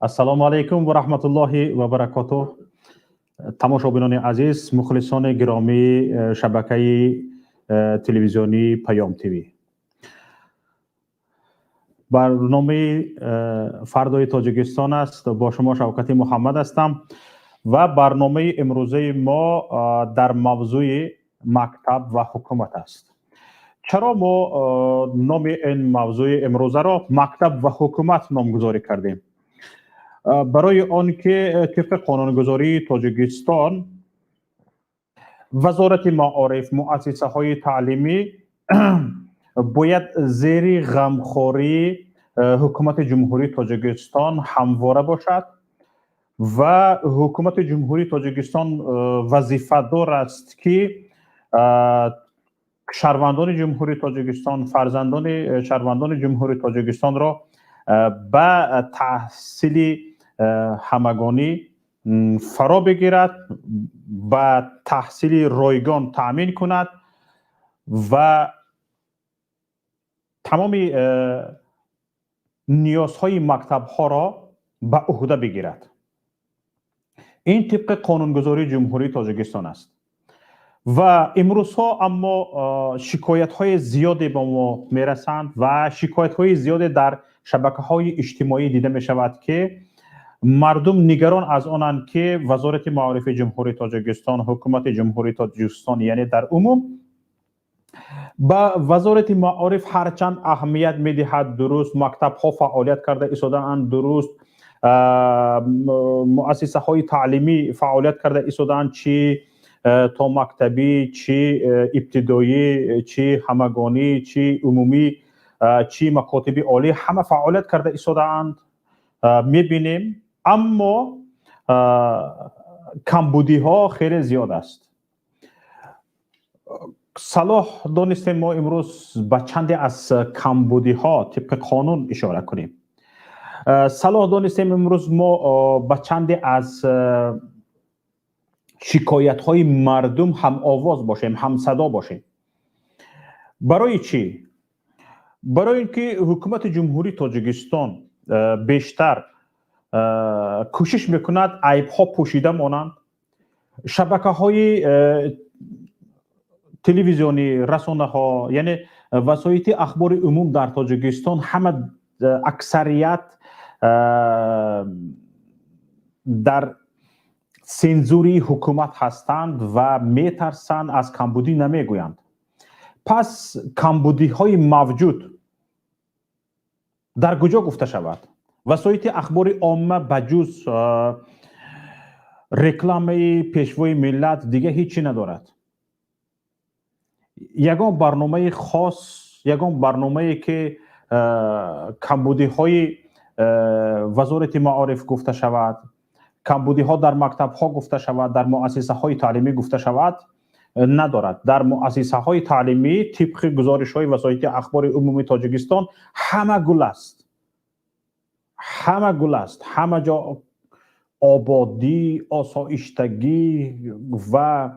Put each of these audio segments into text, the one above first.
السلام علیکم و رحمت الله و برکاته. تماشاگران عزیز، مخلصان گرامی شبکه تلویزیونی پیام تیوی، برنامه فردای تاجیکستان است. با شما شوکت محمد هستم و برنامه امروزه ما در موضوع مکتب و حکومت است. چرا ما نام این موضوع امروزه را مکتب و حکومت نامگذاری کردیم؟ برای آنکه طبق قانونگذاری تاجیکستان وزارت معارف، مؤسسه های تعلیمی باید زیر غمخواری حکومت جمهوری تاجیکستان همواره باشد و حکومت جمهوری تاجیکستان وظیفه دار است که شهروندان جمهوری تاجیکستان، فرزندان شهروندان جمهوری تاجیکستان را به تحصیل همگانی فرا بگیرد، به تحصیل رایگان تأمین کند و تمام نیازهای مکتب ها را به عهده بگیرد. این طبق قانونگذاری جمهوری تاجیکستان است و امروز ها اما شکایت های زیادی به ما میرسند و شکایت های زیادی در شبکه های اجتماعی دیده می شود که مردم نگران از آنند که وزارت معارف جمهوری تاجیکستان، حکومت جمهوری تاجیکستان یعنی در عموم با وزارت معارف هرچند اهمیت میدهد، درست مکتب ها فعالیت کرده ایستاده‌اند، درست مؤسسه های تعلیمی فعالیت کرده ایستاده‌اند، چی تا مکتبی، چی ابتدایی، چی همگانی، چی عمومی، چی مکاتب عالی، همه فعالیت کرده ایستاده‌اند میبینیم. اما کمبودی ها خیلی زیاد است. صلاح دانستیم ما امروز به چند از کمبودی ها طبق قانون اشاره کنیم. صلاح دانستیم امروز ما به چند از شکایت های مردم هم آواز باشیم، هم صدا باشیم. برای چی؟ برای اینکه حکومت جمهوری تاجیکستان بیشتر کوشش میکند عیب ها پوشیده مانند. شبکه های تلویزیونی، رسانه ها، یعنی وسایل اخبار عموم در تاجیکستان همه اکثریت در سنزوری حکومت هستند و میترسند، از کمبودی نمیگویند. پس کمبودی های موجود در کجا گفته شود؟ وسایل اخبار عامه بجز رکلام پیشوای ملت دیگه هیچی ندارد. یگان برنامه خاص، یگان برنامه که کمبودی های وزارت معارف گفته شود، کمبودی ها در مکتب ها گفته شود، در مؤسسه های تعلیمی گفته شود ندارد. در مؤسسه های تعلیمی طبق گزارش های وسایل اخبار عمومی تاجیکستان همه گل است، همه گل است، همه جا آبادی، آسایشتگی و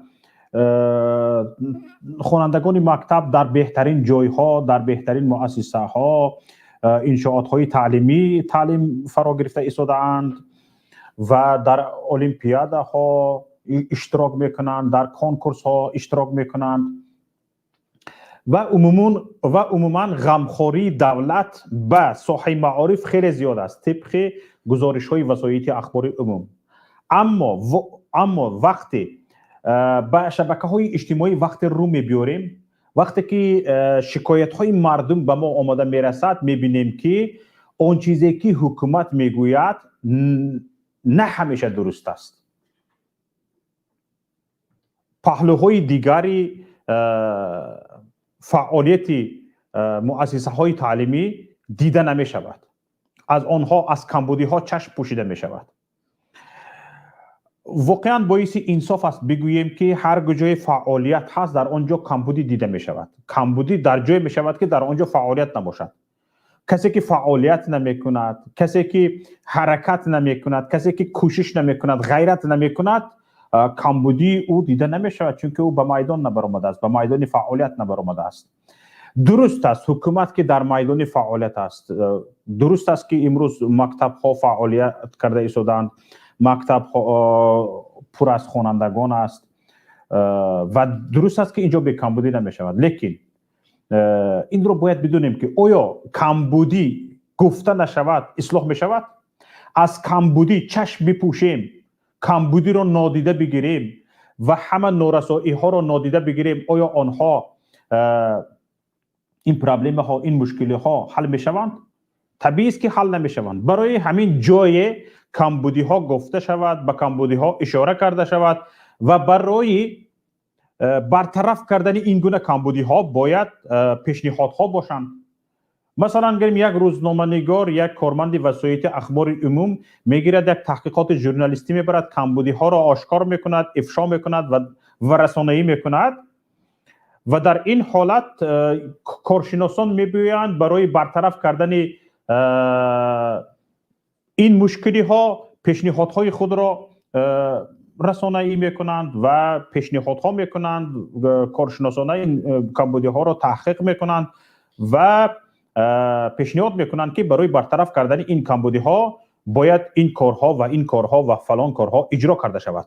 خوانندگان مکتب در بهترین جای ها، در بهترین مؤسسه ها، انشاءات های تعلیمی تعلیم فرا گرفته ایستاده‌اند و در المپیاد ها اشتراک میکنند، در کنکورس ها اشتراک میکنند و عموما غمخوری دولت به ساحه معارف خیلی زیاد است طبق گزارش های وسایل اخبار عموم. اما وقتی به شبکه های اجتماعی وقتی رو میبیاریم، وقتی که شکایت های مردم به ما آماده میرسد، میبینیم که اون چیزی که حکومت میگوید نه همیشه درست است. پهلوهای دیگری فعالیت مؤسسه های تعلیمی دیده نمی شود. از آنها، از کمبودی ها چشم پوشیده می شود. واقعا باعث انصاف است بگوییم که هر جای فعالیت هست در آنجا کمبودی دیده می شود. کمبودی در جای می شود که در آنجا فعالیت نباشد. کسی که فعالیت نمی کند، کسی که حرکت نمی کند، کسی که کوشش نمی کند، غیرت نمی کند، کمبودی او دیده نمی شود، چون که او به میدان نبرآمده است، به میدان فعالیت نبرآمده است. درست است حکومت که در میدان فعالیت است، درست است که امروز مکتب ها فعالیت کرده ایستادند، مکتب پر از خوانندگان است و درست است که اینجا به کمبودی نمی شود. لیکن این رو باید بدونیم که آیا کمبودی گفته نشود اصلاح می شود؟ از کمبودی چشم بپوشیم، کمبودی رو نادیده بگیریم و همه نارسایی ها رو نادیده بگیریم، آیا آنها این پرابلم ها، این مشکل ها حل می شوند؟ طبیعی است که حل نمی شوند. برای همین جای کمبودی ها گفته شود، به کمبودی ها اشاره کرده شود و برای برطرف کردن این گونه کمبودی ها باید پیشنهاد ها باشند. مثلا گریم یک روزنامه‌نگار، یک کارمند وسایل اخبار عموم میگیرد یک تحقیقات ژورنالیستی میبرد، کمبودی ها را آشکار میکند، افشا میکند و رسانه‌ای میکند و در این حالت کارشناسان میگویند برای برطرف کردن این مشکلی ها پیشنهادهای خود را رسانه‌ای میکنند و پیشنهادها میکنند، کارشناسان این کمبودی ها را تحقیق میکنند و پیشنهاد میکنند که برای برطرف کردن این کمبودی ها باید این کارها و این کارها و فلان کارها اجرا کرده شود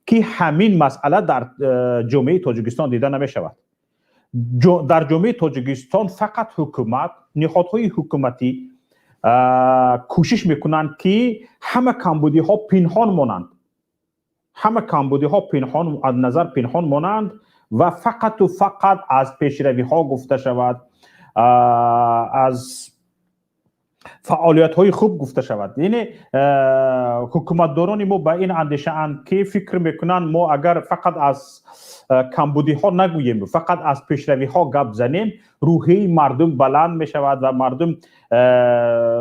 که همین مسئله در جامعه تاجیکستان دیده نمی شود. در جامعه تاجیکستان فقط حکومت، نهادهای حکومتی کوشش میکنند که همه کمبودی ها پنهان مانند، همه کمبودی ها پنهان، از نظر پنهان مانند و فقط از پیشروی ها گفته شود، از فعالیت های خوب گفته شود. یعنی حکومتداران ما به این اندیشه اند که فکر میکنند ما اگر فقط از کمبودی ها نگوییم، فقط از پیشروی ها گپ زنیم، روحی مردم بلند می شود و مردم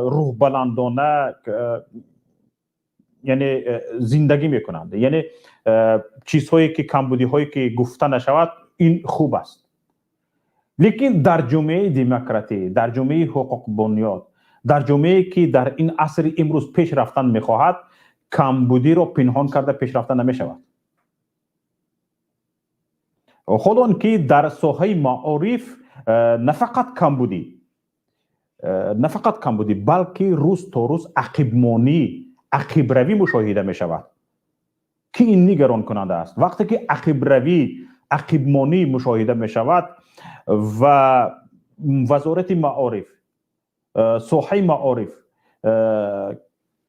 روح بلندانه یعنی زندگی میکنند. یعنی چیزهایی که کمبودی هایی که گفته نشود این خوب است. لیکن در جامعه دموکراتی، در جامعه حقوق بنیاد، در جامعه که در این عصر امروز پیش رفتن میخواهد، کمبودی را پنهان کرده پیش رفتن نمیشود. خود آن که در ساحه معارف نه فقط کمبودی بلکه روز تا روز عقبمانی عقیبروی مشاهده می شود که این نگران کننده است. وقتی که عقیبروی عقیبمانی مشاهده می شود و وزارت معارف، ساحه معارف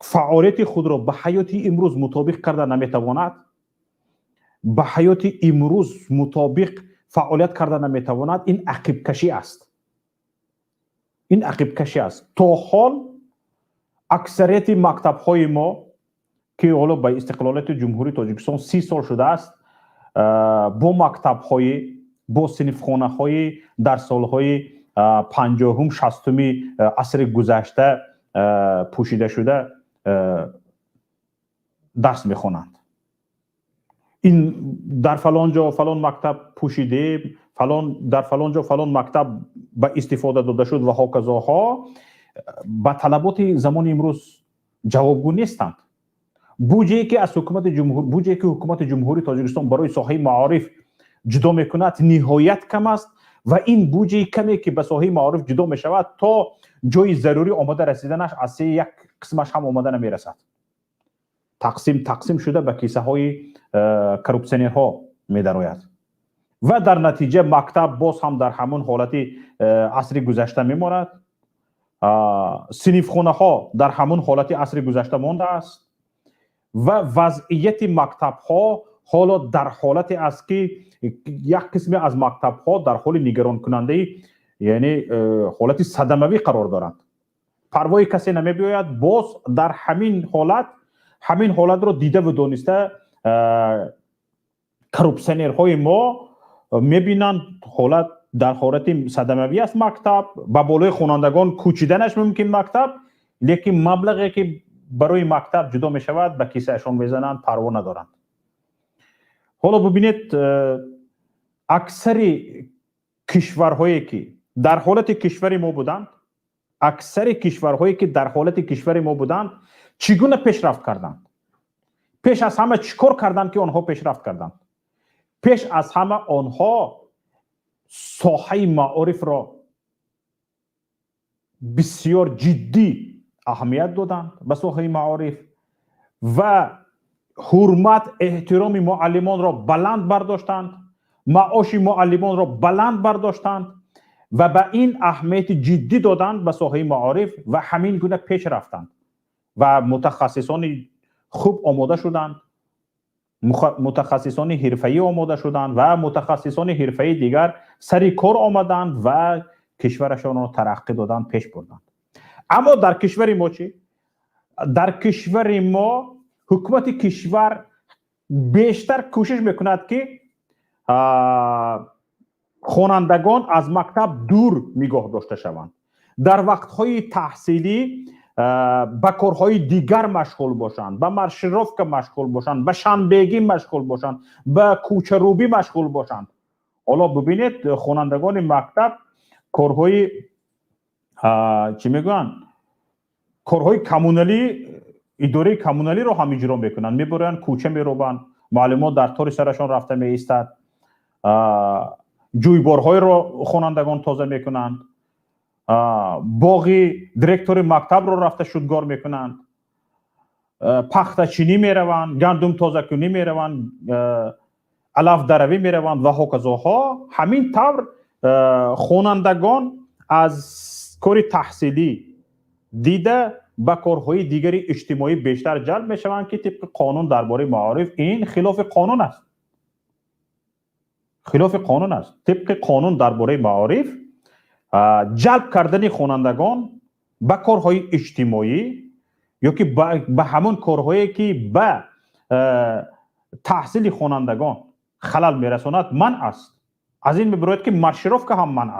فعالیت خود را به حیات امروز مطابق کرده نمیتواند، به حیات امروز مطابق فعالیت کرده نمیتواند، این عقب کشی است. این عقب کشی است. تا حال اکثریت مکتب های ما که حالا به استقلالیت جمهوری تاجیکستان 30 سال شده است، با مکتب های، با صنفخانه های در سال های 50 60 عصر گذشته پوشیده شده درس میخوانند. این در فلان جا فلان مکتب پوشیده، در فلان جا فلان مکتب به استفاده داده شد و هاکذاها به طلبات زمان امروز جوابگو نیستند. بودجه‌ای که از حکومت جمهوری تاجیکستان برای ساحه معارف جدا میکند نهایت کم است و این بودجه کمی که به ساحه معارف جدا می شود تا جای ضروری آماده رسیدنش از یک قسمش هم آماده نمی رسد. تقسیم شده به کیسه های کروپسنرها می درآید و در نتیجه مکتب باز هم در همون حالت عصر گذشته می ماند. صنفخانه ها در همون حالت عصر گذشته مانده است و وضعیت مکتب ها حالا در حالت است که یک قسم از مکتب ها در حال نگران کننده، یعنی حالت صدموی قرار دارند. پروای کسی نمی بیاید. باز در همین حالت رو دیده و دانسته کروپسنرهای ما میبینند حالت در حالت صدموی است. مکتب با بالای خوانندگان کوچیدنش ممکن مکتب، لیکن مبلغی که برای مکتب جدا می شود به کیسهشون میزنند، پروا ندارند. حالا ببینید اکثر کشورهایی که در حالت کشور ما بودند چگونه پیشرفت کردند؟ پیش از همه چیکار کردند که آنها پیشرفت کردند؟ پیش از همه آنها ساحه معارف را بسیار جدی اهمیت دادند به ساحه معارف و حرمت احترام معلمان را بلند برداشتند، معاش معلمان را بلند برداشتند و به این اهمیت جدی دادند به ساحه معارف و همین گونه پیش رفتند و متخصصان خوب آماده شدند، متخصصان حرفه‌ای آماده شدند و متخصصان حرفه‌ای دیگر سر کار آمدند و کشورشان را ترقی دادند، پیش بردند. اما در کشور ما چی؟ در کشور ما حکومت کشور بیشتر کوشش میکند که خوانندگان از مکتب دور نگاه داشته شوند، در وقتهای تحصیلی به کارهای دیگر مشغول باشند، به مرشرافک مشغول باشند، به شنبگی مشغول باشند، به کوچروبی مشغول باشند. حالا ببینید خوانندگان مکتب کارهای چی میگن؟ کارهای کمونالی، اداره کمونالی رو هم اجرا میکنن، میبرن کوچه میروبن، معلمان در طور سرشان رفته میایستد، جویبارهای رو خوانندگان تازه میکنند، باقی دیرکتور مکتب رو رفته شودگار میکنند، پخته چینی میروند، گندم تازه کنی میروند، علف دروی میروند و هاکذاها. همین طور خوانندگان از کار تحصیلی دیده به کارهای دیگری اجتماعی بیشتر جلب میشوند که طبق قانون درباره معارف این خلاف قانون است. طبق قانون درباره معارف جلب کردن خوانندگان به کارهای اجتماعی یا که به همون کارهایی که به تحصیل خوانندگان خلل میرساند منع است. از این میبراید که مشرف هم منع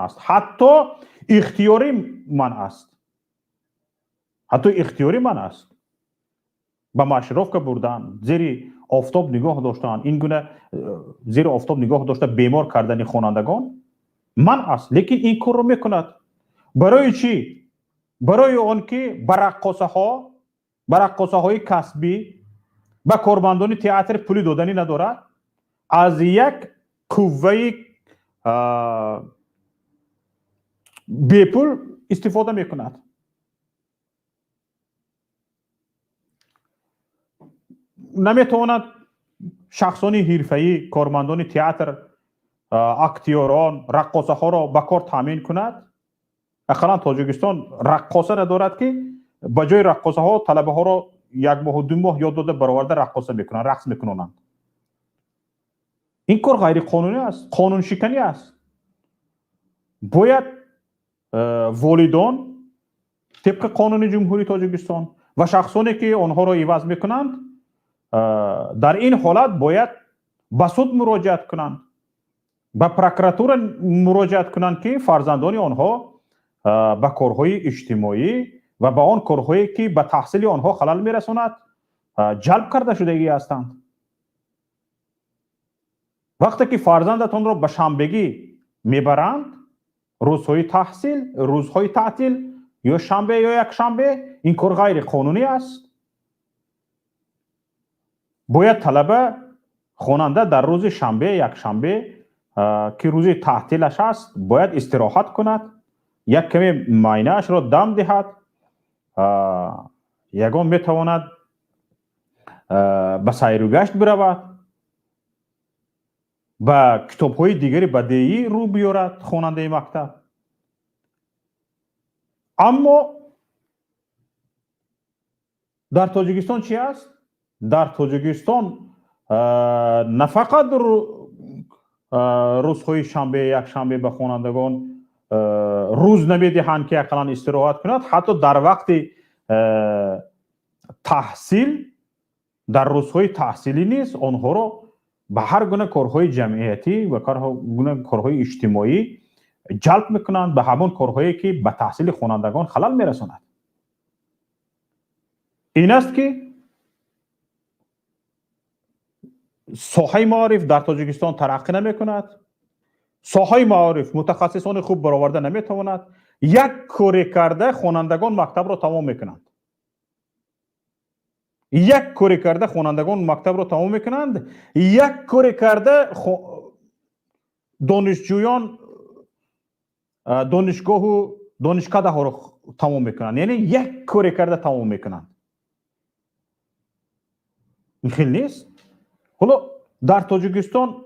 است. حتی اختیاری منع است. به مشرف که بردن، زیر آفتاب نگاه داشتن، این گونه زیر آفتاب نگاه داشته بیمار کردن خوانندگان منع است. لیکن این کار رو میکند. برای چی؟ برای آن که برقاصه های کسبی به کارمندان تئاتر پولی دادنی ندارد، از یک قوه بیپول استفاده میکند. نمیتواند شخصان حرفه‌ای، کارمندان تئاتر، اکتیوران، رقاصه ها را به کار تامین کند. اخیراً تاجیکستان رقاصه ندارد که به جای رقاصه ها طلبه ها را 1 ماه و 2 ماه یاد داده برآورده رقاصه میکنند، رقص میکنند. این کار غیر قانونی است، قانون شکنی است. باید والدان طبق قانون جمهوری تاجیکستان و شخصانی که آنها را عوض میکنند در این حالت باید به سود مراجعت کنند، به پروکراتور مراجعت کنند که فرزندان آنها به کارهای اجتماعی و به آن کارهایی که به تحصیل آنها خلل میرساند جلب کرده شدگی هستند. وقتی که فرزندتان را به شنبگی میبرند، روزهای تحصیل، روزهای تعطیل، یا شنبه یا یک شنبه، این کار غیر قانونی است. باید طلبه خواننده در روز شنبه، یک شنبه که روز تعطیلش است باید استراحت کند، یک کمی معاینه‌اش را دم دهد، یگان میتواند به سیر و گشت برود، به کتاب‌های دیگری بدیعی رو بیارد خواننده مکتب. اما در تاجیکستان چی است؟ در تاجیکستان نه فقط روزهای شنبه، یک شنبه به خوانندگان روز نمیدهند که اقلا استراحت کند، حتی در وقت تحصیل، در روزهای تحصیلی نیست، آنها را به هر گونه کارهای جمعیتی و گونه کارهای اجتماعی جلب میکنند، به همون کارهایی که به تحصیل خوانندگان خلل میرساند. این است که ساحه معارف در تاجیکستان ترقی نمی کند. ساحه معارف متخصصان خوب برآورده نمی تواند. یک کاری کرده خوانندگان مکتب را تمام میکنند. یک کاری کرده خوانندگان مکتب را تمام میکنند. یک کاری کرده دانشجویان دانشگاه و دانشکده ها را تمام میکنند. یعنی یک کاری کرده تمام میکنند. این خیلی نیست. حالا در تاجیکستان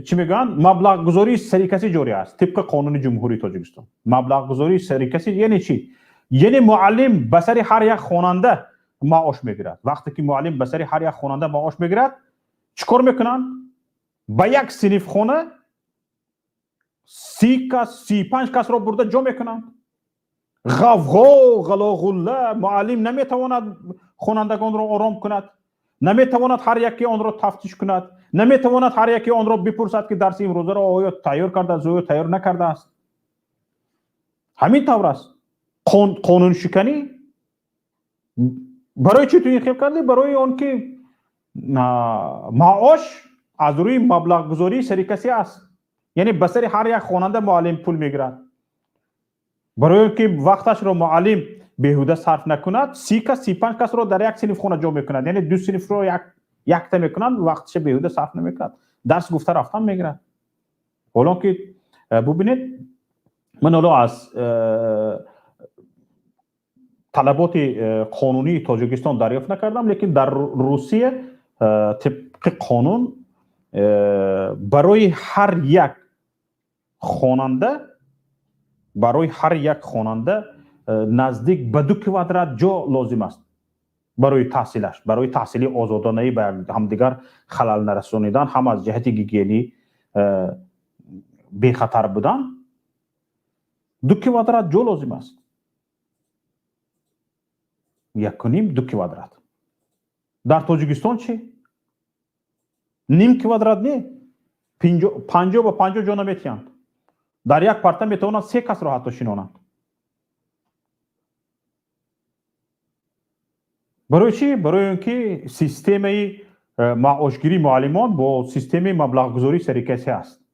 چی میگن؟ مبلغ گذاری سریکسی جاری است طبق قانون جمهوری تاجیکستان. مبلغ گذاری سریکسی یعنی چی؟ یعنی معلم به سر هر یک خواننده معاش میگیرد. وقتی که معلم به سر هر یک خواننده معاش میگیرد، چیکار میکنن؟ به یک صنف خانه 30 کس 35 کس را برده جا میکنن. غوغا غلاغله، معلم نمیتواند خوانندگان را آرام کند، نمیتواند هر یکی آن را تفتیش کند، نمیتواند هر یکی آن را بپرسد که درس امروزه را آیا تیار کرده است یا تیار نکرده است. همین طور است. قانون شکنی برای چی تو این خیلی کردی؟ برای اون که معاش از روی مبلغ گذاری سریکسی است. یعنی بسر هر یک خواننده معلم پول میگیرد. برای اون که وقتش را معلم بیهوده صرف نکند، 30 کس 35 کس را در یک صنف خانه جا میکند. یعنی 2 صنف را یک تا میکنند، وقتش بیهوده صرف نمیکند، درس گفته رفتن میگیرد. حالا که ببینید، من حالا از طلبات قانونی تاجیکستان دریافت نکردم، لیکن در روسیه طبق قانون برای هر یک خواننده نزدیک به 2 کوادرات جا لازم است برای تحصیلش، برای تحصیلی آزادانه به همدیگر خلل نرسانیدن، هم از جهت گیگینی بی خطر بودن. 2 کوادرات جا لازم است. 1.5-2 کوادرات. در تاجیکستان چی؟ نیم کوادرات نه، 50 با 50 جا نمیتیند. در یک پرته میتوانند 3 کس را حتی شینانند. برای چی؟ برای اینکه سیستم معاشگیری معلمان با سیستم مبلغ گذاری سریکسی است.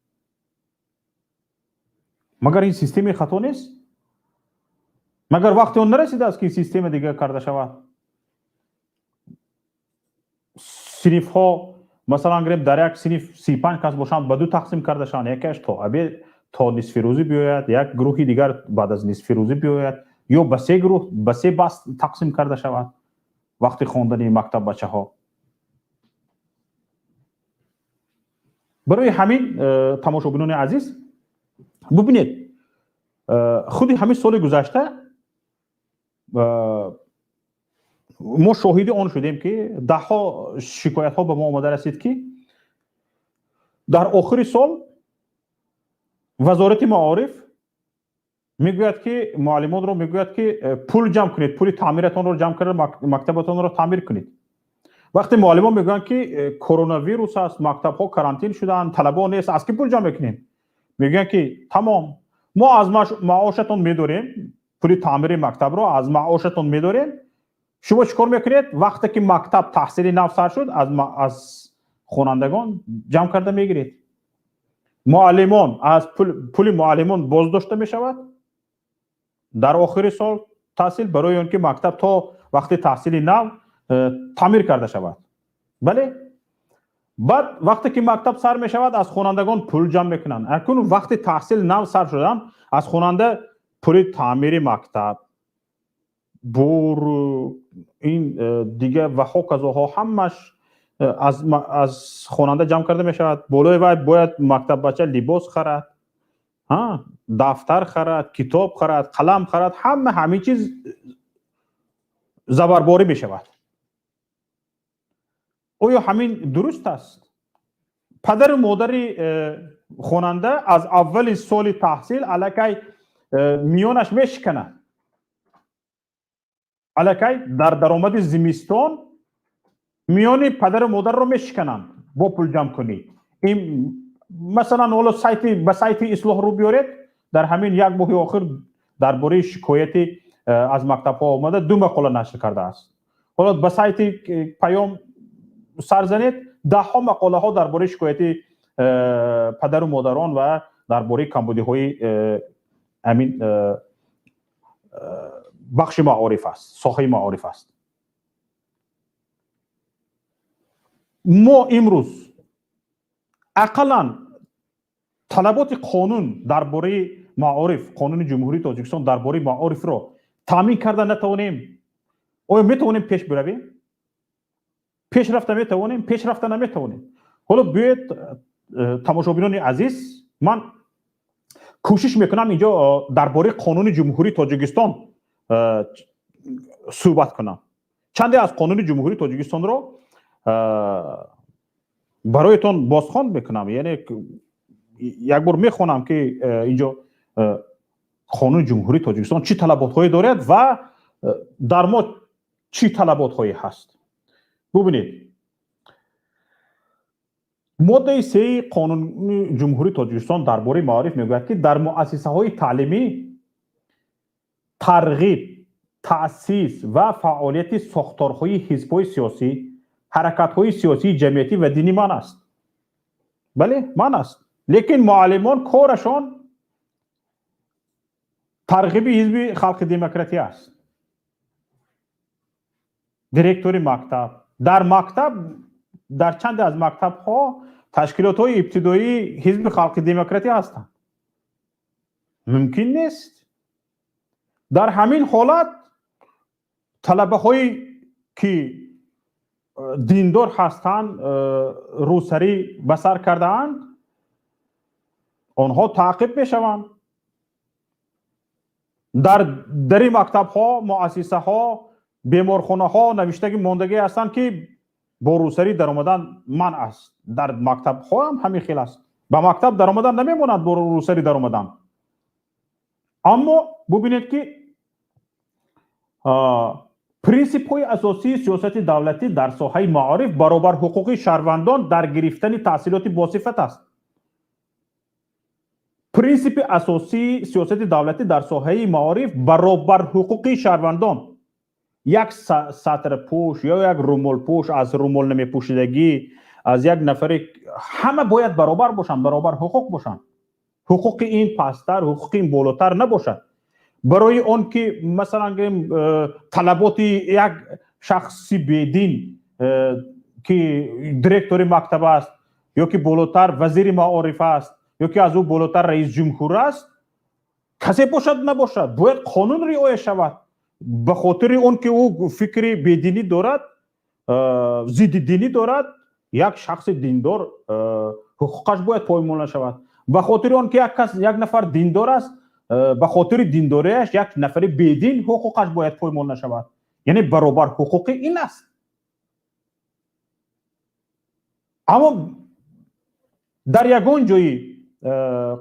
مگر این سیستم خطا نیست؟ مگر وقتی اون نرسیده است که سیستم دیگه کرده شود؟ صنف ها مثلا اگر در یک صنف 35 کس باشند به 2 تقسیم کرده شوند، یکیش تا نصف روزی بیاید، یک گروه دیگر بعد از نصف روزی بیاید، یا به سه گروه به سه بست تقسیم کرده شود وقتی خواندن مکتب بچه ها. برای همین تماشابینان عزیز ببینید، خودی همین سال گذشته ما شاهد آن شدیم که ده ها شکایت ها به ما آمده رسید که در آخر سال وزارت معارف میگوید که معلمان رو میگوید که پول جمع کنید، پول تعمیرتان رو جمع کنید، مکتبتان رو تعمیر کنید. وقتی معلمان میگن که کرونا ویروس است، مکتب ها کارانتین شدن، طلبه نیست، از کی پول جمع میکنیم؟ میگن که تمام ما از معاشتون میداریم، پول تعمیر مکتب رو از معاشتون میداریم. شما چیکار میکنید؟ وقتی که مکتب تحصیل نو سر شد از خوانندگان جمع کرده میگیرید. معلمان از پول معلمان بازداشته میشود در آخر سال تحصیل، برای اون که مکتب تا وقتی تحصیل نو تعمیر کرده شود. بله، بعد وقتی که مکتب سر می شود از خوانندگان پول جمع میکنن. اکنون وقتی تحصیل نو سر شدن از خواننده پول تعمیر مکتب، بور، این دیگه و ها همش از خواننده جمع کرده می شود. بالای وای باید مکتب بچه لباس خرد، دفتر خرد، کتاب خرد، قلم خرد، همه چیز زبرباری می شود. آیا همین درست است؟ پدر و مادر خواننده از اول سال تحصیل الکی میانش میشکنه، الکی در درآمد زمستان میان پدر و مادر رو میشکنن با پول جمع کنید. این مثلا حالا به سایت اصلاح رو بیارید، در همین یک ماه آخر درباره شکایت از مکتب ها آمده 2 مقاله نشر کرده است. حالا به سایت پیام سر زنید، 10 ها مقاله ها درباره شکایت پدر و مادران و درباره کمبودی های همین بخش معارف است، ساحه معارف است. ما امروز اقلا طلبات قانون درباره معارف، قانون جمهوری تاجیکستان درباره معارف را تامین کرده نتوانیم. آیا میتوانیم پیش برویم؟ پیش رفته میتوانیم؟ پیش رفته نمیتوانیم. حالا بیاید تماشابینان عزیز، من کوشش میکنم اینجا درباره قانون جمهوری تاجیکستان صحبت کنم. چندی از قانون جمهوری تاجیکستان را برایتان بازخواند میکنم. یعنی یک بار میخونم که اینجا قانون جمهوری تاجیکستان چی طلبات هایی دارد و در ما چی طلبات هایی هست. ببینید، ماده 3 قانون جمهوری تاجیکستان درباره معارف میگوید که در مؤسسه های تعلیمی ترغیب، تأسیس و فعالیت ساختارهای حزب‌های سیاسی، حرکت‌های سیاسی جمعیتی و دینی من است. بله، من است. لیکن معلمان کارشان ترغیب حزب خلق دموکراتی است. دیرکتوری مکتب، در مکتب، در چند از مکتب ها تشکیلات های ابتدایی حزب خلق دموکراتی هستند. ممکن نیست. در همین حالت طلبه هایی که دیندار هستند روسری بسر کرده اند، آنها تعقیب می شوند. در مکتب ها، مؤسسه ها، بیمارخانه ها نوشتگی ماندگی هستند که با روسری در آمدن منع است. در مکتب ها هم همین خیل است. به مکتب در آمدن نمیموند با روسری در آمدن. اما ببینید که پرینسیپ های اساسی سیاست دولتی در ساحه معارف برابر حقوق شهروندان در گرفتن تحصیلات باصفت است. پرینسیپ اساسی سیاست دولتی در ساحه معارف برابر حقوق شهروندان، یک سطر پوش یا یک رومال پوش از رومال نمی پوشیدگی از یک نفر، همه باید برابر باشن، برابر حقوق باشن. حقوق این پستر، حقوق این بالاتر نباشد. برای اون که مثلا طلبات یک شخصی بدین که دیرکتور مکتب است یا که بالاتر وزیر معارف است یا که از او بالاتر رئیس جمهور است، کسی باشد نباشد باید قانون رعایت شود. به خاطر اون که او فکری بدینی دارد، ضد دینی دارد، یک شخص دیندار حقوقش باید پایمال نشود. به خاطر اون که یک نفر دیندار است، به خاطر دینداریش یک نفر بدین حقوقش باید پایمال نشود. یعنی برابر حقوق این است. اما در یگان جایی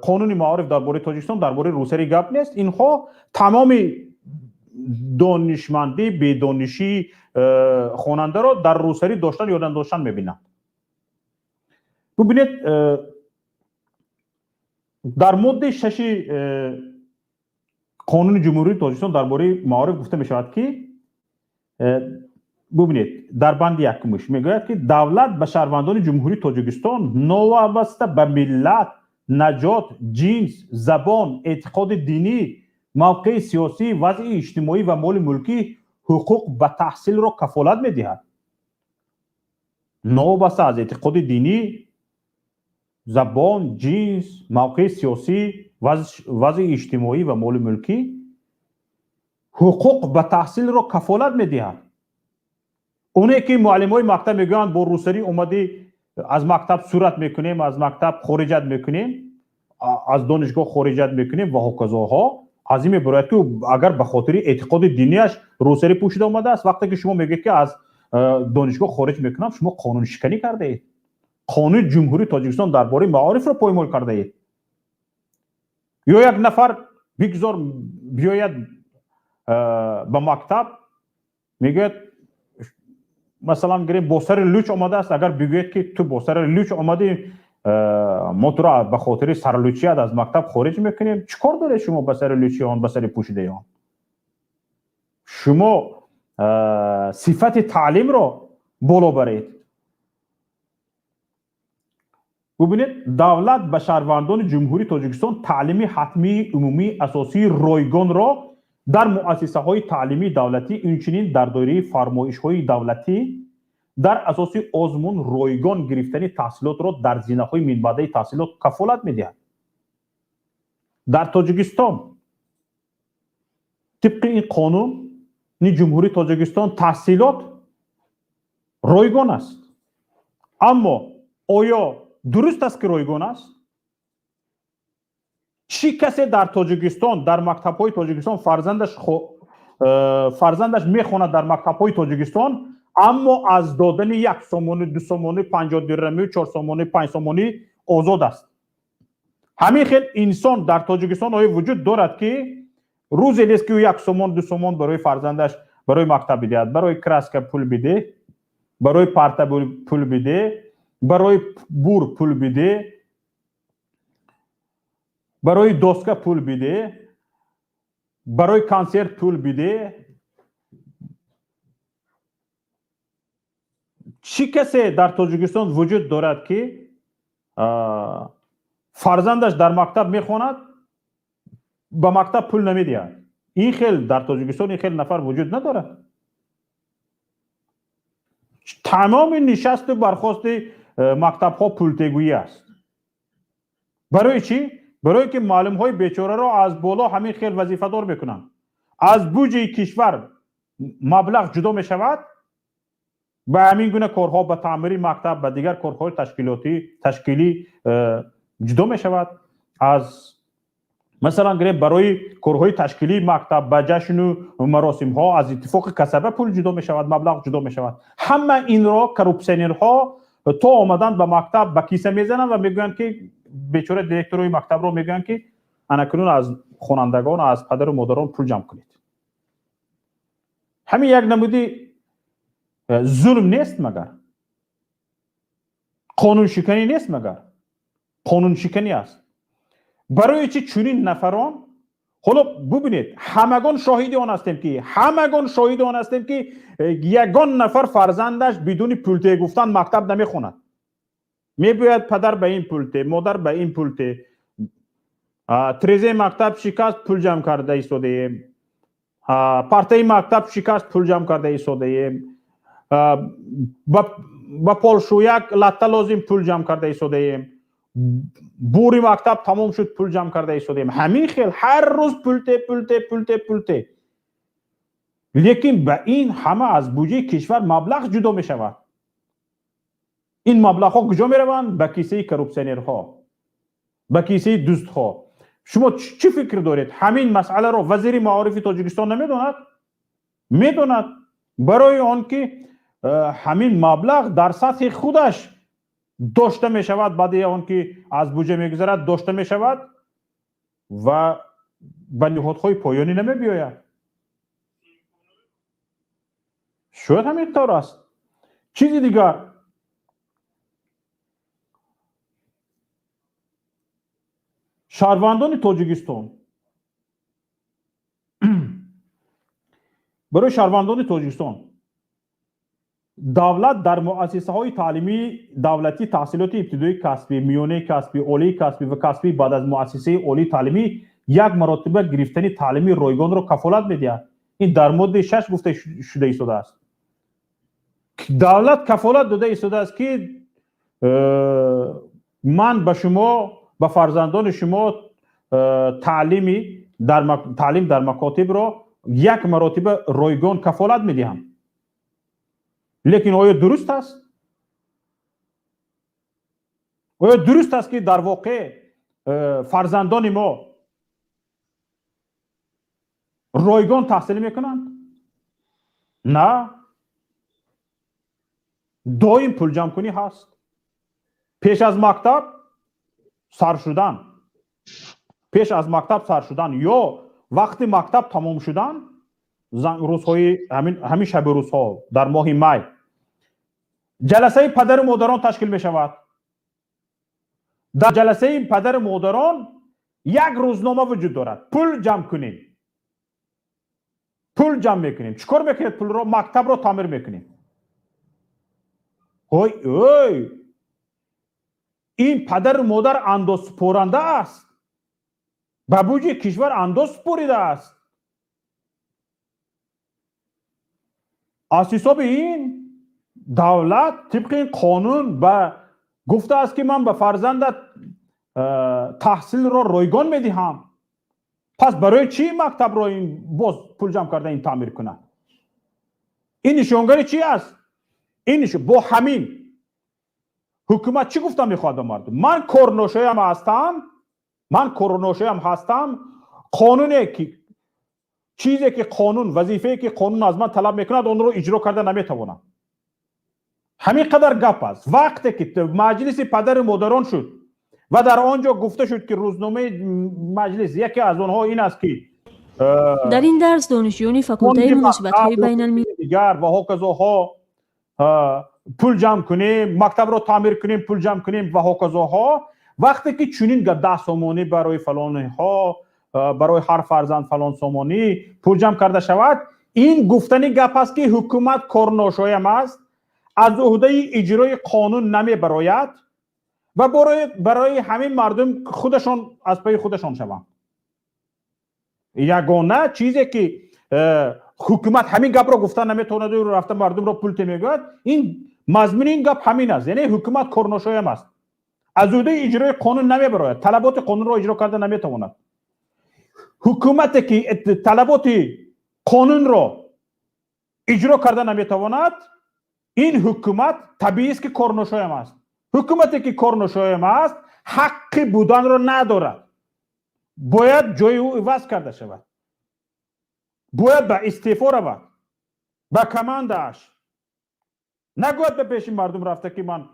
قانون معارف درباره تاجیکستان درباره روسری گپ نیست. اینها تمام دانشمندی بدانشی خواننده را در روسری داشتن یا نداشتن میبینند. ببینید در ماده 6 قانون جمهوری تاجیکستان درباره معارف گفته می شود که ببینید در بند یکمش میگوید که دولت به شهروندان جمهوری تاجیکستان نوابسته به ملت، نژاد، جنس، زبان، اعتقاد دینی، موقع سیاسی، وضع اجتماعی و مال ملکی حقوق به تحصیل را کفالت میدهد. نوابسته از اعتقاد دینی، زبان، جنس، موقع سیاسی، وضع اجتماعی و مال ملکی حقوق به تحصیل را کفالت میدهد. اونایی که معلمای مکتب میگن با روسری اومدی از مکتب صورت میکنیم، از مکتب خارجت میکنیم، از دانشگاه خارجت میکنیم و هکذاها، از این میبراید که اگر به خاطر اعتقاد دینیش روسری پوشیده اومده است، وقتی که شما میگید که از دانشگاه خارج میکنم، شما قانون شکنی کرده اید. قانون جمهوری تاجیکستان درباره معارف را پایمال کرده اید. یا یک نفر بگذار بیاید به مکتب میگه مثلا گریم با سر لوچ آمده است، اگر بگوید که تو با سر لوچ آمدی ما تو را به خاطر سرلوچیت از مکتب خارج میکنیم، چیکار داره شما به سر لوچیان، به سر پوشیده آن؟ شما صفت تعلیم را بالا برید. ببینید دولت به شهروندان جمهوری تاجیکستان تعلیمی حتمی عمومی اساسی رایگان را در مؤسسه های تعلیمی دولتی اینچنین در دایره فرمایش های دولتی در اساس آزمون رایگان گرفتن تحصیلات را در زینه های منبعه تحصیلات کفالت میدهد. در تاجیکستان طبق این قانون جمهوری تاجیکستان تحصیلات رایگان است. اما آیا درست است که رایگان است؟ چی کسی در تاجیکستان در مکتب های تاجیکستان فرزندش میخواند در مکتب های تاجیکستان، اما از دادن 1 سومانی، 2 سومانی، 50 درهمی، 4 سومانی، 5 سومانی آزاد است؟ همین خیلی انسان در تاجیکستان آیا وجود دارد که روزی نیست که 1 سومان 2 سومان برای فرزندش برای مکتب بدهد، برای کراسک پول بده، برای پارتا پول بده، برای بور پول بده، برای دوسکا پول بده، برای کنسرت پول بده؟ چی کسی در تاجیکستان وجود دارد که فرزندش در مکتب میخواند به مکتب پول نمیدهد؟ این خیلی در تاجیکستان این خیلی نفر وجود ندارد. تمام نشست و برخواست مکتب ها پولتگویی است. برای چی؟ برای که معلم های بیچاره را از بالا همین خیلی وظیفه دار بکنند. از بودجه کشور مبلغ جدا می شود، به همین گونه کارها، به تعمیر مکتب، به دیگر کارهای تشکیلی جدا می شود. از مثلا برای کارهای تشکیلی مکتب، به جشن و مراسم ها از اتفاق کسبه پول جدا می شود، مبلغ جدا می شود. همه این را کروپسینر ها تا آمدن به مکتب به کیسه میزنن و میگن که بیچاره دیرکتورای مکتب رو میگن که اکنون از خوانندگان و از پدر و مادران پول جمع کنید. همین یک نمودی ظلم نیست مگر؟ قانون شکنی نیست مگر؟ قانون شکنی است. برای چی چنین نفران؟ حالا ببینید همگان شاهد آن هستیم که یگان نفر فرزندش بدون پولته گفتن مکتب نمیخواند. میباید پدر به این پولته، مادر به این پولته، تریزه مکتب شکست پول جمع کرده ایستاده ایم، پارتای مکتب شکست پول جمع کرده ایستاده ایم، با پالشویک لطه لازم پول جمع کرده ایستاده ایم. بوری مکتب تمام شد پول جمع کرده ایستادیم. همین خیل هر روز پولته. لیکن به این همه از بودجه کشور مبلغ جدا می شود. این مبلغ ها کجا می روند؟ به کیسه کروپسیونرها، به کیسه دوست ها. شما چی فکر دارید؟ همین مسئله رو وزیر معارف تاجیکستان نمیدوند؟ میدوند. برای آن که همین مبلغ در سطح خودش داشته می شود، بعد آن که از بودجه میگذرد داشته می شود و به نهادهای پایانی نمی بیاید. شاید همین طور است. چیزی دیگر، شهروندان تاجیکستان، برای شهروندان تاجیکستان دولت در مؤسسه های تعلیمی دولتی تحصیلات ابتدایی کسبی، میانه کسبی، عالی کسبی و کسبی بعد از مؤسسه عالی تعلیمی یک مرتبه گرفتن تعلیمی رایگان را کفالت می‌دهد. این در ماده 6 گفته شده ایستاده است. دولت کفالت داده ایستاده است که من به شما، به فرزندان شما تعلیم در مکاتب را یک مرتبه رایگان کفالت می‌دهم. لیکن آیا درست است؟ آیا درست است که در واقع فرزندان ما رایگان تحصیل میکنند؟ نه. دائم پول جمع کنی هست. پیش از مکتب سر شدن یا وقتی مکتب تمام شدن، روزهای همین شب روزها در ماه می جلسه پدر و مادران تشکیل می شود. در جلسه پدر و مادران یک روزنامه وجود دارد. پول جمع کنیم. پول جمع میکنیم. چیکار میکنید؟ پول رو مکتب رو تعمیر میکنیم. اوی این پدر و مادر انداز سپرنده است. به بودجه کشور انداز سپریده است. از حساب این دولت طبق این قانون گفته است که من به فرزندت تحصیل را رایگان میدهم. پس برای چی مکتب را این باز پول جمع کرده این تعمیر کنه؟ این نشانگری چی است؟ این با همین حکومت چی گفتم میخواد به مردم؟ من کورنوشایم هستم. قانونی که چیزی که قانون، وظیفه‌ای که قانون از من طلب میکند اون رو اجرا کرده نمیتوانم. همین قدر گپ است. وقتی که مجلس پدر و مادران شد و در آنجا گفته شد که روزنامه مجلس یکی از اونها این است که در این درس دانشجویان فاکولته مناسبت‌های بین‌المللی دیگر و هاکذاها پول جمع کنیم، مکتب رو تعمیر کنیم، پول جمع کنیم و هاکذاها. وقتی که چنین 10 سامانی برای فلان ها، برای هر فرزند فلان سامانی پول جمع کرده شود، این گفتنی گپ است که حکومت کارناشایم است، از عهده اجرای قانون نمی براید و برای همین مردم خودشان از پای خودشان شوند. یگانه چیزی که حکومت همین گپ را گفته نمیتونه و رفته مردم را پول میگوید، این مضمون این گپ همین است. یعنی حکومت کارناشایم است، از عهده اجرای قانون نمی براید، طلبات قانون را اجرا کرده نمیتواند. حکومتی که طلبات قانون را اجرا کرده نمیتواند، این حکومت طبیعی است که کارناشایم است. حکومتی که کارناشایم است حق بودن را ندارد. باید جای او عوض کرده شود. باید به استعفا رود، به کماندش. نگوید به پیش مردم رفته که من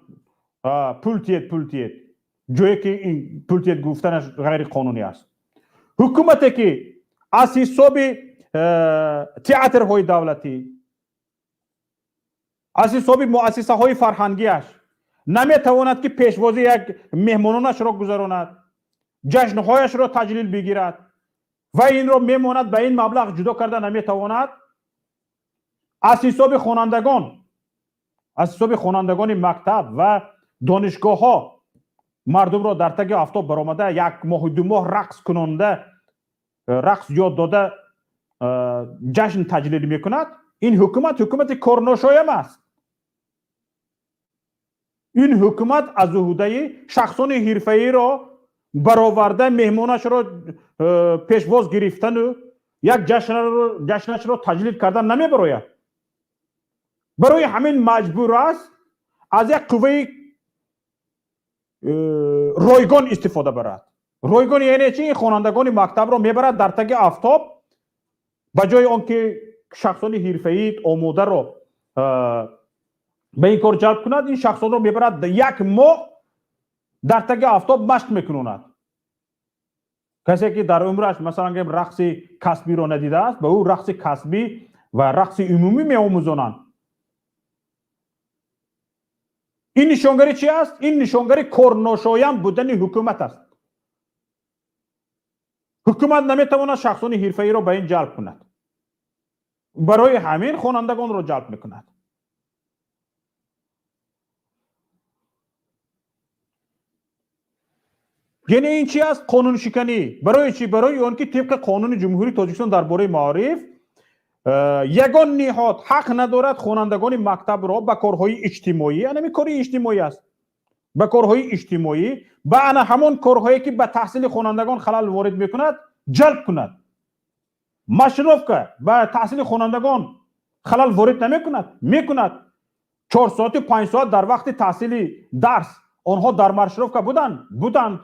پول تید جایی که این پول تید گفتنش غیر قانونی است. حکومتی که از حساب تئاترهای دولتی، از حساب مؤسسه های فرهنگیش نمیتواند که پیشوازی یک مهمانانش را گذراند، جشنهایش را تجلیل بگیرد و این را میماند به این مبلغ جدا کرده نمیتواند. از حساب خوانندگان مکتب و دانشگاه ها مردم را در تگ آفتاب برآمده 1 ماه 2 ماه رقص کننده، رقص یاد داده جشن تجلیل میکند. این حکومت کارناشایم است. این حکومت از عهده شخصان حرفه‌ای را برآورده، مهمانش را پیشواز گرفتن و یک جشنش را تجلیل کردن نمیبراید. برای همین مجبور است از یک قوه رایگان استفاده برد. رایگان یعنی چی؟ خوانندگان مکتب را میبرد در تگ آفتاب، به جای آنکه شخصان حرفه‌ای آماده را به این کار جلب کند، این شخصان را میبرد یک ماه در تگ آفتاب مشق میکنند. کسی که در عمرش مثلا رقص کسبی را ندیده است، به او رقص کسبی و رقص عمومی میآموزانند. این نشانگری چی است؟ این نشانگری کارناشایان بودن حکومت است. حکومت نمیتواند شخصان حرفه‌ای را به این جلب کند، برای همین خوانندگان را جلب میکند. یعنی این چی است؟ قانون شکنی. برای چی؟ برای اون که طبق قانون جمهوری تاجیکستان درباره معارف یگان نهاد حق ندارد خوانندگان مکتب را به کارهای اجتماعی، یعنی کاری اجتماعی است، به کارهای اجتماعی، به همون کارهایی که به تحصیل خوانندگان خلل وارد میکند جلب کند. مشرف که به تحصیل خوانندگان خلل وارد نمیکند، میکند. 4 ساعت و 5 ساعت در وقت تحصیل درس آنها در مشرف که بودند.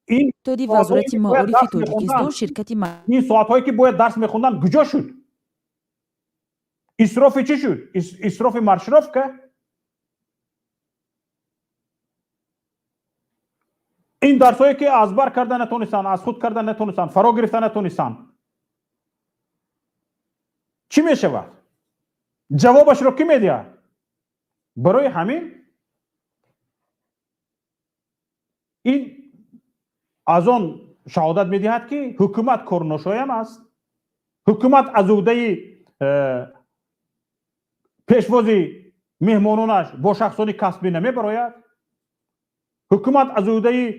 این توی وزارت معارف تاجیکستان شرکت این ساعت‌هایی که باید درس می‌خوندن کجا شد؟ اسراف چی شد؟ اسراف مشرف که این درسایی که ازبر کردن نتونستن، از خود کردن نتونستن، فرا گرفتن نتونستن، چی میشود؟ جوابش رو کی میده؟ برای همین این از آن شهادت میدهد که حکومت کارناشایم است. حکومت از عهده پیشوازی مهمانانش با شخصان کسبی نمیبراید. حکومت از عهده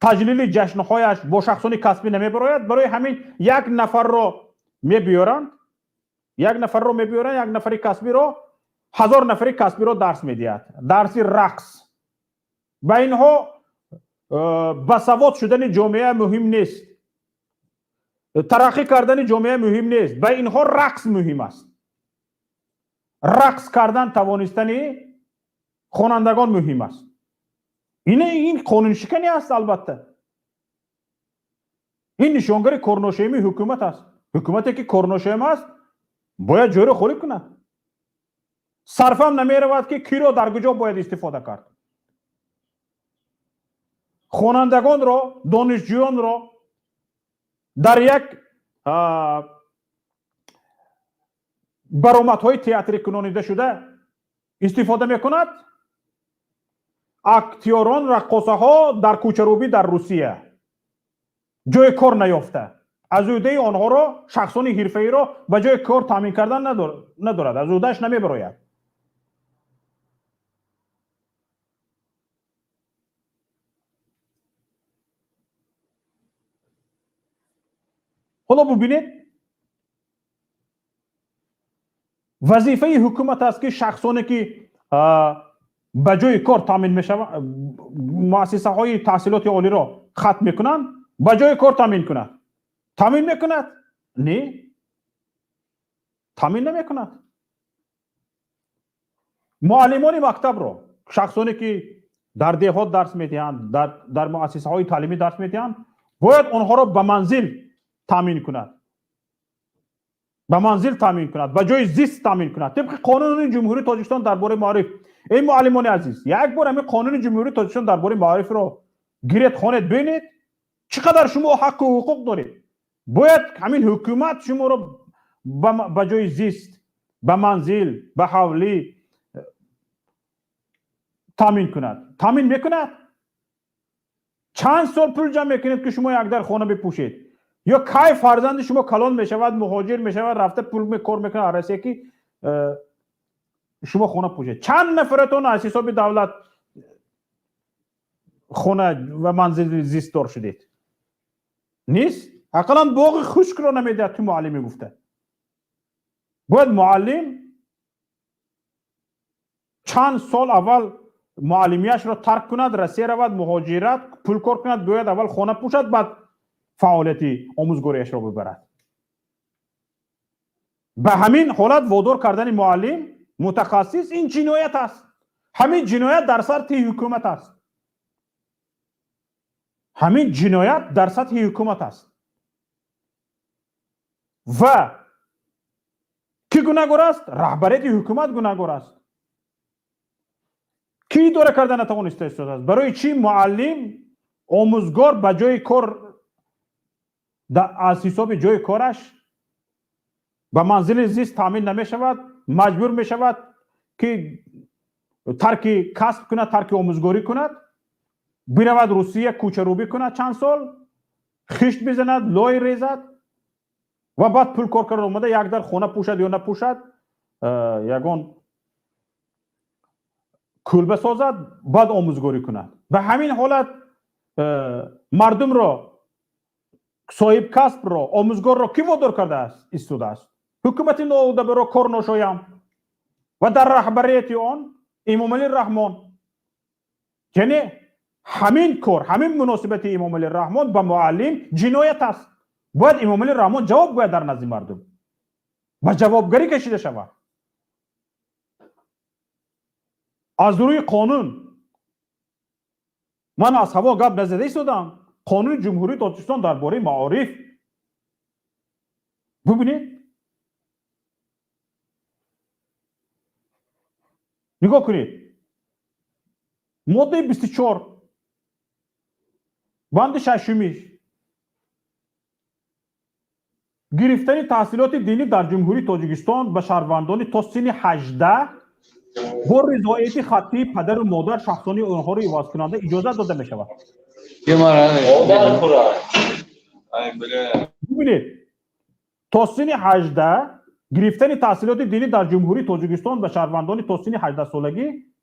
تجلیل جشنهایش با شخصان کسبی نمیبراید. برای همین یک نفر را میبیارند، یک نفر کسبی را، 1000 نفر کسبی را درس میدهد، درس رقص. به اینها بسواد شدن جامعه مهم نیست، ترقی کردن جامعه مهم نیست، به اینها رقص مهم است. رقص کردن، توانستن خوانندگان مهم است. این قانون شکنی است. البته این نشانگر کارناشایی حکومت است. حکومتی که کارناشایی است باید جوری خوری کند. صرف هم نمیرود که کی را در کجا باید استفاده کرد. خوانندگان را، دانشجویان را در یک برآمدهای تئاتری کنانیده شده استفاده میکند. اکتیوران، رقاصه ها در کوچه‌روبی در روسیه جای کار نیافته، از عهده آنها را شخصان حرفه‌ای را به جای کار تامین کردن ندارد، از عهده‌اش نمیبراید. حالا ببینید، وظیفه حکومت است که شخصانی که به جای کار تامین میشوند، مؤسسه های تحصیلات عالی را ختم میکنند، به جای کار تامین کند. تامین میکند؟ نه، تامین نمیکند. معلمان مکتب را، شخصانی که در دهات درس میدهند، در مؤسسه های تعلیمی درس میدهند، باید آنها را به منزل تامین کند، به منزل تامین کند، به جای زیست تامین کند، طبق قانون جمهوری تاجیکستان درباره معارف. این معلمان عزیز، یک بار همین قانون جمهوری تاجیکستان درباره معارف را گیرید خوانید، ببینید چقدر شما حق و حقوق دارید. باید همین حکومت شما را به جای زیست، به منزل، به حولی تامین کند. تامین میکند؟ چند سال پول جمع میکنید که شما یک در خانه بپوشید؟ یا کی فرزند شما کلان میشود، مهاجر میشود، رفته پول کار میکنه، عرصه که شما خانه پوشید؟ چند نفرتون از حساب دولت خانه و منزل زیست دار شدید؟ نیست. اقلا باغ خشک را نمیده. تو معلمی گفته باید معلم چند سال اول معلمیش را ترک کند، روسیه رود، مهاجرت، پول کار کند، باید اول خانه پوشد، بعد فعالیت آموزگاریش را ببرد. به همین حالت وادار کردن معلم متخصص این جنایت است. همین جنایت در سطح حکومت است. همین جنایت در سطح حکومت است. و کی گناهگار است؟ رهبریت حکومت گناهگار است. کی اداره کردن نتوانسته است؟ برای چی معلم آموزگار به جای کار از حساب جای کارش به منزل زیست تامین نمی شود، مجبور می شود که ترک کسب کند، ترک آموزگاری کند، برود روسیه کوچه روبی کند چند سال، خشت بزند، لای ریزد و بعد پول کار کرد اومده یک در خانه پوشد یا نپوشد، یگان کلبه سازد، بعد آموزگاری کند. به همین حالت مردم را، صاحب کسب را، آموزگار را کی وادار کرده است؟ ایستاده است حکومت نوآمده را کار ناشایم و در رهبریت آن امام علی رحمان. یعنی همین کار، همین مناسبت امام علی رحمان با معلم جنایت است. باید امام علی رحمان جواب گوید در نزد مردم و جوابگری کشیده شود. از روی قانون من از هوا گپ نزده ایستادم. قانون جمهوری تاجیکستان درباره معارف ببینید، نگاه کنید. ماده 24 بند ششمیش گرفتن تحصیلات دینی در جمهوری تاجیکستان به شهروندان تا سن 18 با رضایت خطی پدر و مادر شخصانی آنها را عوض کننده اجازه داده می شود. ببینید، تا سن 18 گرفتن تحصیلات دینی در جمهوری تاجیکستان به شهروندان تا سن 18 سالگی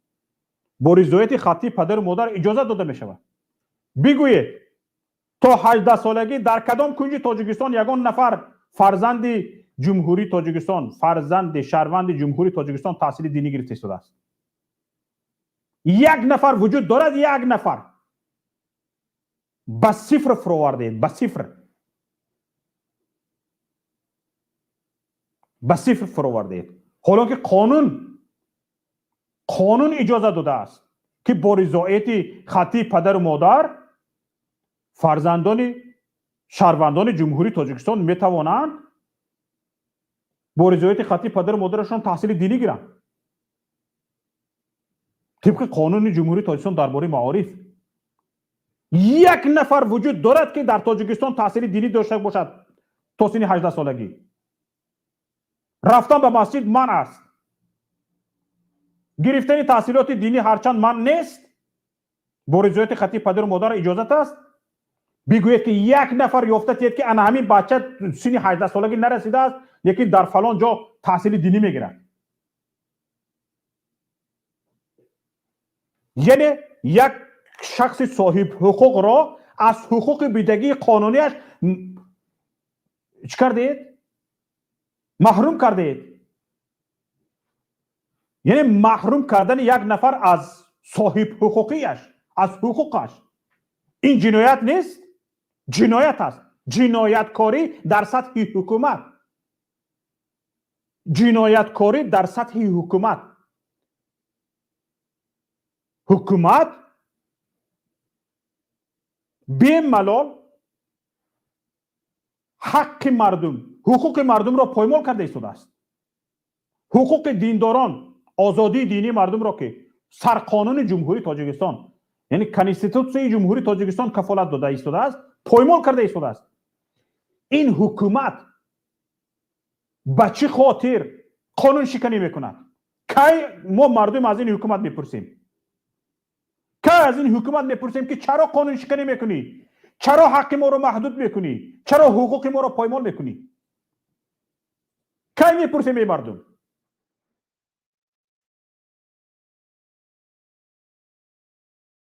با رضایت خطی پدر و مادر اجازه داده می شود. بگویید تا 18 سالگی در کدام کنج تاجیکستان یگان نفر فرزند جمهوری تاجیکستان، فرزند شهروند جمهوری تاجیکستان تحصیل دینی گرفته شده است؟ یک نفر وجود دارد؟ یک نفر. به صفر فراورده، به صفر، به صفر فراورده. حالا که قانون اجازه داده است که با رضایت خطی پدر و مادر فرزندان شهروندان جمهوری تاجیکستان می توانند با رضایت خطی پدر و مادرشان تحصیل دینی گیرند طبق قانون جمهوری تاجیکستان درباره معارف. یک نفر وجود دارد که در تاجیکستان تحصیل دینی داشته باشد تا سن 18 سالگی؟ رفتن به مسجد منع است. گرفتن تحصیلات دینی هرچند منع نیست، با رضایت خطی پدر و مادر اجازت است. بگوید که یک نفر یافته تید که انا همین بچه سن 18 سالگی نرسیده است لیکن در فلان جا تحصیل دینی میگیرد. یعنی یک شخص صاحب حقوق را از حقوق بدگی قانونیش چی کردید؟ محروم کردید. یعنی محروم کردن یک نفر از صاحب حقوقیش، از حقوقش. این جنایت نیست؟ جنایت است. جنایتکاری در سطح حکومت. جنایتکاری در سطح حکومت. حکومت به ملال حق مردم، حقوق مردم را پایمال کرده ایستاده است. حقوق دینداران، آزادی دینی مردم را که سرقانون جمهوری تاجیکستان یعنی کنستیتوسیون جمهوری تاجیکستان کفالت داده ایستاده است، پایمال کرده ایستاده است. این حکومت به چه خاطر قانون شکنی میکند؟ کی ما مردم از این حکومت میپرسیم؟ کی از این حکومت میپرسیم که چرا قانون شکنی میکنی؟ چرا حق ما رو محدود میکنی؟ چرا حقوق ما رو پایمال میکنی؟ کی میپرسیم این مردم؟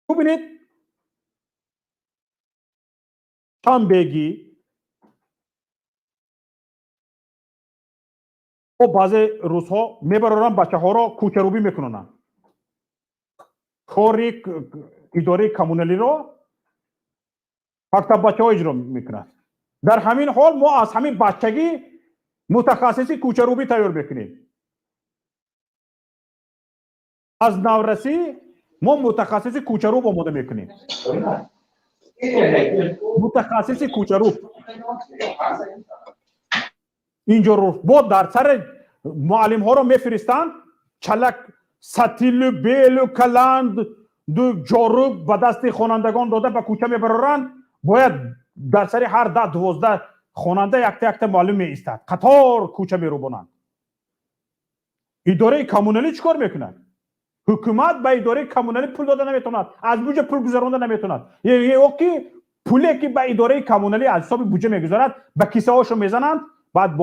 ببینید، هم بگی و بعضی روزها میبرارن بچه ها را کوچه روبی میکنن. کاری اداره کمونالی رو مکتب بچه ها اجرا میکنند. در همین حال ما از همین بچگی متخصصی کوچروبی تیار بکنیم. از نورسی ما متخصصی کوچروب آماده میکنیم. متخصصی کوچروب اینجا رو با در سر معلم ها رو میفرستند، چلک ستیل بیل کلند دو جاروب به دست خوانندگان داده به کوچه میبرند. باید در سر هر 10-12 خواننده یک معلم میایستد، قطار کوچه میروبونند. اداره کمونالی چیکار میکنند؟ حکومت به اداره کمونالی پول داده نمیتوند، از بودجه پول گذرانده نمیتوند. یکی پولی که به اداره کمونالی از حساب بودجه میگذارد به کیسه هاشو میزنند، بعد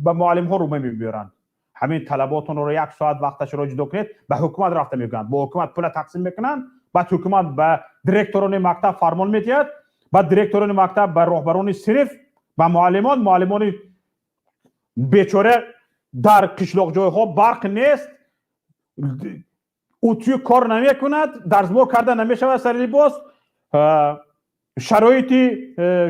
به معلم ها رو میبرند. همین طلباتون رو 1 ساعت وقتش رو جدا کنید، به حکومت رفته میگن، با حکومت پول تقسیم میکنن، بعد حکومت به دیرکتوران مکتب فرمان میدهد، بعد دیرکتوران مکتب به راهبران صنف، به معلمان بیچاره در قشلاق جای ها برق نیست، اتو کار نمیکند، درزمار کرده نمیشود سر لباس، شرایط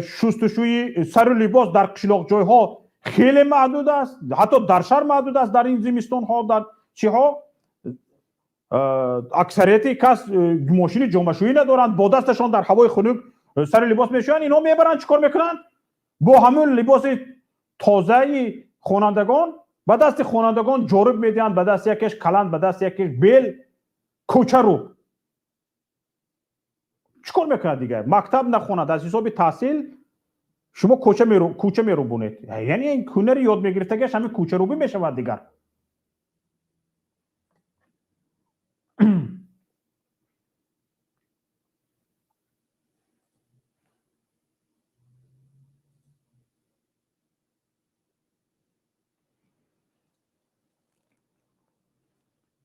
شستشوی سر لباس در قشلاق جای ها خیلی محدود است، حتی در شهر محدود است. در این زمستان ها در چی ها اکثریت کس ماشین جامشویی ندارند، با دستشان در هوای خنک سر لباس میشویند. اینا میبرند چیکار میکنند؟ با همون لباس تازه خوانندگان به دست خوانندگان جارب میدهند، به دست یکیش کلند، به دست یکیش بیل، کوچه رو چیکار میکنند دیگه؟ مکتب نخواند، از حساب تحصیل شما کوچه میروبونید. یعنی این هنر یاد میگیرتگش همین کوچه روبی میشود دیگر.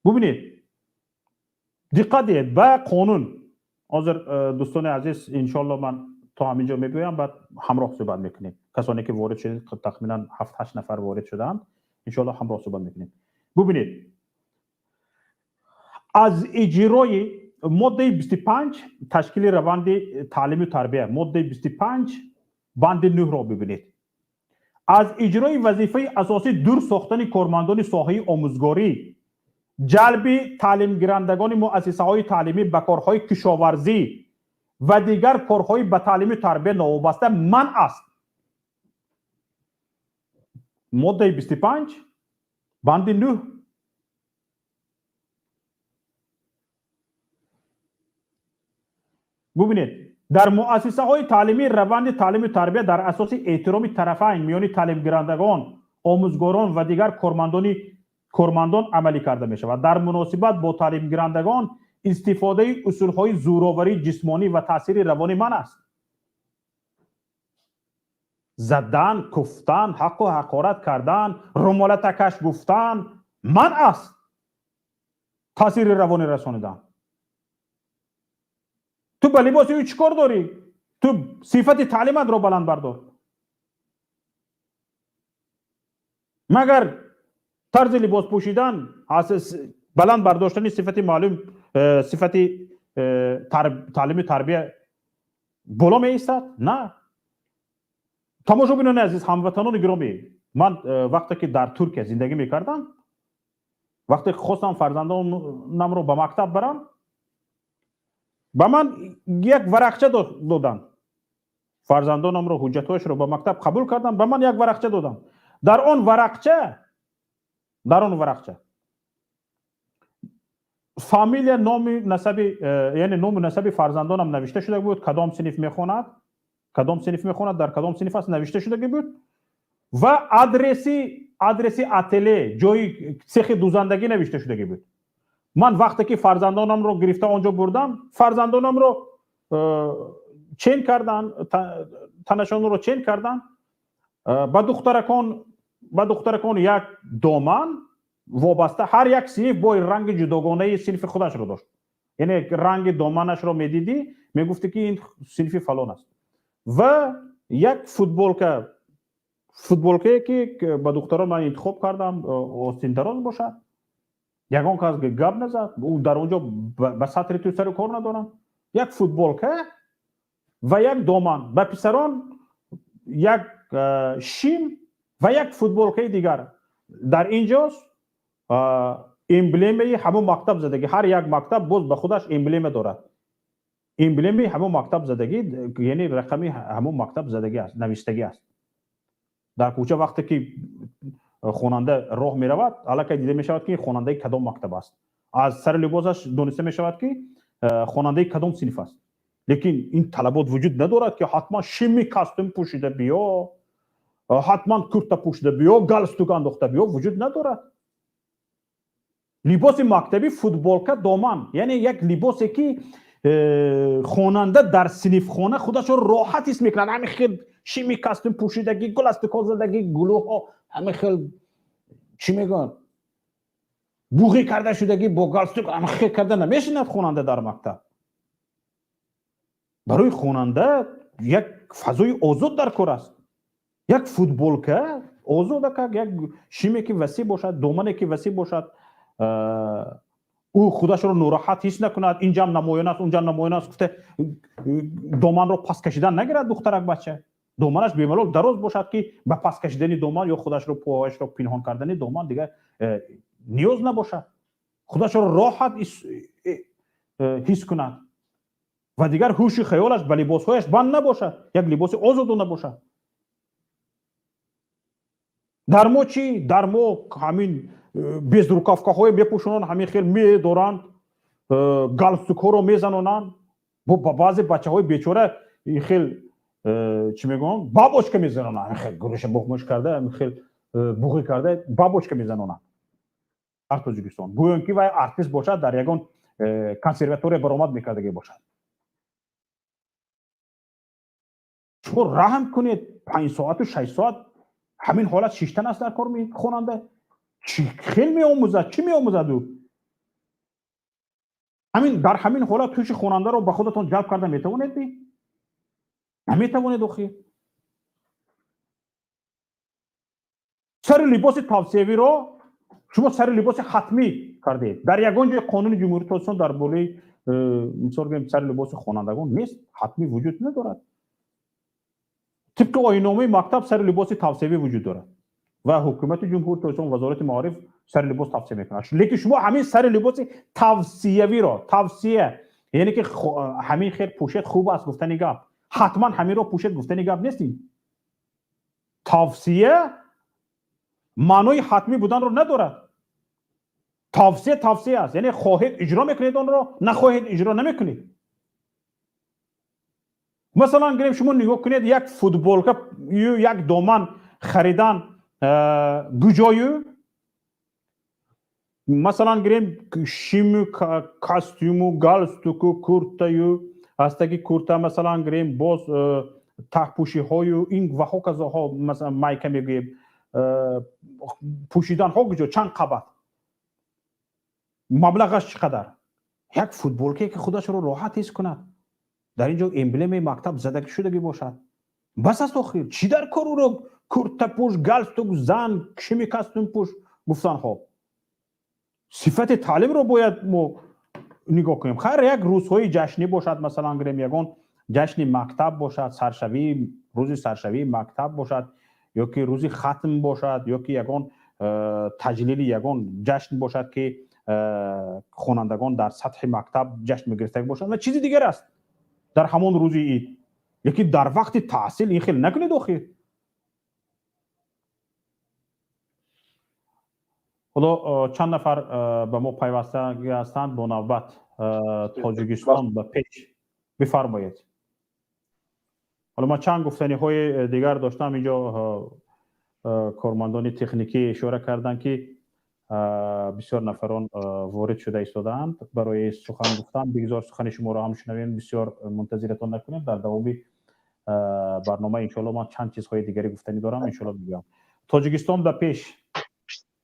ببینید دقت دید به قانون. حاضر دوستان عزیز انشالله من تا همینجا میگویم، بعد همراه صحبت میکنیم. کسانی که وارد شدید تقریبا 7-8 نفر وارد شدند، انشالله همراه صحبت میکنیم. ببینید از اجرای ماده 25 تشکیل روند تعلیم و تربیه، ماده 25 بند 9 را ببینید. از اجرای وظیفه اساسی دور ساختن کارمندان ساحه آموزگاری، جلب تعلیم گیرندگان مؤسسه های تعلیمی به کارهای کشاورزی و دیگر کارهای به تعلیم و تربیه ناوابسته منع است. ماده 25 بند 9. ببینید در مؤسسه های تعلیمی روند تعلیم و تربیه در اساس احترام طرفین میان تعلیم گیرندگان، آموزگاران و دیگر کارمندان عملی کرده می شود. در مناسبت با تعلیم گیرندگان استفاده اصول های زوراوری جسمانی و تاثیر روانی منع است. زدن، کفتن، حق و حقارت کردن، رمالتکش گفتن منع است. تاثیر روانی رساندن. تو به لباس او چیکار داری؟ تو صفت تعلیمت رو بلند بردار. مگر طرز لباس پوشیدن بلند برداشتن صفت معلوم، صفت تعلیم تربیه بالا می ایستد؟ نه. تماشا بینون عزیز هموطنان گرامی، من وقتی که در ترکیه زندگی میکردم، وقتی خواستم فرزندانم رو به مکتب برم، به من یک ورقچه دادن. فرزندانم رو حجتهاش رو به مکتب قبول کردم، به من یک ورقچه دادن. در آن ورقچه فامیل نام نسبی، یعنی نام نسبی فرزندانم نوشته شده بود، کدام صنف میخواند، در کدام صنف است نوشته شده بود و آدرسی اتلیه، جای سیخ دوزندگی نوشته شده بود. من وقتی که فرزندانم رو گرفته آنجا بردم، فرزندانم رو چین کردن، تنشان رو چین کردن. با دخترکان یک دامن وابسته، هر یک صنف با رنگ جداگانه صنف خودش رو داشت. یعنی رنگ دامنش رو میدیدی میگفتی که این صنف فلان است. و یک فوتبالکه که با دختران من انتخاب کردم آستین دراز باشد ягон кас гап назад, у дар онҷо ба сатри ту сару кор надоранд. Як футболка ва як доман, ба писарон як шим ва як футболкаи дигар. дар инҷост эмблемаи ҳамон мактаб задагӣ. ҳар як мактаб боз ба худаш эмблема дорад. эмблемаи ҳамон мактаб задагӣ, яъне рақами ҳамон мактаб задагӣ аст, навистагӣ аст. дар кӯча вақте ки хонанда роҳ меравад, аллакай дида мешавад ки хонандаи кадом мактаб аст. аз сари либосаш дониста мешавад ки хонандаи кадом синф аст. лекин ин талабот вуҷуд надорад ки ҳатман шими костюм пӯшида биё, ҳатман курта пӯшида биё, галстук андохта биё, вуҷуд надорад. либоси мактаби футболка, доман, яъне як либосе ки хонанда дар синфхона худашро роҳат ҳис мекунад. ҳамин хел шими костюм пӯшидагӣ, галстукҳо задагӣ, гулӯҳо, ҳамин хел чӣ мегӯянд, буғӣ карда шудагӣ бо галстук ҳамин хел карда намешинад хонанда дар мактаб. барои хонанда як фазои озод дар кор аст. як футболка озод акак, як шиме ки васеъ бошад, домане ки васеъ бошад, ӯ худашро нороҳат ҳис накунад, ин ҷам намоён аст, он ҷам намоён аст, гуфта доманро пас кашидан нагирад духтарак бача. доманаш бемалол дароз бошад ки ба пас кашидани доман ё худашро поҳояшро пинҳон кардани доман дигар ниёз набошад. худашро роҳат ҳис кунад ва дигар ҳуши хаёлаш ба либосҳояш банд набошад, як либоси озоду набошад. дар мо чӣ? дар мо ҳамин безрукавкаҳое мепӯшонанд, ҳамин хел медоранд, галстукҳоро мезанонанд. ба баъзе бачаҳои бечора ин хел чӣ мегӯям, бабочка мезанонанд, ҳамин хел гӯша бухмӯш карда, ҳамин хел буғӣ карда бабочка мезанонанд. дар Тоҷикистон гӯён ки вай артист бошад, дар ягон консерватория баромад мекардагӣ бошад. чур раҳм кунед, 5 соату 6 соат ҳамин ҳолат шиштан аст дар кор хонанда. чӣ хел меомӯзад? чӣ меомӯзад ӯ? ҳамин дар ҳамин ҳолат ҳуши хонандаро ба худатон ҷалб карда метавонед? наметавонед. охир сари либоси тавсиявиро шумо сари либоси хатмӣ кардед. дар ягон ҷои қонуни ҷумҳурии Тоҷикистон дар болаи мисол гирем сари либоси хонандагон нест, хатмӣ вуҷуд надорад. طبق آیین‌نامه مکتب سر لباس توصیوی وجود دارد و حکومت جمهوری تاجیکستان وزارت معارف سر لباس توصیه میکنه. لیکن شما همین سر لباس توصیوی را توصیه یعنی که همین خیر پوشید خوب است گفتن گپ، حتما همین رو پوشید گفتن گپ نیستیم. توصیه معنای حتمی بودن رو ندارد. توصیه است، یعنی خواهید اجرا میکنید آن را، نخواهید اجرا نمیکنید. مثلا گریم شما نگاه کنید یک فوتبالکا یا یک دامن خریدن گوجایو، مثلا گریم شیمو کاستیومو گالستوکو کورتایو هستگی کورتا، مثلا گریم باز تحپوشی هایو این وحا کزاها مثلا مایکه میگیم پوشیدن ها گوجا چند قبط مبلغش چقدر؟ یک فوتبالکی که خودش رو راحت حس کند در اینجا امبلم مکتب زدگی شدگی باشد. بس است آخر چی در کار او رو کورتا پوش، گالستوک، زن، شیمی کاستوم پوش گفتن ها. صفت تعلیم رو باید ما نگاه کنیم. خیر یک روزهای جشنی باشد، مثلا گریم یگان جشن مکتب باشد، سرشوی روز سرشوی مکتب باشد، یا که روزی ختم باشد، یا که یگان تجلیل یگان جشن باشد که خوانندگان در سطح مکتب جشن میگرفتند باشد و چیزی دیگر است در همون روزی عید. یکی در وقت تحصیل این خیلی نکنید آخر. حالا چند نفر به ما پیوسته هستند با نوبت تاجیکستان به پیش بفرمایید. حالا ما چند گفتنی های دیگر داشتم اینجا، کارمندان تکنیکی اشاره کردن که بسیار نفران وارد شده ایستادند برای سخن گفتن. بگذار سخن شما را هم شنویم، بسیار منتظرتان نکنیم. در دوام برنامه انشالله من چند چیزهای دیگری گفتنی دارم، انشالله میگم. تاجیکستان به پیش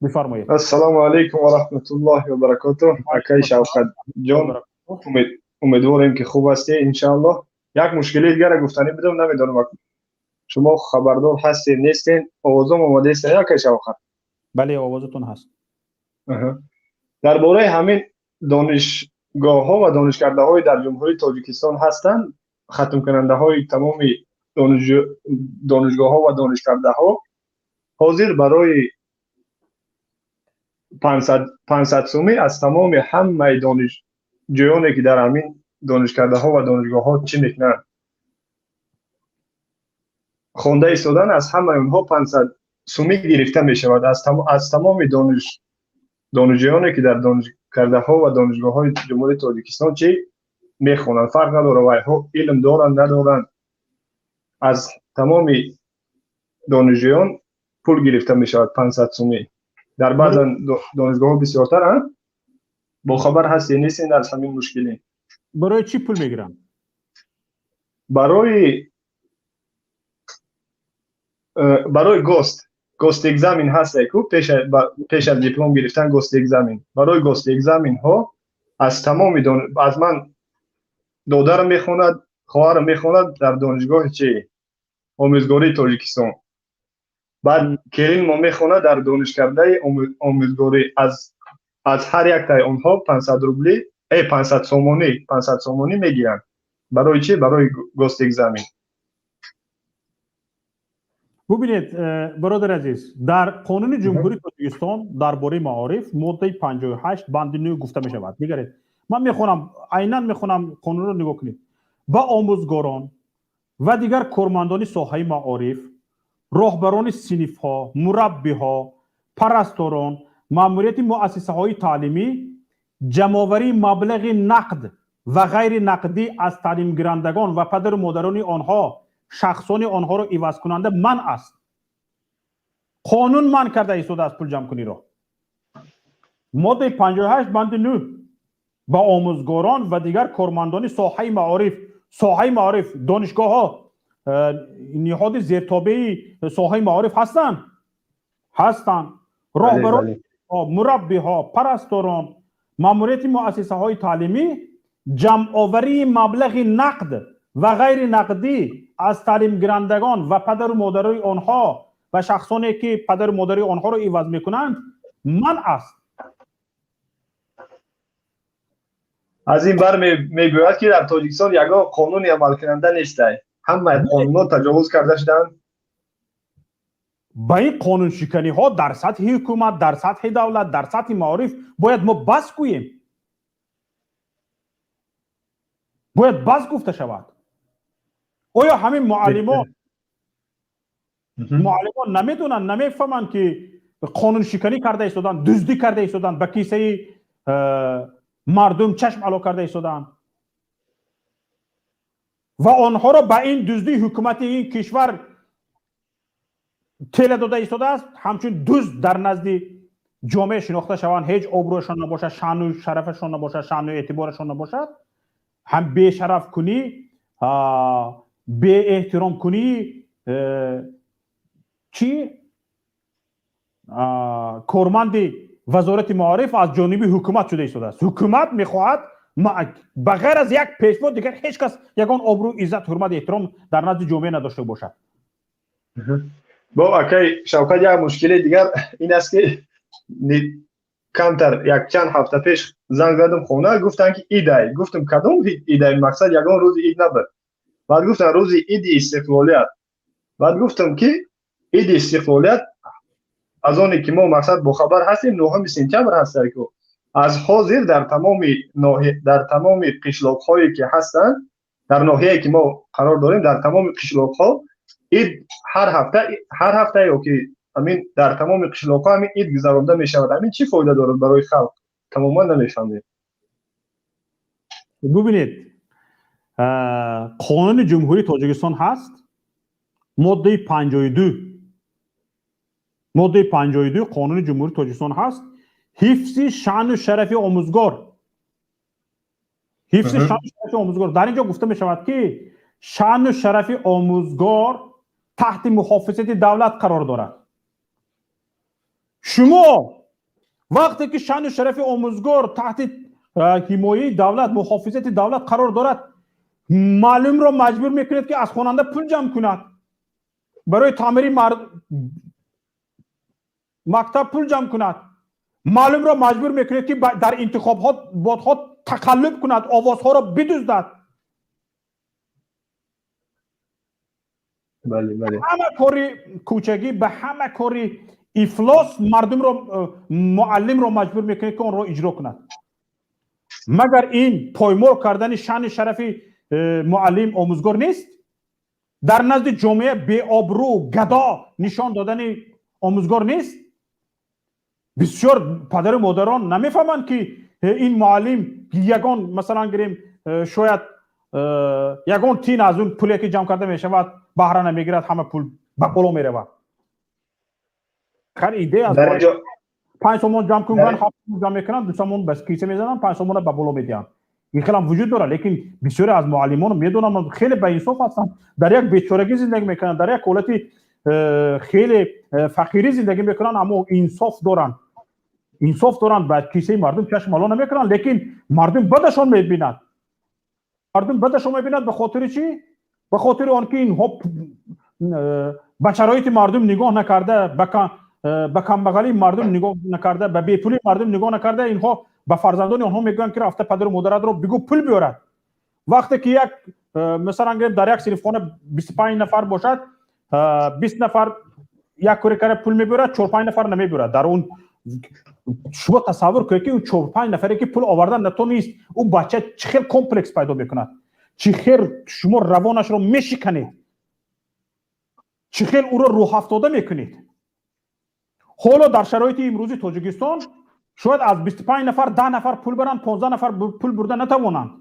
بفرمایید. السلام علیکم و رحمت الله و برکاته. اکای شوقت جان، امیدواریم که خوب هستی انشالله. یک مشکلی دیگر گفتنی بدم، نمیدونم شما خبردار هستین نیستین؟ آوازم آماده است اکای شوقت؟ بله آوازتون هست. درباره همین دانشگاه‌ها و دانشکده‌های در جمهوری تاجیکستان هستند. ختم کننده‌های تمام دانشگاه‌ها و دانشکده‌ها حاضر برای 500 سومی از تمام همه دانشجویانی که در همین دانشکده‌ها و دانشگاه‌ها چی میکنند خوانده ایستادن، از همه اونها 500 سومی گرفته می شود. از تمام دانشجویانی که در دانشکده‌ها و دانشگاه‌های جمهوری تاجیکستان چی میخوانند، فرق نداره وایها علم دارند ندارند، از تمام دانشجویان پول گرفته می شود 500 سومی. در بعض دانشگاه‌ها بسیارتر هم با خبر هستی نیستین از همین مشکلی. برای چی پول میگیرن؟ برای گوست اگزامین هست که پیش از دیپلم گرفتن گوست اگزامین. برای گوست اگزامین ها از تمام از من دادرم میخواند، خواهرم میخواند در دانشگاه چی آموزگاری تاجیکستان. بعد کلین ما میخواند در دانشکده آموزگاری. از هر یک تای اونها 500 روبلی 500 سومانی میگیرن. برای چی؟ برای گوست اگزامین. ببینید برادر عزیز، در قانون جمهوری تاجیکستان درباره معارف ماده 58 بند 9 گفته می شود. نگرید، من میخونم، عیناً میخونم، قانون رو نگاه کنید. با آموزگاران و دیگر کارمندان ساحه معارف، راهبران صنف ها، مربی ها، پرستاران، ماموریت مؤسسه های تعلیمی، جمع‌آوری مبلغ نقد و غیر نقدی از تعلیم گیرندگان و پدر و مادران آنها، شخصان آنها را عوض کننده من است. قانون من کرده ایستاده از پول جمع کنی را. ماده 58 بند 9 با آموزگاران و دیگر کارمندان ساحه معارف دانشگاه ها نهاد زیرتابع ساحه معارف هستند راهبران، مربی ها، پرستاران، ماموریت مؤسسه های تعلیمی، جمع آوری مبلغ نقد و غیر نقدی از تعلیم گیرندگان و پدر و مادرای آنها و شخصانی که پدر و مادرای آنها را عوض میکنند من است. از این بر میگوید که در تاجیکستان یگان قانونی عمل کننده نیست، همه قانون‌ها تجاوز کرده شدند. با این قانون شکنی ها در سطح حکومت، در سطح دولت، در سطح معارف باید ما بس گوییم، باید بس گفته شود. آیا همین معلمان نمیدونن، نمیفهمن که قانون شکنی کرده ایستادن، دزدی کرده ایستادن، به کیسه مردم چشم علا کرده ایستادن و آنها را به این دزدی حکومت این کشور تله داده ایستاده است، همچون دزد در نزد جامعه شناخته شوند، هیچ آبروشان نباشد، شأن و شرفشان نباشد، شأن و اعتبارشان نباشد، هم بی شرف کنی، بی احترام کنی، چی؟ کارمند وزارت معارف از جانب حکومت شده ایستاده است. حکومت میخواهد بغیر از یک پیشوا دیگر هیچ کس یگان آبرو، عزت، حرمت، احترام در نزد جامعه نداشته باشد. با اکی شوکت یک مشکل دیگر این است که کمتر یک چند هفته پیش زنگ زدم خونه، گفتن که ایده. گفتم کدوم ایده؟ مقصد یگان روز اید نبود. بعد گفتن روز اید استقلالیت. بعد گفتم که اید استقلالیت از آنی که ما مقصد با خبر هستیم 9 سپتامبر هست که از حاضر در تمام قشلاق هایی که هستند، در ناحیه‌ای که ما قرار داریم در تمام قشلاق ها اید هر هفته یا که همین در تمام قشلاق ها همین اید گذرانده می شود. همین چی فایده دارد برای خلق؟ تماما نمیفهمیم. ببینید، قانون جمهوری تاجیکستان هست، ماده 52 قانون جمهوری تاجیکستان هست، حفظ شأن و شرف آموزگار. حفظ شأن و شرف آموزگار در اینجا گفته می شود که شأن و شرف آموزگار تحت محافظت دولت قرار دارد. شما وقتی که شأن و شرف آموزگار تحت حمایه دولت، محافظت دولت قرار دارد، معلم را مجبور میکنید که از خواننده پول جمع کند، برای تعمیر مکتب پول جمع کند، معلم را مجبور میکنید که در انتخابات تقلب کند، آوازها را بدزدد. بله. همه کاری کوچگی به همه کاری افلاس مردم را، معلم را مجبور میکنید که اون را اجرا کند. مگر این پایمال کردن شان شرف معلم آموزگار نیست؟ در نزد جامعه بی آبرو گدا نشان دادن آموزگار نیست؟ بسیار پدر و مادران نمیفهمند که این معلم یگان مثلا گریم شاید یگان تین از اون پولی که جمع کرده میشود بهره نمیگیرد، همه پول به بالا میرود. خیر ایده از 5 سومون جمع کنن، 7 سومون جمع میکنن، 2 سومون بس کیسه میزنن، 5 سومون به بالا میدن. این خیلی هم وجود داره، لیکن بسیاری از معلمان میدونم خیلی به انصاف هستن، در یک بیچارگی زندگی میکنن، در یک حالت خیلی فقیری زندگی میکنن، اما انصاف دارن به کیسه مردم چشم بالا نمیکنن، لیکن مردم بدشون میبینند. به خاطر چی؟ به خاطر آنکه اینها به شرایط مردم نگاه نکرده، به کمبغلی مردم نگاه نکرده، به بیپولی مردم نگاه نکرده، اینها به فرزندان آنها میگن که رفته پدر و مادرت رو بگو پول بیارد. وقتی که یک مثلا در یک صنفخانه 25 نفر باشد، 20 نفر یک کاری کرده پول میبرد، 4-5 نفر نمیبرد. در اون شما تصور کنید که اون 4-5 نفری که پول آوردن نتونست، اون بچه چه خیلی کمپلکس پیدا میکند، چه خیلی شما روانش رو میشکنید، چه خیلی او رو روح افتاده میکنید. حالا در شرایط امروزی تاجیکستان شاید از 25 نفر 10 نفر پول برن، 15 نفر پول برده نتوانند.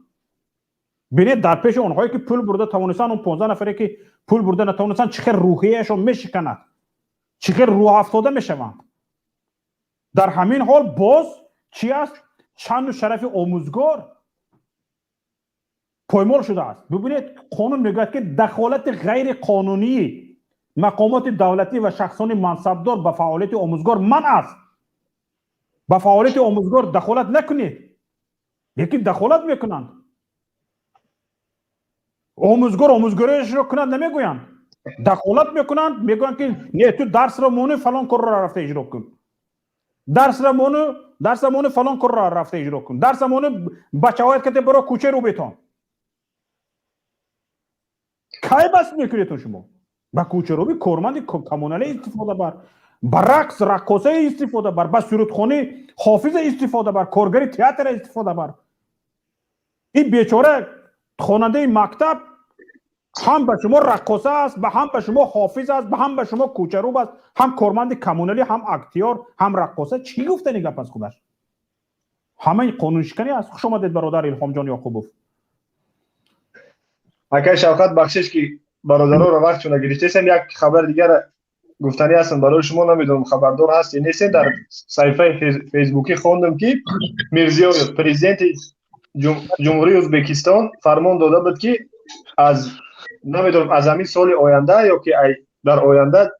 ببینید در پیش اونهایی که پول برده توانستن، اون 15 نفری که پول برده نتوانستن چه خیلی روحیه‌شون میشکند، چه خیلی روح افتاده میشوند. در همین حال باز چی است؟ شان و شرف آموزگار پایمال شده است. ببینید قانون میگوید که دخالت غیر قانونی مقامات دولتی و شخصان منصبدار به فعالیت آموزگار منع است. به فعالیت آموزگار دخالت نکنید، لیکن دخالت میکنند. آموزگاریش رو کنند نمیگویند، دخالت میکنند، میگویند که نه تو درس را مونه فلان کار را رفته اجرا کن، درس را مونه فلان کار را رفته اجرا کن، درس را مونه بچه‌هایت که برو کوچه رو بیتون. کی بس میکنید شما؟ با کوچه رو بی کارمند کمونالی استفاده بر، برعکس رقاصه استفاده بر، با سرودخانه حافظ استفاده بر، کارگر تئاتر استفاده بر. این بیچاره خواننده مکتب هم به شما رقاصه است، به هم به شما حافظ است، به هم به شما کوچروب است، هم کارمند کمونالی، هم اکتیار، هم رقاصه. چی گفته نگه پس خودش؟ همه قانون شکنی است. خوش آمدید برادر الهام جان یعقوبوف. اکای شوکت بخشش که برادران رو وقت چون گرفتیم، یک خبر دیگر گفتنی هستم برای شما، نمیدونم خبردار هستی نیستین. در صفحه فیسبوکی خوندم که میرزیویف پرزیدنت جمهوری ازبکستان فرمان داده بود که از نمیدونم از همین سال آینده یا که در آینده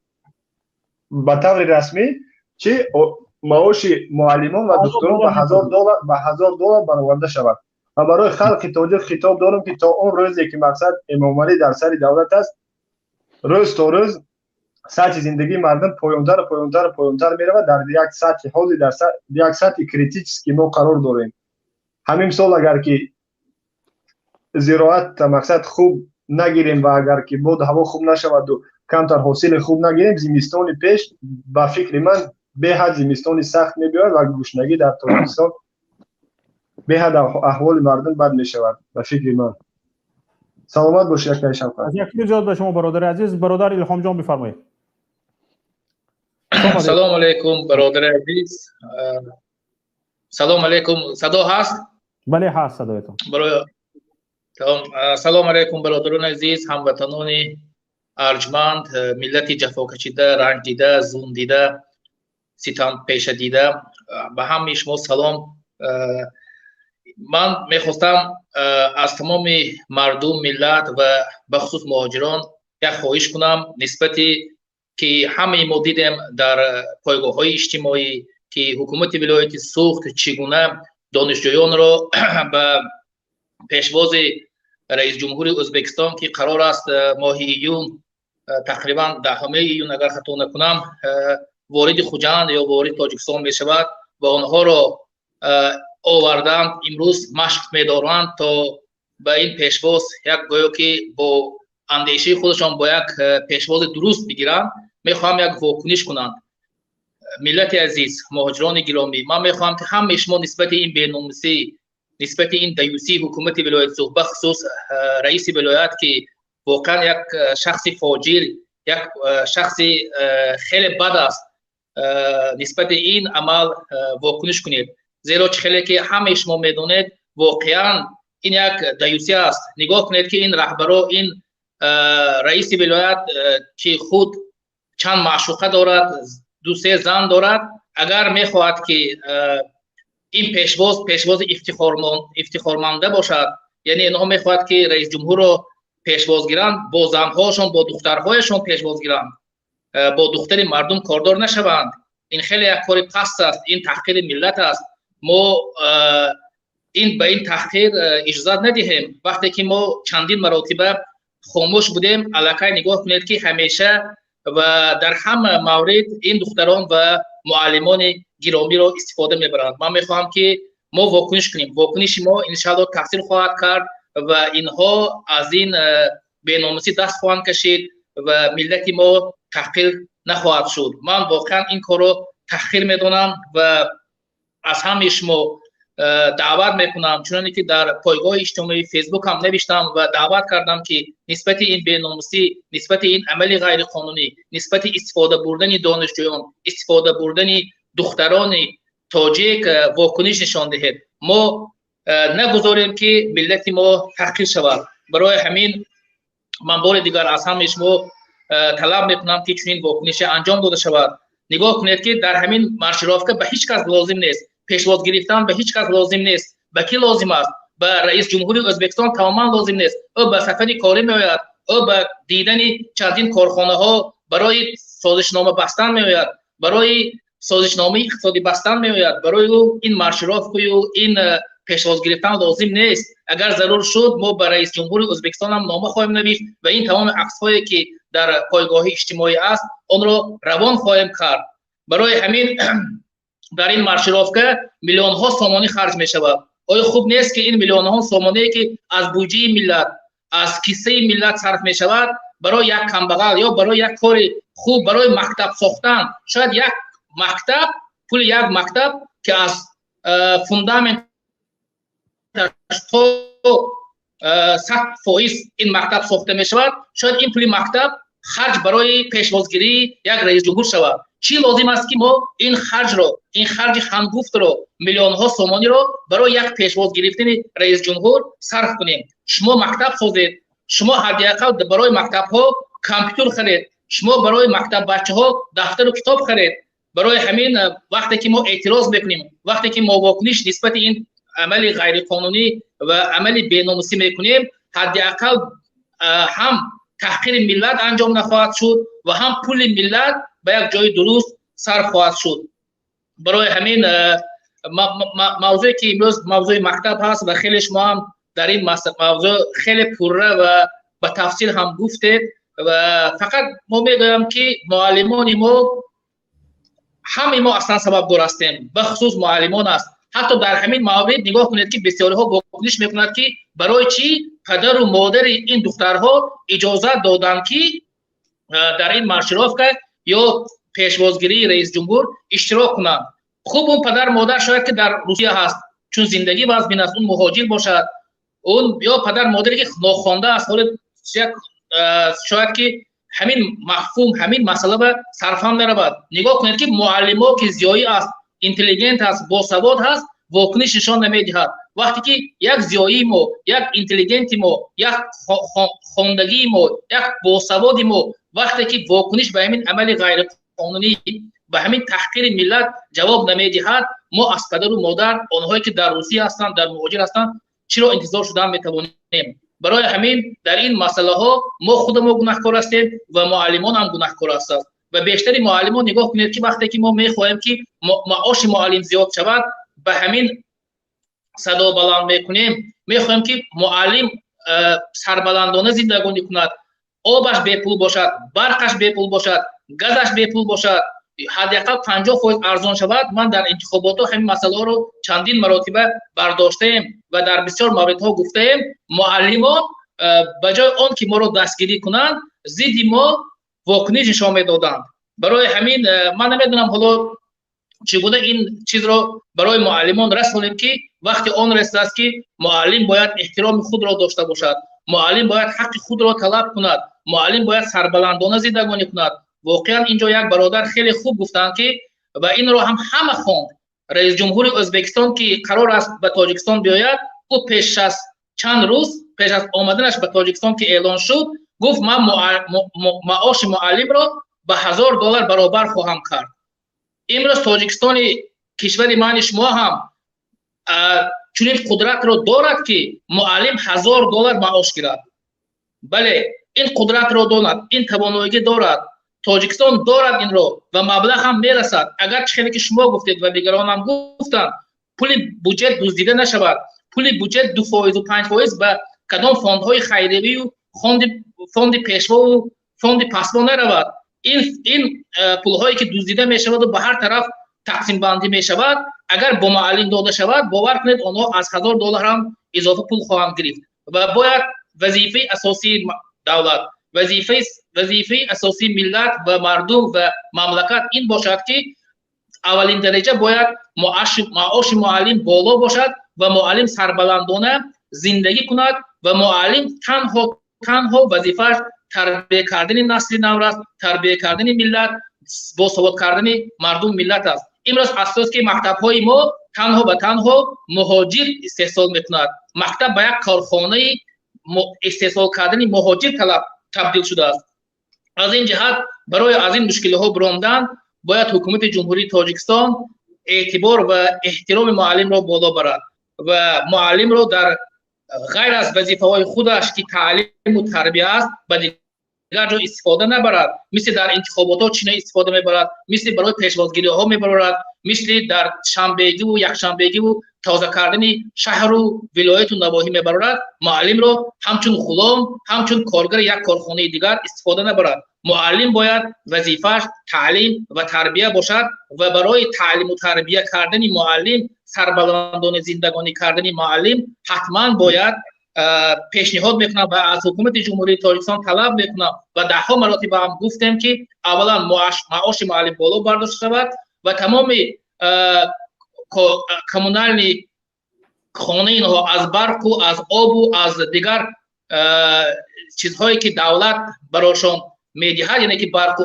به طور رسمی چه معاش معلمان و دکتران به $1000 برآورده شود. و برای خلق تاجیک خطاب دارم که تا اون روزی که مقصد امام علی در سر دولت است، روز تا روز سطح زندگی مردم پایانتر میرود، در یک سطح حالی در یک سطح کریتیک که ما قرار داریم. همین سال اگر که زراعت مقصد خوب نگیریم و اگر که بود هوا خوب نشود و کمتر حاصل خوب نگیریم، زمستان پیش با فکر من به حد زمستان سخت میباید و گوشنگی در تاجیکستان به حد احوال مردم بد میشود و فکر من. سلامت باشید اکای شوکت. از یک زیاد به شما برادر عزیز. برادر الهام جان بفرمایید. سلام علیکم برادر عزیز. سلام علیکم. صدا هست؟ بله هست صدایتون. سلام علیکم برادران عزیز، هموطنان ارجمند، ملت جفا کشیده، رنج دیده، ظلم دیده، ستم پیشه دیده، به همه شما سلام. من میخواستم از تمام مردم ملت و بخصوص مهاجران یک خواهش کنم نسبتی که همه ما دیدیم در پایگاه های اجتماعی که حکومت ولایت سوخت چگونه دانشجویان را به پیشواز رئیس جمهور ازبکستان که قرار است ماه ایون تقریبا 10 ایون اگر خطا نکنم وارد خوجند یا وارد تاجیکستان می شود، و آنها را آوردند امروز مشق می‌دارند تا به این پیشواز یک گویا که با اندیشه خودشان با یک پیشواز درست بگیرند. میخوام یک واکنش کنند. ملت عزیز، مهاجران گرامی، من میخوام که همه شما نسبت این بین‌المللی، نسبت این دیوسی حکومت ولایت صحبه، خصوص رئیس ولایت که واقعا یک شخص فاجر، یک شخص خیلی بد است، نسبت این عمل واکنش کنید. زیرا خیلی که همه شما میدونید واقعا این یک دیوسی است. نگاه کنید که این رهبرا، این رئیس ولایت که خود چند معشوقه دارد، 2-3 زن دارد، اگر میخواهد که این پیشواز افتخارمانده باشد، یعنی اینها میخواهد که رئیس جمهور را پیشواز گیرند، با زنهاشون با دخترهایشون پیشواز گیرند، با دختر مردم کاردار نشوند. این خیلی یک کار پست است، این تحقیر ملت است. ما به این تحقیر اجازه ندهیم. وقتی که ما چندین مراتبه خاموش بودیم، الکی نگاه کنید که همیشه و در همه مورد این دختران و معلمان گرامی را استفاده میبرند. من میخواهم که ما واکنش کنیم. واکنش ما انشاءالله تاثیر خواهد کرد و اینها از این بین‌المللی دست خواهند کشید و ملت ما تحقیر نخواهد شد. من واقعا این کار رو تحقیر میدونم و از همه شما دعوت میکنم، چون که در پایگاه اجتماعی فیسبوک هم نوشتم و دعوت کردم که نسبت این بین‌المللی، نسبت این عمل غیر قانونی، نسبت استفاده بردن دانشجویان، استفاده بردن دختران تاجیک واکنش نشان دهید. ما نگذاریم که ملت ما تحقیر شود. برای همین من بار دیگر از همه شما طلب میکنم که چنین واکنش انجام داده شود. نگاه کنید که در همین مارشرافکه به هیچ کس لازم نیست، پیشواز گرفتن به هیچ کس لازم نیست. به کی لازم است؟ به رئیس جمهوری ازبکستان تماما لازم نیست. او به سفری کاری میآید، او به دیدن چندین کارخانه ها برای سازشنامه بستن میآید، برای سازشنامه اقتصادی بستن میآید. برای او این مارشرافکه و این پیشواز گرفتن لازم نیست. اگر ضرور شد ما به رئیس جمهوری ازبکستان هم نامه خواهیم نوشت و این تمام عکس‌هایی که در پایگاه اجتماعی است آن را روان خواهیم کرد. برای همین در این مارشرافکه میلیون ها سامانی خرج می شود. آیا خوب نیست که این میلیون ها سامانی که از بودجه ملت، از کیسه ملت صرف می شود برای یک کمبغل یا برای یک کار خوب، برای مکتب ساختن؟ شاید یک مکتب، پول یک مکتب که از فوندامنت تا 100% این مکتب ساخته می شود، شاید این پول مکتب خرج برای پیشوازگیری یک رئیس جمهور شود. چی لازم است که ما این خرج را، این خرج هنگفت را، میلیون ها سامانی را برای یک پیشواز گرفتن رئیس جمهور صرف کنیم؟ شما مکتب سازید، شما حداقل برای مکتب ها کامپیوتر خرید، شما برای مکتب بچه ها دفتر و کتاب خرید. برای همین وقتی که ما اعتراض بکنیم، وقتی که ما واکنش نسبت این عمل غیر قانونی و عمل بی‌ناموسی میکنیم، حداقل هم تحقیر ملت انجام نخواهد شد و هم پول ملت به یک جای درست صرف خواهد شد. برای همین موضوعی که امروز موضوع مکتب هست و خیلی شما هم در این موضوع خیلی پرره و به تفصیل هم گفتید و فقط ما میگویم که معلمان ما، همه ما اصلا سبب دار هستیم، به خصوص معلمان است. حتی در همین مورد نگاه کنید که بسیاری ها واکنش میکنند که برای چی پدر و مادر این دخترها اجازه دادند که در این مارشرافکه یا پیشوازگیری رئیس جمهور اشتراک کنند. خوب اون پدر مادر شاید که در روسیه هست، چون زندگی بازبین است، اون مهاجر باشد، اون یا پدر مادری که ناخوانده است، شاید که همین مفهوم، همین مسئله به صرف هم نرود. نگاه کنید که معلم که زیایی است، اینتلیجنت است، باسواد هست، واکنش نشان نمیدهد. وقتی که یک زیایی ما، یک اینتلیجنت ما، یک خواندگی ما، یک باسواد ما، وقتی که واکنش به همین عمل غیر قانونی، به همین تحقیر ملت جواب نمیدهد، ما از پدر و مادر، آنهایی که در روسیه هستند، در مهاجر هستند، چرا انتظار شدن میتوانیم؟ برای همین در این مسئله ها ما خودمون گناهکار هستیم و معلمان هم گناهکار هستند. و بیشتر معلمان نگاه کنید که وقتی که ما میخواهیم که معاش معلم زیاد شود، به همین صدا بلند میکنیم، میخواهیم که معلم سربلندانه زندگانی کند، آبش بے پول باشد، برقش بے پول باشد، گازش بے پول باشد، حداقل 50% ارزان شود. من در انتخابات همین مسئله رو چندین مراتبه برداشتیم و در بسیار موردها گفتیم. معلمان بجای آن که ما رو دستگیری کنند ضد ما واکنش نشان میدادند. برای همین من نمیدونم حالا چگونه این چیز رو برای معلمان رسانیم که وقتی آن رسیده است که معلم باید احترام خود را داشته باشد، معلم باید حق خود را طلب کند، معلم باید سربلندانه زندگانی کند. واقعا اینجا یک برادر خیلی خوب گفتند که و این رو هم همه خواند. رئیس جمهور ازبکستان که قرار است به تاجیکستان بیاید، او پیش از چند روز پیش از آمدنش به تاجیکستان که اعلان شد گفت من معاش معلم را به $1000 برابر خواهم کرد. امروز تاجیکستان کشور من شما هم چنین قدرت را دارد که معلم $1000 معاش گیرد. بله این قدرت را دارد، این توانایی دارد، تاجیکستان دارد این را و مبلغ هم میرسد. اگر چیزی که شما گفتید و دیگران هم گفتند پول بودجه دزدیده نشود، پول بودجه 2% و 5% به کدام فاندهای خیریه‌ای و فاند پیشوا و فاند پسما نرود. این پولهایی که دزدیده می شود و به هر طرف تقسیم بندی می شود اگر با معلم داده شود باور کنید آنها از $1000 هم اضافه پول خواهند گرفت. و باید وظیفه اساسی دولت، وظیفه اساسی ملت و مردم و مملکت این باشد که اولین درجه باید معاش معلم بالا باشد و معلم سربلندانه زندگی کند و معلم تنها وظیفه‌اش تربیت کردن نسل نو است، تربیت کردن ملت، باسواد کردن مردم ملت است. امروز اساس که مکتب‌های ما تنها به تنها مهاجر استحصال می‌کند. مکتب به یک کارخانه استحصال کردن مهاجر تبدیل شده است. از این جهت برای از این مشکل‌ها براندن باید حکومت جمهوری تاجیکستان اعتبار و احترام معلم را بالا برد و معلم را در غیر از وظیفه‌های خودش که تعلیم و تربیت است به دیگر جا استفاده نبرد. مثل در انتخابات چینه استفاده میبرد، مثل برای پیشوازگیری ها میبرد، مثل در شنبهگی و یکشنبهگی و تازه کردن شهر و ولایت و نواحی میبرد. معلم را همچون غلام، همچون کارگر یک کارخانه دیگر استفاده نبرد. معلم باید وظیفه‌اش تعلیم و تربیت باشد و برای تعلیم و تربیت کردن معلم، سربلندانه زندگانی کردن معلم حتما باید پیشنهاد میکنم و از حکومت جمهوری تاجیکستان طلب میکنم و ده ها مراتب هم گفتیم که اولا معاش معلم بالا برداشته شود و تمام کمونال خانه اینها از برق و از آب و از دیگر چیزهایی که دولت برایشان میدهد، یعنی که برق و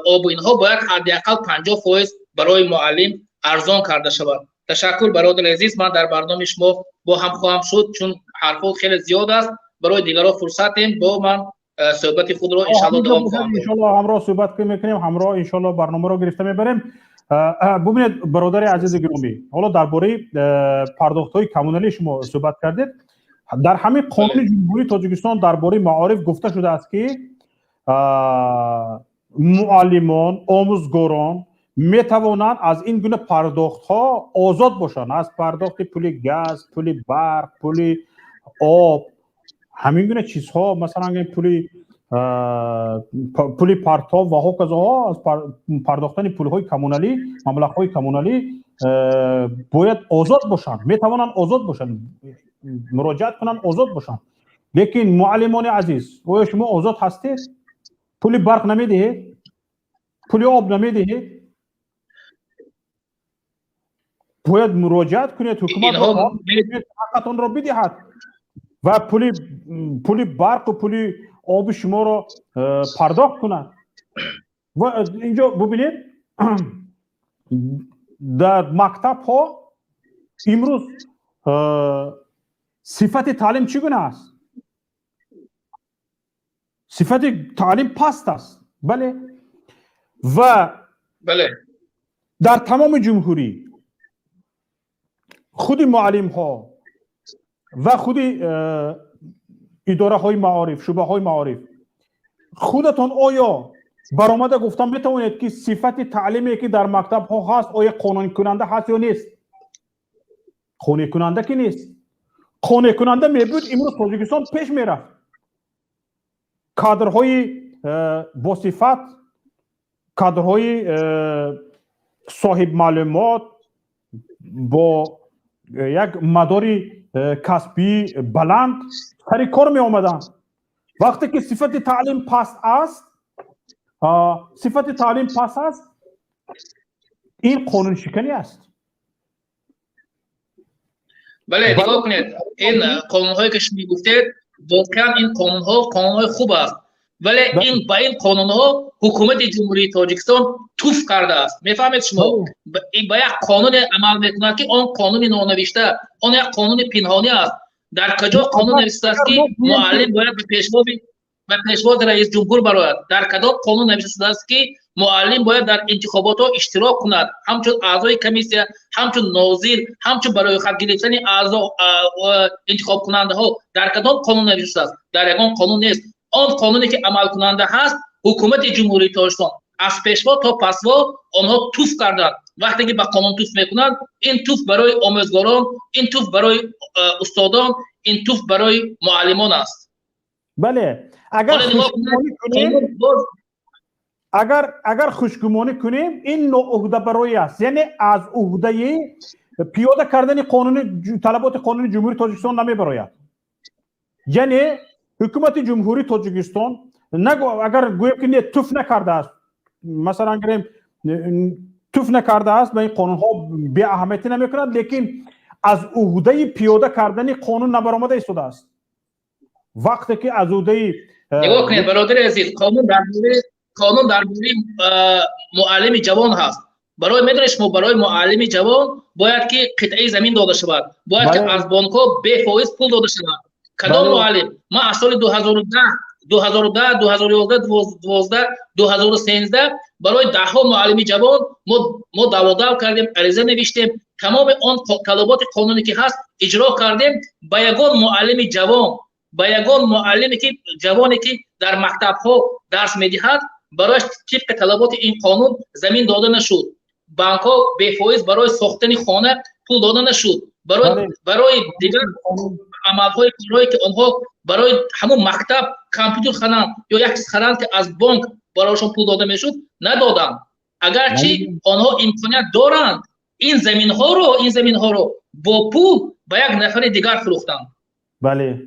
آب و اینها باید حداقل 50% برای معلم ارزان کرده شود. تشکر برادر عزیز. من در برنامه شما با هم خواهم شد چون حرفات خیلی زیاد است. برای دیگران فرصتیم با من صحبت خود را ان شاء الله دوام خواهم داد. ان شاء الله همراه صحبت میکنیم، همراه ان شاء الله برنامه را گرفته میبریم. ببینید برادر عزیز گرامی، حالا درباره پرداخت‌های کمونالی شما صحبت کردید. در همین قانون جمهوری تاجیکستان درباره معارف گفته شده است که معلمان، آموزگاران می توانند از این گونه پرداخت ها آزاد باشند، از پرداخت پول گاز، پول برق، پول آب، همین گونه چیزها، مثلا پول پرتاب و هکذا، از پرداختن پول های کمونالی، مبلغ های کمونالی باید آزاد باشند، می توانند آزاد باشند، مراجعت کنند آزاد باشند. لیکن معلمان عزیز، آیا شما آزاد هستید؟ پول برق نمیدهید؟ پول آب نمیدهید؟ باید مراجعت کنید، حکومت حقتون را بدهد و پول برق و پول آب شما را پرداخت کنند. و اینجا ببینید در مکتب ها امروز صفت تعلیم چگونه است؟ صفت تعلیم پست است. بله. و در تمام جمهوری خود معلم ها و خود اداره های معارف، شعبه های معارف، خودتون آیا برآمده گفتم میتونید که صفت تعلیمی که در مکتب ها هست آیا قانع کننده هست یا نیست؟ قانع کننده که نیست. قانع کننده میبود امروز تاجیکستان پیش میرفت. کادرهای با صفت کادرهای صاحب معلومات با یک مدار کسبی بلند سر کار می آمدند. وقتی که صفت تعلیم پست است، این قانون شکنی است. بله نگاه کنید، این قانون هایی که شما گفتید واقعا این قانون های خوب است، ولی این با این قانون ها حکومت جمهوری تاجیکستان توف کرده است. میفهمید شما؟ این با یک قانون عمل میکنه که آن قانون نانوشته، آن یک قانون پنهانی است. در کجا قانون نوشته است که معلم باید به پیشواز رئیس جمهور برآید؟ در کدام قانون نوشته است که معلم باید در انتخابات ها اشتراک کند، همچون اعضای کمیسیون، همچون ناظر، همچون برای خط گرفتن اعضا انتخاب کننده ها در کدام قانون نوشته است؟ در یگان قانون نیست. آن قانونی که عمل کننده هست حکومت جمهوری تاجیکستان از پیشوا تا پسوا آنها توف کردند. وقتی که به قانون توف میکنند، این توف برای آموزگاران، این توف برای استادان، این توف برای معلمان است. بله، اگر خوشگمانی کنیم این نوع عهده برای است، یعنی از عهده پیاده کردن قانون طلبات قانون جمهوری تاجیکستان نمی براید. یعنی حکومت جمهوری تاجیکستان اگر گویم که توف نکرده است، مثلا گریم توف نکرده است به این قانون ها بی اهمیتی نمی کند، لیکن از عهده پیاده کردن قانون نبرآمده ایستاده است. وقتی که از عهده نگاه کنید برادر عزیز، قانون درباره معلم جوان هست. برای میدونید شما برای معلم جوان باید که قطعه زمین داده شود، باید که از بانک ها به فایز پول داده شود. کدام معلم؟ ما از سال 2010 2011 2012 2013 برای ده ها معلم جوان ما دعوا کردیم، عریضه نوشتیم، تمام آن طلبات قانونی که هست اجرا کردیم. با یگان معلم جوان، با یگان معلمی که جوانی که در مکتب ها درس میدهد برایش طبق طلبات این قانون زمین داده نشد. بانک ها به فایز برای ساختن خانه پول داده نشد. برای دیگر عملهای کارهایی که آنها برای همون مکتب کامپیوتر خرند یا یک چیز خرند که از بانک برایشان پول داده میشد ندادند. اگرچه آنها امکانیت دارند این زمین ها رو با پول با یک نفر دیگر فروختند. بله،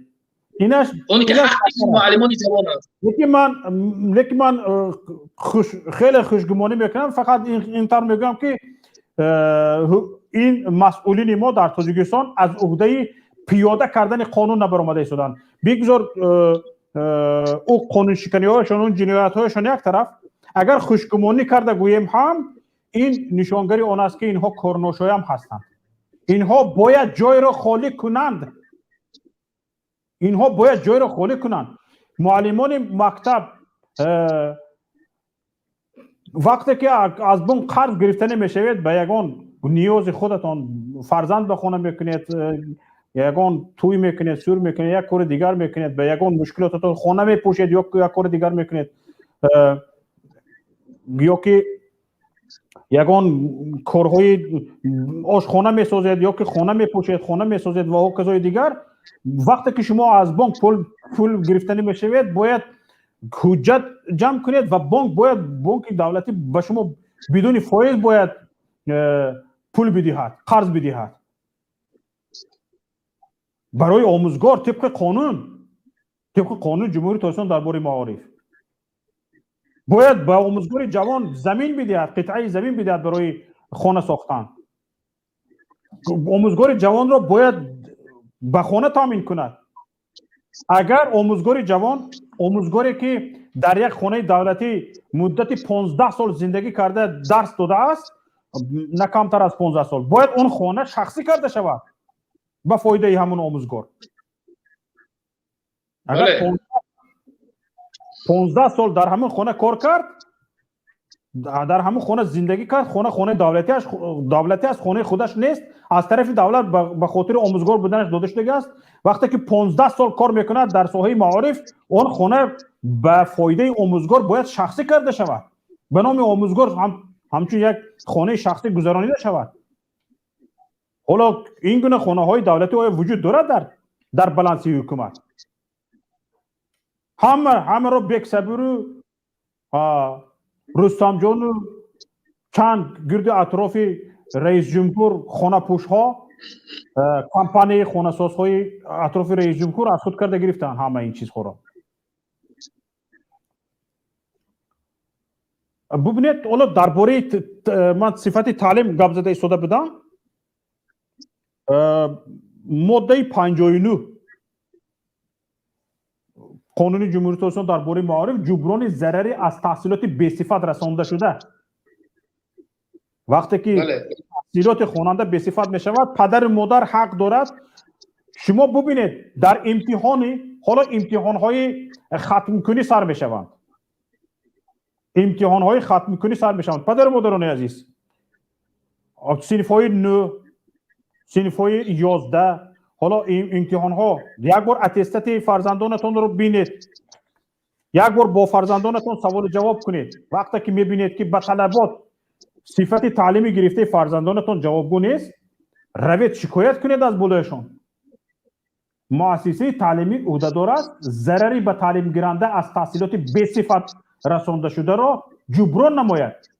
اونی که حق معلمان جوان است. لیکن من خیلی خوشگمانی میکنم، فقط این طور میگم که این مسئولین ما در تاجیکستان از عهده پیاده کردن قانون نبرآمده ایستادند. بگذار او قانون شکنی هایشان، اون جنایت هایشان یک طرف، اگر خوشگمانی کرده گوییم هم این نشانگری آن است که اینها کارناشای هم هستند. اینها باید جای را خالی کنند. معلمان مکتب وقتی که از بون قرض گرفتن میشوید به یگان نیاز خودتان، فرزند به خانه میکنید، یگان توی میکنید، سور میکنید، یک کار دیگر میکنید، به یگان مشکلاتتان خانه میپوشید یا یک کار دیگر میکنید، یا که یگان کارهای آشخانه میسازید یا که خانه میپوشید، خانه میسازید و کارهای دیگر. وقتی که شما از بانک پول گرفتنی میشوید باید حجت جمع کنید و بانک دولتی به شما بدون فایز باید پول بدهد، قرض بدهد. برای آموزگار طبق قانون جمهوری تاجیکستان درباره معارف باید به آموزگار جوان زمین بدهد، قطعه زمین بدهد برای خانه ساختن. آموزگار جوان را باید به خانه تامین کند. اگر آموزگار جوان، آموزگاری که در یک خانه دولتی مدت 15 سال زندگی کرده درس داده است، نه کمتر از 15 سال، باید اون خانه شخصی کرده شود به فایده همون آموزگار. اگر 15 سال در همون خانه کار کرد، در همون خانه زندگی کرد، خانه دولتی است، خانه خودش نیست، از طرف دولت به خاطر آموزگار بودنش داده شده است. وقتی که 15 سال کار میکنه در ساحه معارف، اون خانه به فایده آموزگار باید شخصی کرده شود، به نام آموزگار همچون یک خانه شخصی گذرانیده شود. حالا این گونه خانه های دولتی وجود دارد در بالانسی حکومت. همه را بکسبرو رستم جان چند گرد اطراف رئیس جمهور خانه پوش ها کمپانی خانه ساز های اطراف رئیس جمهور از خود کرده گرفتن همه این چیز خورا. ببینید حالا درباره من صفت تعلیم گپ زده ایستاده بدم. ماده 59 قانون جمهوری تاجیکستان درباره معارف جبران ضرری از تحصیلات بی صفت رسانده شده. وقتی که تحصیلات خواننده بی صفت می شود پدر مادر حق دارد. شما ببینید در امتحانی حالا امتحان های ختم کنی سر می شوند. امتحان های ختم کنی سر می شوند. پدر مادران عزیز صنف های 9 صنف های 11 حالا این امتحان ها یک بار اتستات فرزندانتون رو بینید. یک بار با فرزندانتون سوال جواب کنید. وقتی که میبینید که به طلبات صفت تعلیمی گرفته فرزندانتون جوابگو نیست روید شکایت کنید از بالایشان. مؤسسه تعلیمی عهدهدار است ضرری به تعلیم گیرنده از تحصیلات بی صفت رسانده شده را جبران نماید.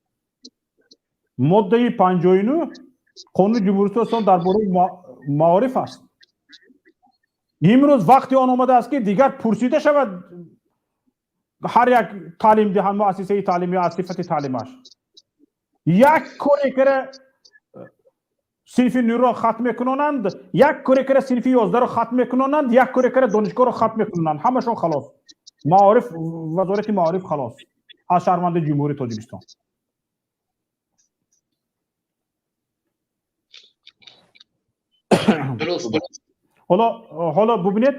ماده 59 قانون جمهوری تاجیکستان درباره معارف است. امروز وقتی آن آمده است که دیگر پرسیده شود هر یک تعلیم دهنده مؤسسه تعلیمی از صفت تعلیمش. یک کوریکر صنف 9 را ختم میکنند، یک کوریکر صنف 11 را ختم میکنند، یک کوریکر دانشگاه را ختم میکنند. همشون خلاص. معارف وزارت معارف خلاص از شهروند جمهوری تاجیکستان. حالا ببینید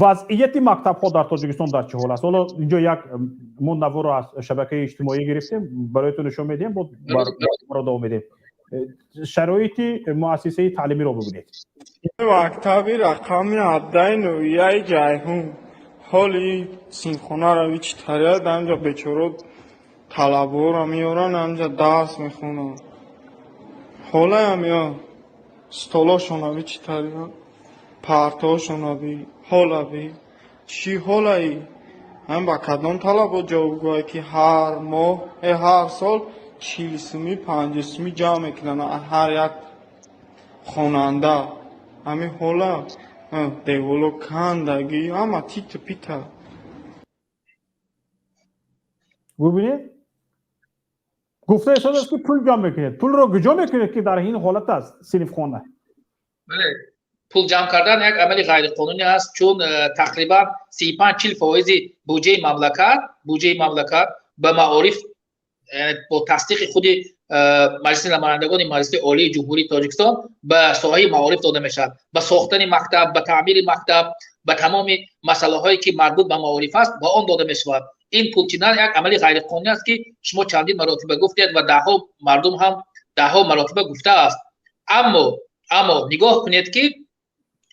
وضعیت مکتب ها در تاجیکستان در چه حال است. حالا اینجا یک منور رو از شبکه اجتماعی گرفتیم برایتون نشون میدیم با ادامه میدیم. شرایط مؤسسه تعلیمی رو ببینید. مکتبی رقمی 17 جایهون حالی سینخونه رو ویچ تریاد همجا بچورو طلبو رو میورن همجا درس میخونن. حالا همیا ستولاشون رو ویچ تریاد پارتاشون رو بی حالا بی چی حالایی هم با کدام طلبو جوابگوهی که هر ماه هر سال 40 50 جمع میکنن هر یک خواننده همین حالا دیولو کندگی اما تیت پیتا. ببینید گفته ایستاده است که پول جمع میکنید. پول رو کجا میکنید که در این حالت است صنف خانه؟ بله پول جمع کردن یک عمل غیر قانونی است چون تقریبا 35-40% بودجه مملکت به معارف با تصدیق خود مجلس نمایندگان مجلس عالی جمهوری تاجیکستان به ساحه معارف داده میشد. به ساختن مکتب، به تعمیر مکتب، به تمام مسائل هایی که مربوط به معارف است با آن داده میشود. این پول چیدن یک عمل غیر قانونی است که شما چندین مراتب گفتید و دهها مردم هم دهها مراتب گفته است. اما نگاه کنید که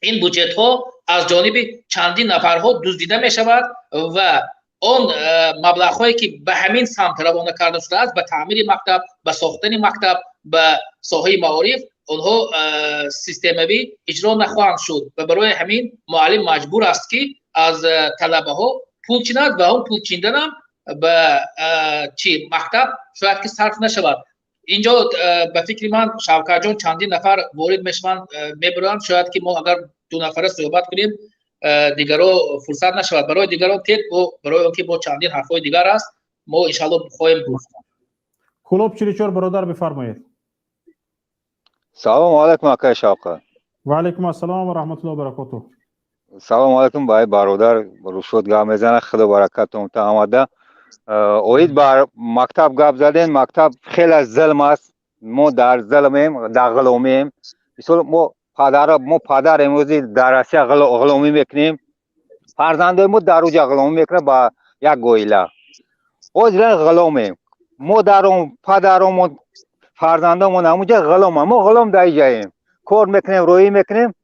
این بودجت ها از جانب چندین نفرها دزدیده می شود و آن مبلغ هایی که به همین سمت روانه کرده شده است به تعمیر مکتب، به ساختن مکتب، به ساحه معارف آنها سیستماوی اجرا نخواهند شد و برای همین معلم مجبور است که از طلبه ها پول چیند و اون پول چیندن هم به مکتب شاید که صرف نشود. اینجا به فکر من شوکت جان چندین نفر وارد میشوند میبرند شاید که ما اگر 2 نفره صحبت کنیم دیگران فرصت نشود برای دیگران تیپ و برای اون که با چندین حرفای دیگر است ما ان شاء الله بخوایم گفت. کلوب چریچور برادر بفرمایید. سلام علیکم آقای شوکت. و علیکم السلام و رحمت الله و برکاته. سلام علیکم بای برادر روشود گام میزنه خدا برکتتون تا آمده. اوید بر مکتب گپ زدین. مکتب خیلی ظلم است. ما در ظلمیم در غلامیم. مثلا ما پدر امروزی درسی غلامی میکنیم. فرزندای ما در اوج غلامی میکنه با یک گویله. اوجلا غلامیم. مادرم پدرم فرزندامون همونجا غلام. ما غلام در جاییم. کار میکنیم روی میکنیم.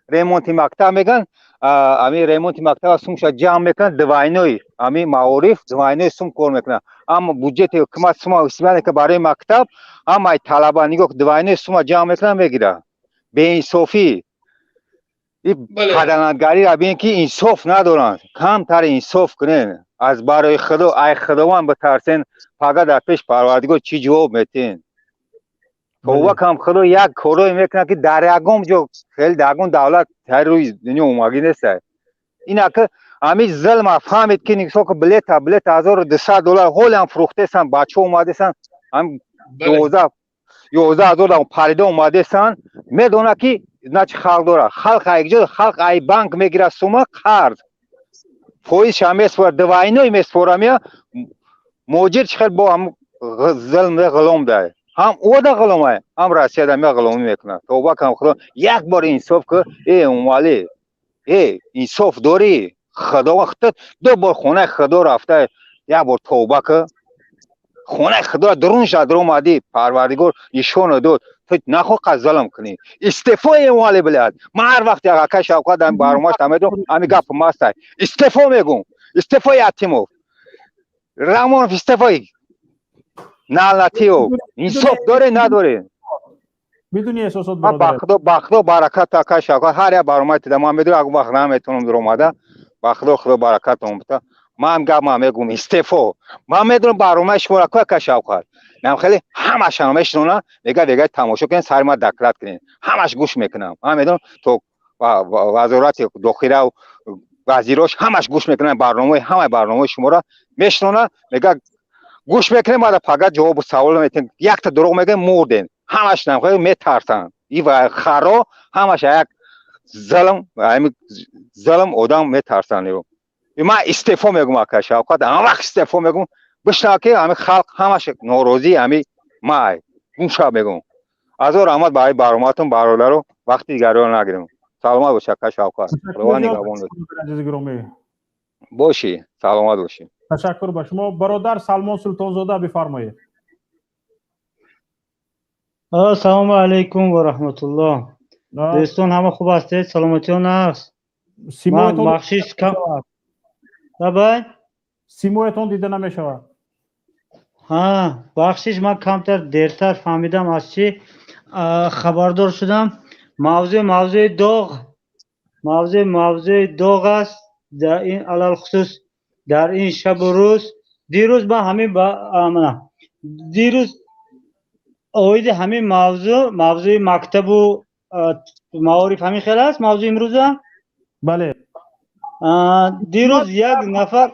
ریمونت مکتب میگن. امی ریمونت مکتب سومش جمع میکنن دوینوی امی معارف دوینوی سوم کار میکنن اما بودجت حکومت سوم اسمیانه که برای مکتب اما طلبه نگاه دوینوی سوم جمع میکنن میگیره به انصافی این پدرانتگری را ببین که انصاف ندارن کمتر انصاف کنین از برای خدا ای خداوند بترسین فقط در پیش پروردگار چی جواب میتین توبه کم خدا یک کاری میکنه که در یکم جو خیلی دگون دولت هر روی دنیا اومدی نیست اینا که همین ظلم فهمید که نیکسو که بلیت $1200 هول هم فروخته سن بچه اومده سن هم 11,000 پریده اومده سن میدونه که نه چه خلق داره خلق یک جا خلق ای بانک میگیره سومه قرض فویش هم میسپوره دوائینوی میسپوره میا موجر چخیل با هم ظلم غلوم ده هم او ده غلومه هم رسیه ده میا غلومی میکنه توبه کم خدا یک بار انصاف که ای اومالی ای انصاف داری خدا وقت دو بار خونه خدا رفته یک بار توبه که خونه خدا درون شد درون اومدی پروردگار نشون داد تو نخو ظلم کنی استعفای اومالی بلد من هر وقت یک اکا شوکت دارم برامش تمیدم همی گپ ماسته استعفا میگم استعفای یتیمو رامون استعفای نالتیو انصاف داره نداره میدونی احساسات برادر بخدا برکت اکا شوکت هر یک برامش دیدم من میدونم اگه وقت نمیتونم در اومده بخدا خدا برکت اومده من گپ میگم استعفا من میدونم برامش شما اکا شوکت من خیلی همش هم میشنونم دیگه تماشا کنین سر ما دقت کنین همش گوش میکنم من میدونم تو وزارت داخلی و وزیراش همش گوش میکنن همه برنامه شما را میشنونن میگه گوش میکنه ما فقط جواب و سوال میتین یک تا دروغ میگه مردین همش نمیخواد میترسن این و خرا همش یک ظلم آدم میترسن من استعفا میگم اکا شوکت هم وقت استعفا میگم بشنو که همه خلق همش ناراضی همه ما گوشا میگم از رحمت برای برنامه‌تون برادر وقتی دیگر رو نگیریم سلامت باشه اکا شوکت خدا نگهبان باشی سلامت باشی تشکر با شما برادر سلمان سلطانزاده بفرمایید السلام علیکم و رحمت الله دوستان همه خوب هستید سلامتیون است من بخشش کم نباید سیمویتون دیده نمیشود ها بخشش من کمتر دیرتر فهمیدم از چی خبردار شدم موضوع داغ است در این علل خصوص در این شب و روز دیروز با همین دیروز اوید همین موضوع مکتب و معارف همین خیلی است موضوع امروزه بله دیروز یک نفر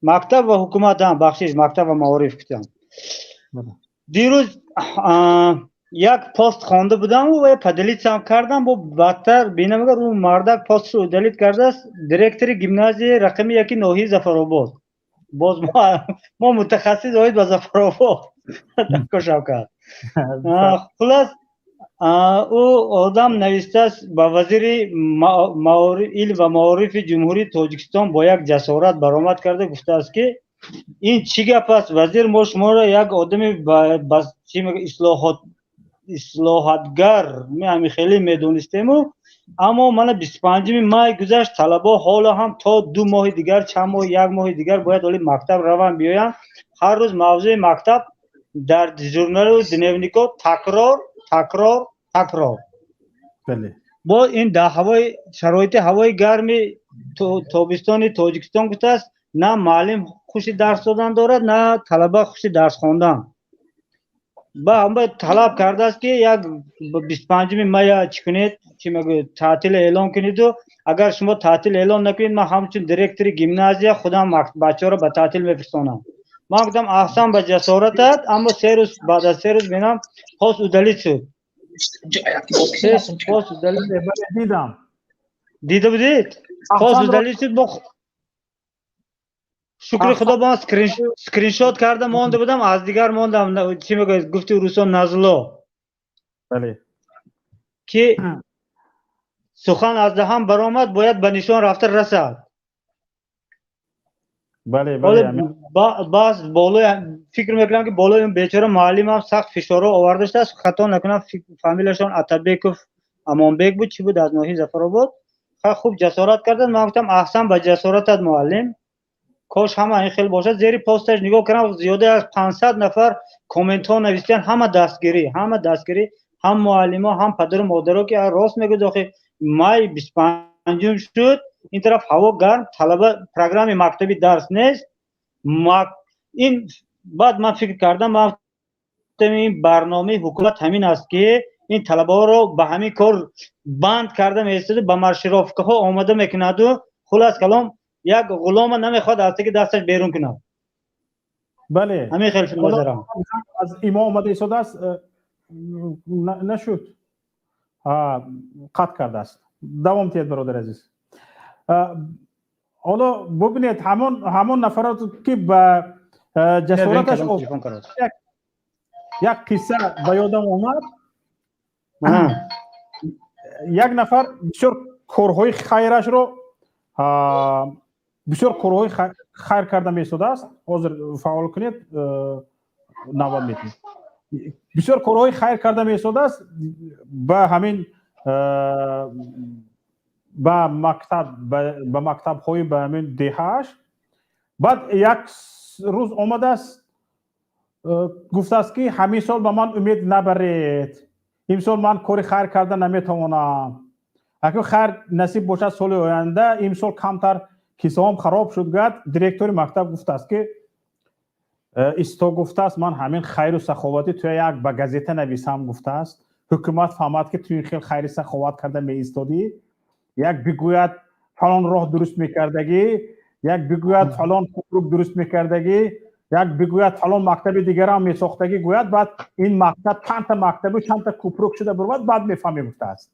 مکتب و حکومت هم بخشش مکتب و معارف کردم دیروز یک پست خوانده بودم و پدلیت هم کردم و بدتر بینم اگر اون مردک پست رو دلیت کرده است دیرکتر گیمنازی رقم 1 ناحیه ظفرآباد باز ما متخصص اوید به ظفرآباد کشم کرد خلاص او آدم نوشته است با وزیر علم و معارف جمهوری تاجیکستان با یک جسارت برآمد کرده گفته است که این چی گپ است وزیر ما شما را یک آدم اصلاحاتگر می خیلی میدونستیم اما من 25 مای گذشت طلبا حالا هم تا 2 ماه دیگر چند ماه 1 ماه دیگر باید ولی مکتب روان بیایم هر روز موضوع مکتب در ژورنال و دنیونیکو تکرار بله با این در شرایط هوای گرم تابستان تاجیکستان گفته است نه معلم خوش درس دادن دارد نه طلبه خوش درس خواندن با هم طلب کرده است که یک 25 مای چی کنید چی میگه تعطیل اعلان کنید و اگر شما تعطیل اعلان نکنید من همچون دیرکتر گیمنازیا خودم بچه را به تعطیل میفرستانم من گفتم احسن به جسارتت اما 3 روز بعد از 3 روز ببینم پاس ادلیت شد پاس ادلیت دیده بودید پاس ادلیت شد شکر خدا با اسکرین شات کردم مونده بودم از دیگر موندم چی میگه گفتی روسا نزلا بله که سخن از دهان برآمد باید به نشان رفته رسد بله باز بالای فکر میکنم که بالای اون بیچاره معلم هم سخت فشار آورده است خطا نکنم فامیلشون اتابکوف امانبک بود چی بود از ناحیه ظفرآباد خوب جسارت کردن من گفتم احسن به جسارتت معلم کاش همه این خیلی باشه زیر پستش نگاه کنم زیاده از 500 نفر کامنت ها نوشتن همه دستگیری هم معلم ها هم پدر و مادر ها که راست میگه داخل مای 25 شد این طرف هوا گرم، طلبه پروگرام مکتبی درس نیست. این بعد من فکر کردم این برنامه حکومت همین است که این طلبه ها رو به همین کار بند کرده میستده، به مارشروفکه ها آماده میکند و خلاص کلام یک غلام نمیخواد از که دستش بیرون کنه. بله همین خیلی فکر نظرم از ایما آمده ایستاده است. نشد قطع کرده است. دوام تید برادر عزیز. حالا ببینید همون نفرات که به جسارتش یک قصه به یادم اومد. یک نفر بسیار کارهای خیرش رو بسیار کارهای خیر کرده می‌ایستاده است. حاضر فعال کنید نوام میتونید. بسیار کارهای خیر کرده می‌ایستاده است به همین به مکتب های به همین دهش. بعد یک روز آمده است گفته است که همین سال به من امید نبرید، این سال من کاری خیر کرده نمیتوانم، اگر خیر نصیب باشد سال آینده، این سال کمتر کیسه‌ام خراب شد. گفت دیرکتور مکتب گفته است که گفته است من همین خیر و سخاوتی توی یک به گازیته نویسم. گفته است حکومت فهمد که توی خیلی خیر سخاوت کرده می ایستادی، یک بگوید فلان راه درست میکردگی، یک بگوید فلان کوپروک درست میکردگی، یک بگوید فلان مکتب دیگر هم میساختگی. گوید بعد این مکتب چند تا مکتب و چند تا کوپروک شده برود، بعد میفهمی. گفته است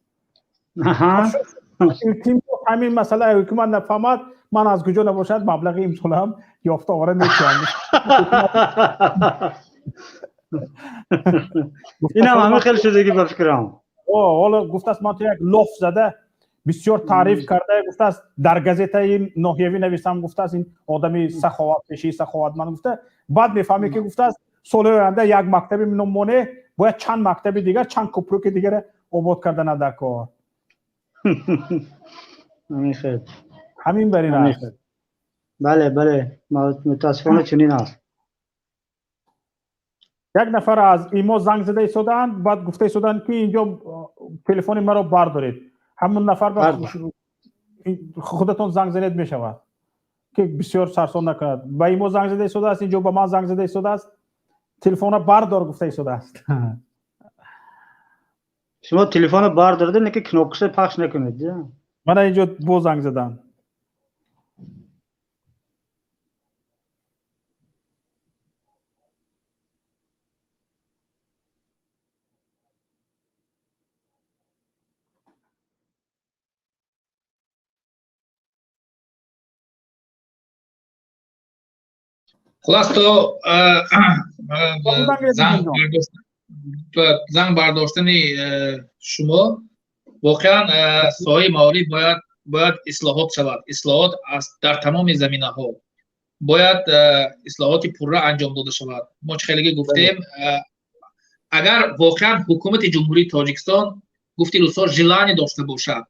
این همین مسئله حکومت نفهمد، من از کجا نباشد مبلغ امسال هم یافته آوره میتونم. این هم همه خیلی شدگی به فکرم. حالا گفته است من تو یک لوف زده بسیار تعریف کرده. گفته است در گازیته ناحیوی نویسم. گفته است این آدمی سخاوت پیشی سخاوت من. گفته بعد میفهمی که گفته است سال آینده یک مکتبی نمونه باید چند مکتب دیگر چند کوپروک دیگر آباد کردن در کار. همین برین است. بله متاسفانه چنین است. یک نفر از ایما زنگ زده ایستادن، بعد گفته ایستادن که اینجا تلفن مرا بردارید. همون نفر خودتون زنگ زنید میشود که بسیار سرسان نکند. با ایما زنگ زده ایستاده است، اینجا با من زنگ زده ایستاده است، تلفن بردار گفته ایستاده است. شما تلفن بردارید نه که کنوکس پخش نکنید. من اینجا با زنگ زدم. خلاص تو زنگ برداشتن شما واقعا سایه معارف باید اصلاحات شود. اصلاحات در تمام زمینه ها باید اصلاحات پوره انجام داده شود. ما خیلی گفتیم اگر واقعا حکومت جمهوری تاجیکستان گفتی روسا ژلانی داشته باشد،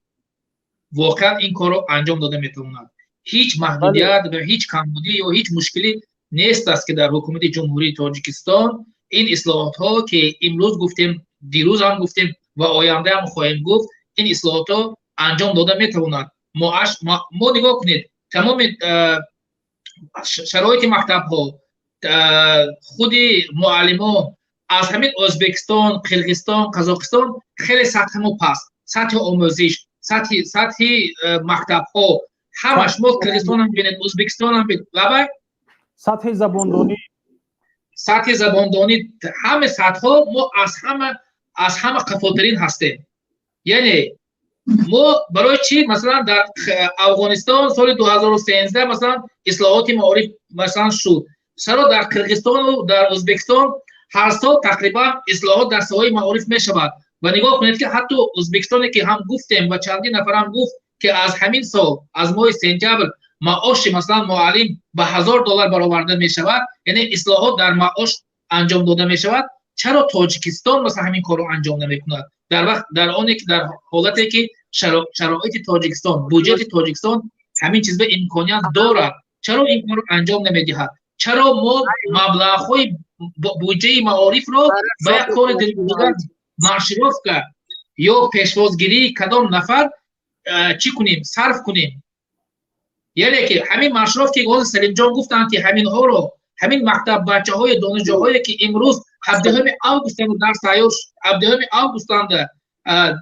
واقعا این کار رو انجام داده میتواند. هیچ محدودیت و هیچ کمبودی یا هیچ مشکلی نیست است که در حکومت جمهوری تاجیکستان این اصلاحات ها که امروز گفتیم، دیروز هم گفتیم و آینده هم خواهیم گفت، این اصلاحات ها انجام داده میتواند. ما نگاه کنید تمام شرایط مکتب ها، خود معلمان از همین ازبکستان، قرقیزستان، قزاقستان خیلی سطح ما پست، سطح آموزش، سطح مکتب ها همش ما قرقیزستان هم بینید، ازبکستان هم بینید، سطح زباندانی همه سطح ها ما از همه قفاترین هستیم. یعنی ما برای چی مثلا در افغانستان سال 2013 مثلا اصلاحات معارف مثلا شد، چرا در قرقیزستان و در ازبکستان هر سال تقریبا اصلاحات در ساحه معارف می شود؟ و نگاه کنید که حتی ازبکستانی که هم گفتیم و چندین نفر هم گفت که از همین سال از ماه سپتامبر معاش مثلا معلم به $1000 برآورده می شود، یعنی اصلاحات در معاش انجام داده می شود. چرا تاجیکستان مثلا همین کارو انجام نمی کند؟ در آنی که در حالتی که شرایط تاجیکستان، بودجه تاجیکستان همین چیز به امکانیت دارد، چرا این کارو انجام نمیدهد؟ چرا ما مبلغ‌های بودجه معارف رو به یک کار دیگر مصرف کرد یا پیشوازگیری کدام نفر چی کنیم صرف کنیم؟ یعنی که همین مشرف که گفت سلیم جان گفتن که همین ها رو همین مکتب بچه‌های دانشجوهایی که امروز 17 آگوست در سایور 17 آگوست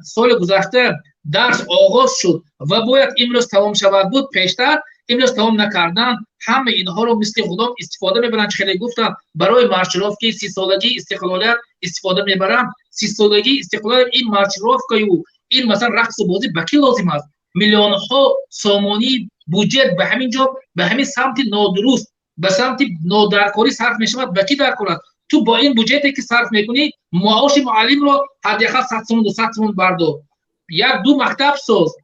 سال گذشته درس آغاز شد و باید امروز تمام شود بود پیشتر امروز تمام نکردن همه اینها رو مثل خودم استفاده میبرن. خیلی گفتم برای مارشروف که 30 سالگی استقلالیت استفاده میبرن. 30 سالگی استقلالیت این مارشروف که این مثلا رقص بازی بکی لازم است. میلیون ها سامانی بودجه به همین جا به همین سمت نادرست به سمت نادرکاری صرف میشود. بکی درکار است. تو با این بودجه‌ای که صرف میکنی معاش معلم رو حداقل 100 تومن 200 تومن بردار. یک دو مکتب ساز.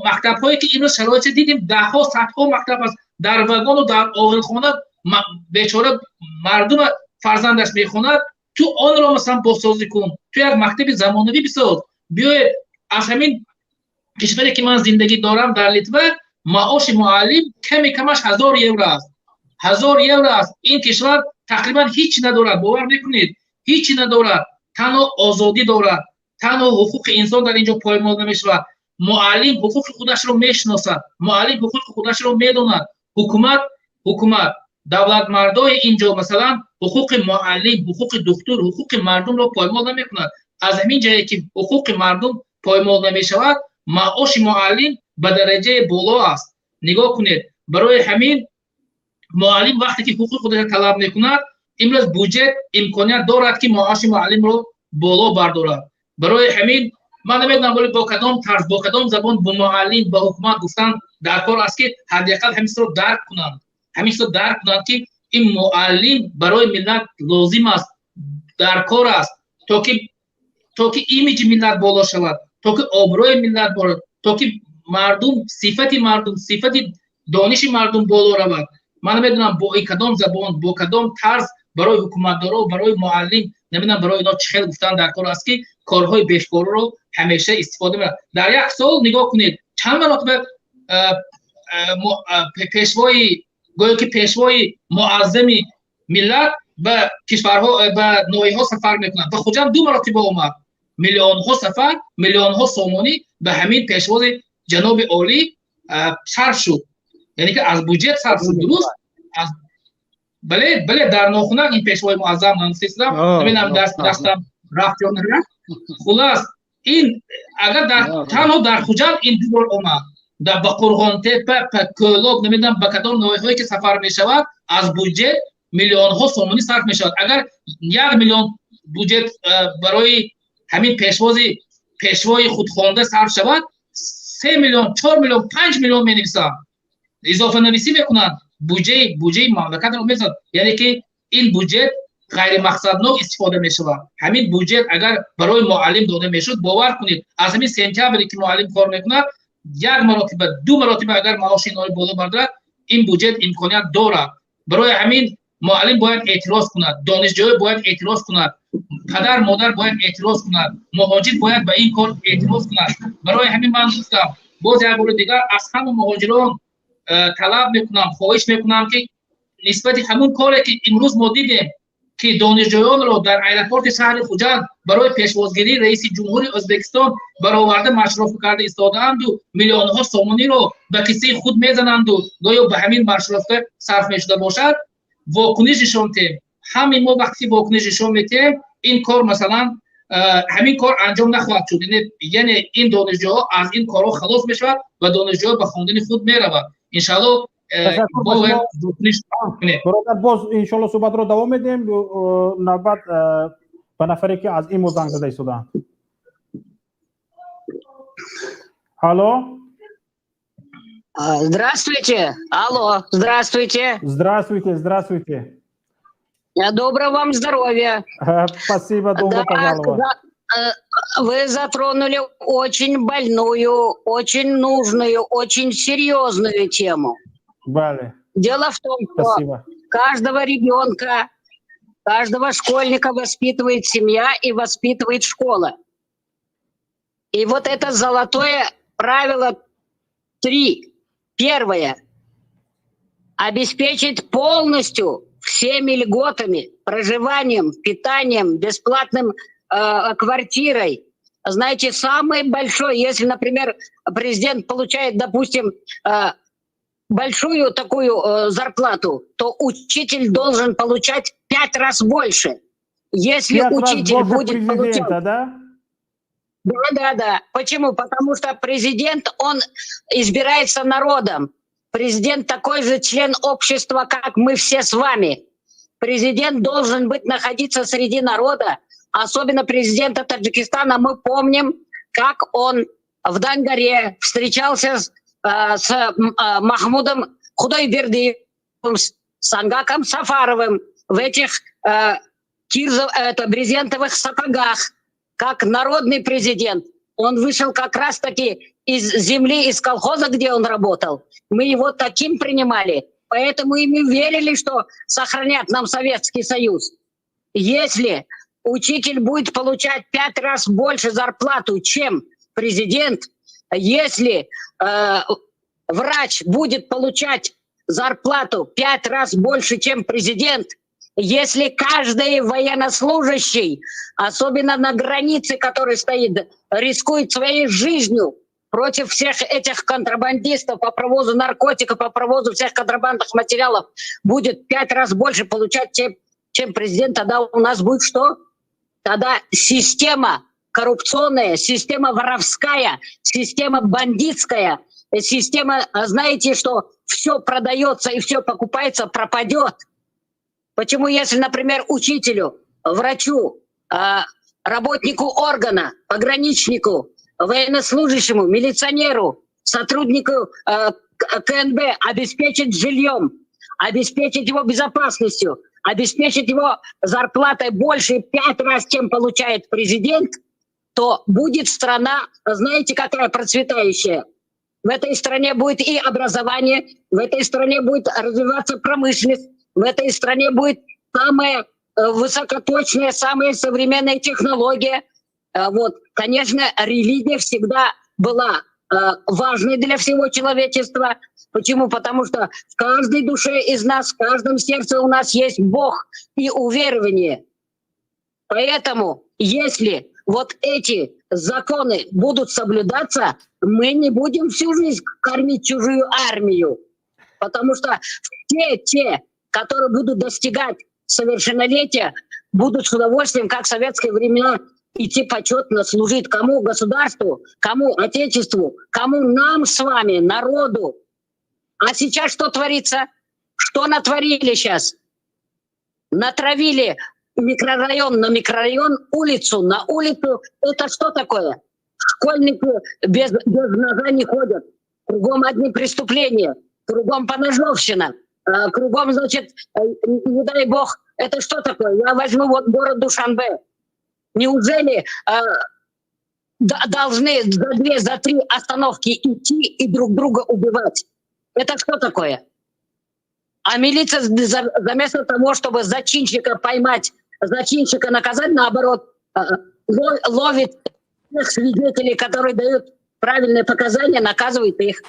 مکتب هایی که اینو شرایط دیدیم ده ها صدها مکتب است در وگان و در آهلخانه بیچاره مردم فرزندش میخوند تو آن را مثلا بازسازی کن. تو یک مکتب زمانوی بساز. بیاید از همین کشوری که من زندگی دارم در لیتوا معاش معلم کمی کمش 1000 یورو است. 1000 یورو است. این کشور تقریبا هیچ ندارد. باور میکنید هیچ ندارد. تنها آزادی دارد. تنها حقوق انسان در اینجا پایمال نمیشود. معلم حقوق خودش رو میشناسد. معلم حقوق خودش رو میداند. حکومت دولت مردای اینجا مثلا حقوق معلم حقوق دکتر حقوق مردم رو پایمال نمیکند. از همین جایی که حقوق مردم پایمال نمیشود معاش معلم به درجه بالا است. نگاه کنید برای همین معلم وقتی که حقوق خودش طلب میکند امروز بودجه امکانیت دارد که معاش معلم رو بالا بردارد. برای همین من نمیدونم ولی با کدام طرز با کدام زبان با معلم با حکومت گفتن در کار است که حداقل همین رو درک کنند. همین رو درک کنند که این معلم برای ملت لازم است در کار است تا که ایمیج ملت بالا شود تا که آبروی ملت بالا تا که مردم صفت دانش مردم بالا رود. من نمیدونم با این کدام زبان با کدام طرز برای حکومتدارا و برای معلم نمیدونم برای اینا چه خیلی گفتن در کار است که کارهای بیشکار رو همیشه استفاده می‌کنند. در یک سال نگاه کنید چند مرتبه پیشوای معظم ملت به کشورها به نوعی‌ها سفر میکنند و خودم 2 مرتبه اومد میلیون ها سفر میلیون ها سامانی به همین پیشوای جناب عالی صرف شد. یعنی که از بودجه صرف شد. درست از بله در ناخونک این پیشوای معظم نمی‌سیستم نمیدونم دستم رفت یا نرفت. خلاص این اگر در تنها در خوجند این 2 بار اومد در با قرغان تپه کلوب نمیدونم با کدام نوعی‌هایی که سفر میشود از بودجه میلیون ها سامانی صرف میشود. اگر 1 میلیون بودجه برای همین پیشوای خودخوانده صرف شود 3 میلیون 4 میلیون 5 میلیون می‌نویسند اضافه نویسی میکنند بودجه مملکت رو می‌سازد. یعنی که این بودجه غیر مقصدناک استفاده می‌شود. همین بودجه اگر برای معلم داده میشد باور کنید از همین سنتبری که معلم کار میکند 1 مرتبه 2 مرتبه اگر معاش اینا رو بالا بردارد این بودجه امکانیت دارد. برای همین معلم باید اعتراض کند. دانشجو باید اعتراض کند. پدر مادر باید اعتراض کند. مهاجر باید به این کار اعتراض کند. برای همین من گفتم باز یک بار دیگر از همه مهاجران طلب میکنم خواهش میکنم که نسبت همون کاری که امروز ما دیدیم که دانشجویان رو در ایرپورت شهر خوجند برای پیشوازگیری رئیس جمهوری ازبکستان برآورده مشرف کرده ایستاده‌اند و میلیون ها سامانی رو به کیسه خود میزنند و گایا به همین مشرف صرف میشده باشد واکنششون تیم همین ما وقتی واکنششون میتیم این کار مثلا همین کار انجام نخواهد شد. یعنی این دانشجوها از این کارها خلاص میشود و دانشجوها به خواندن خود میرود. ان شاء الله برادر باز ان شاء الله صحبت رو دوام میدیم. نوبت به نفری که از این موزنگ زده ایستادند. Алло. Здравствуйте. Алло, здравствуйте. Здравствуйте. Доброго вам здоровья. Спасибо, добро пожаловать. Вы затронули очень больную, очень нужную, очень серьезную тему. Вale. Дело в том, что каждого ребенка, каждого школьника воспитывает семья и воспитывает школа. И вот это золотое правило 3. Первое. Обеспечить полностью всеми льготами, проживанием, питанием, бесплатным квартирой. Знаете, самый большой, если, например, президент получает, допустим, большую такую зарплату, то учитель должен получать 5 раз больше. Если 5 раз учитель больше будет получать... да? Да. Почему? Потому что президент, он избирается народом. Президент такой же член общества, как мы все с вами. Президент должен находиться среди народа. Особенно президента Таджикистана. Мы помним, как он в Дангаре встречался с Махмудом Худойбердиевым, с Ангаком Сафаровым в этих брезентовых сапогах. Как народный президент. Он вышел как раз-таки из земли, из колхоза, где он работал. Мы его таким принимали. Поэтому и мы верили, что сохранят нам Советский Союз. Если учитель будет получать 5 раз больше зарплату, чем президент, если врач будет получать зарплату 5 раз больше, чем президент, если каждый военнослужащий, особенно на границе, который стоит, рискует своей жизнью против всех этих контрабандистов по провозу наркотиков, по провозу всех контрабандных материалов, будет 5 раз больше получать, чем президент, тогда у нас будет что? Тогда система коррупционная, система воровская, система бандитская, система, знаете, что все продается и все покупается, пропадет. Почему, если, например, учителю, врачу, работнику органа, пограничнику, военнослужащему, милиционеру, сотруднику КНБ обеспечить жильем, обеспечить его безопасностью, обеспечить его зарплатой больше 5 раз, чем получает президент, то будет страна, знаете, какая процветающая. В этой стране будет и образование, в этой стране будет развиваться промышленность, в этой стране будет самая высокоточная, самая современная технология. Вот. Конечно, религия всегда была важной для всего человечества. Почему? Потому что в каждой душе из нас, в каждом сердце у нас есть Бог и уверование. Поэтому, если вот эти законы будут соблюдаться, мы не будем всю жизнь кормить чужую армию. Потому что все те, которые будут достигать совершеннолетия, будут с удовольствием, как в советские времена, идти почетно служить кому? Государству, кому? Отечеству, кому? Нам с вами, народу. А сейчас что творится? Что натворили сейчас? Натравили микрорайон на микрорайон, улицу на улицу. Это что такое? Школьники без ножа не ходят. Кругом одни преступления, кругом поножовщина. Кругом, значит, не дай бог, это что такое? Я возьму вот город Душанбе. Неужели должны за 2, за 3 остановки идти и друг друга убивать? Это что такое? А милиция вместо того, чтобы зачинщика поймать, зачинщика наказать, наоборот, ловит тех свидетелей, которые дают правильные показания, наказывает их.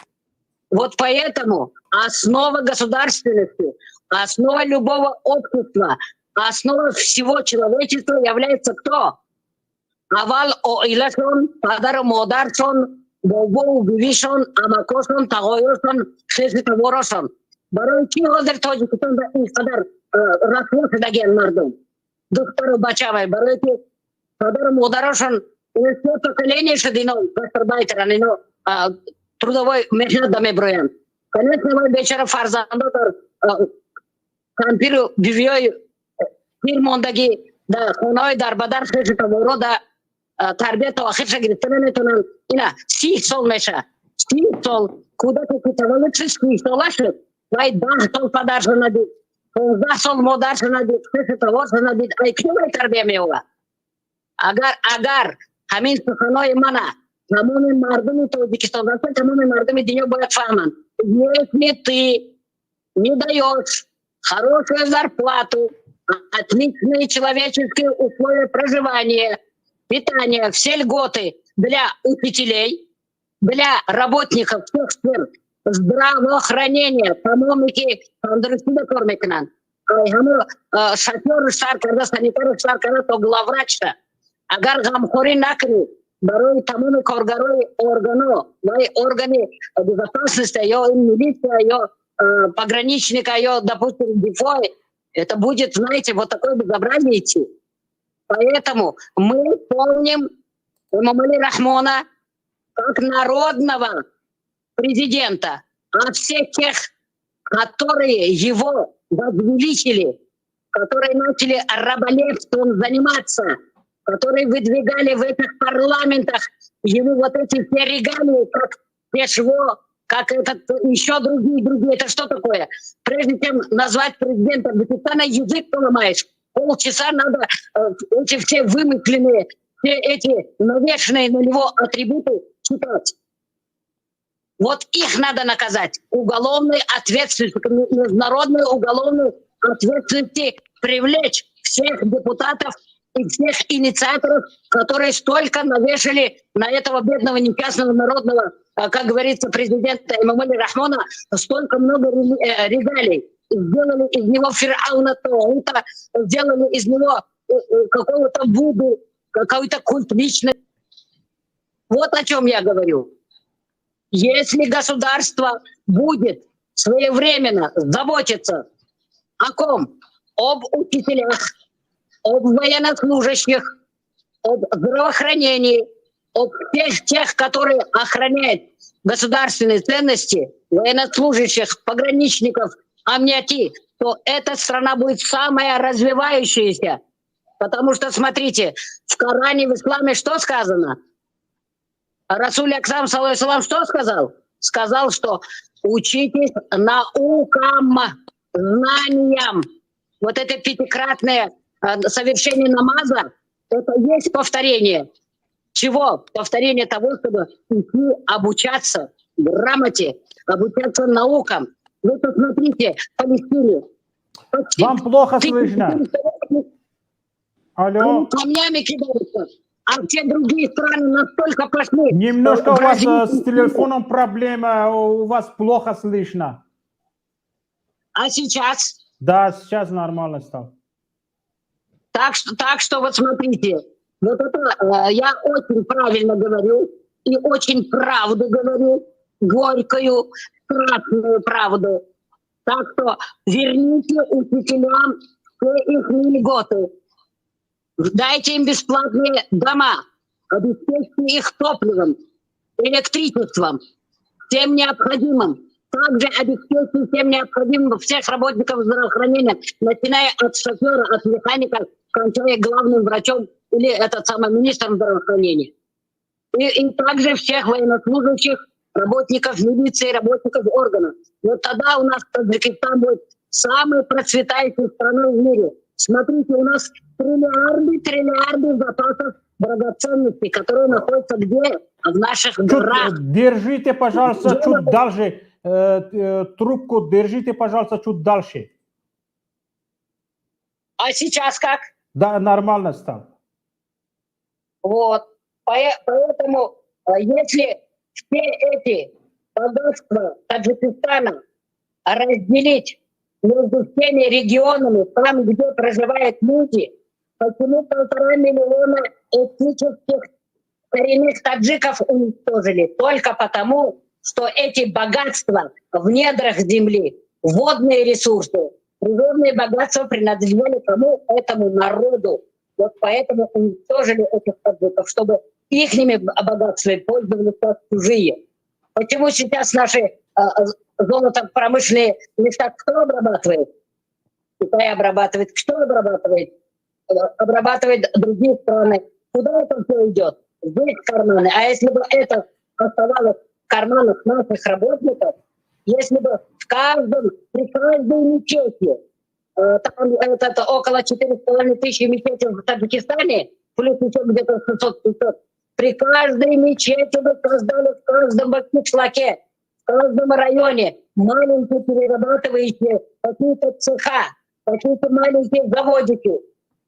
Вот поэтому основа государственности, основа любого общества, основа всего человечества является кто? Авал о илашон, падар модаршон, бобо вишон, амакошон, тагойошон, шешитоворошон. Барой чиозер Тоҷикистонда ин қадар расход шудаген мардум. Духтару бачавай барои ки падару модарошон все поколение шуд ино гастарбайтеран, ино трудовой мехнат меброянд. Конечно, вай бечара фарзандо дар кампиру бивиёй пир мондаги да хонаҳои дарбадар шешитаворо да тарбия то охирша гирифта наметавонанд. Ина 30 сол меша. 30 сол кӯдаке ки таваллуд шуд 30 сола шуд. Вай 10 сол падаршо надид, 15 сол модаршо надид, шешитаворшо надид. Ай ки вай тарбия меёвад? Агар ҳамин суханои мана тамоми мардуми Тоҷикистон ва тамоми мардуми дунё бояд фаҳманд. Если ты не даешь хорошую зарплату, отличные человеческие условия проживания, питания, все льготы для учителей, для работников всех сфер, здравоохранения, по-моему, шофёр шар карда, санитар шар карда, то главврач-то. Агар гамхори накунӣ, барои тамоми коргарои органи безопасности, милиция, пограничника, допустим, дефо, это будет, знаете, вот такое безобразие идти. Поэтому мы помним Эмомали Рахмона как народного президента, а всех тех, которые его возвеличили, которые начали раболепством заниматься, которые выдвигали в этих парламентах ему вот эти все регалии, как Пешво, как еще другие. Это что такое? Прежде чем назвать президента Узбекистана, язык поломаешь. Полчаса надо эти все вымышленные, все эти навешенные на него атрибуты читать. Вот их надо наказать. Уголовной ответственности, международной уголовной ответственности привлечь всех депутатов и всех инициаторов, которые столько навешали на этого бедного несчастного народного, как говорится, президента Эмомали Рахмона, столько много регалий. Сделали из него фирауна Таута, сделали из него какого-то Будду, какой-то культ личности. Вот о чем я говорю. Если государство будет своевременно заботиться о ком? Об учителях, об военнослужащих, об здравоохранении, об всех тех, которые охраняют государственные ценности, военнослужащих, пограничников, амниати, то эта страна будет самая развивающаяся. Потому что, смотрите, в Коране, в исламе что сказано? Расуль Аксам, салам, что сказал? Сказал, что учитесь наукам, знаниям. Вот это пятикратное совершение намаза, это есть повторение. Чего? Повторение того, чтобы идти обучаться грамоте, обучаться наукам. Вы посмотрите, в Палестине. Вам плохо слышно. Алло. Камнями кидаются. А все другие страны настолько пошли. Немножко у вас с телефоном проблема, у вас плохо слышно. А сейчас? Да, сейчас нормально стало. Так что вот смотрите, вот это я очень правильно говорю и очень правду говорю, горькую, страшную правду. Так что верните учителям все их льготы. Дайте им бесплатные дома, обеспечьте их топливом, электричеством, всем необходимым. Также обеспечьте всем необходимым всех работников здравоохранения, начиная от шофера, от механика, кончая главным врачом или министром здравоохранения. И также всех военнослужащих, работников милиции, работников органов. Вот тогда у нас Тоджикистан будет самой процветающей страной в мире. Смотрите, у нас триллиарды запасов драгоценностей, которые находятся где? В наших горах. Держите, пожалуйста, чуть дальше. Трубку держите, пожалуйста, чуть дальше. А сейчас как? Да, нормально стало. Вот. Поэтому, если все эти богатства Таджикистана разделить между всеми регионами, там, где проживают люди, почему 1,5 миллиона этнических коренных таджиков уничтожили? Только потому, что эти богатства в недрах земли, водные ресурсы, природные богатства принадлежали кому? Этому народу. Вот поэтому уничтожили этих таджиков, чтобы ихними богатствами пользовались чужие. Почему сейчас наши золотопромышленные места кто обрабатывает? Китай обрабатывает. Кто обрабатывает? Обрабатывает другие страны. Куда это все идет? Здесь карманы. А если бы это оставалось в карманах наших работников, если бы при каждой мечети, там около 4,5 тысячи мечетей в Таджикистане, плюс еще где-то 600-500, при каждой мечети бы создали в каждом кишлаке, в каждом районе маленькие перерабатывающие какие-то цеха, какие-то маленькие заводики,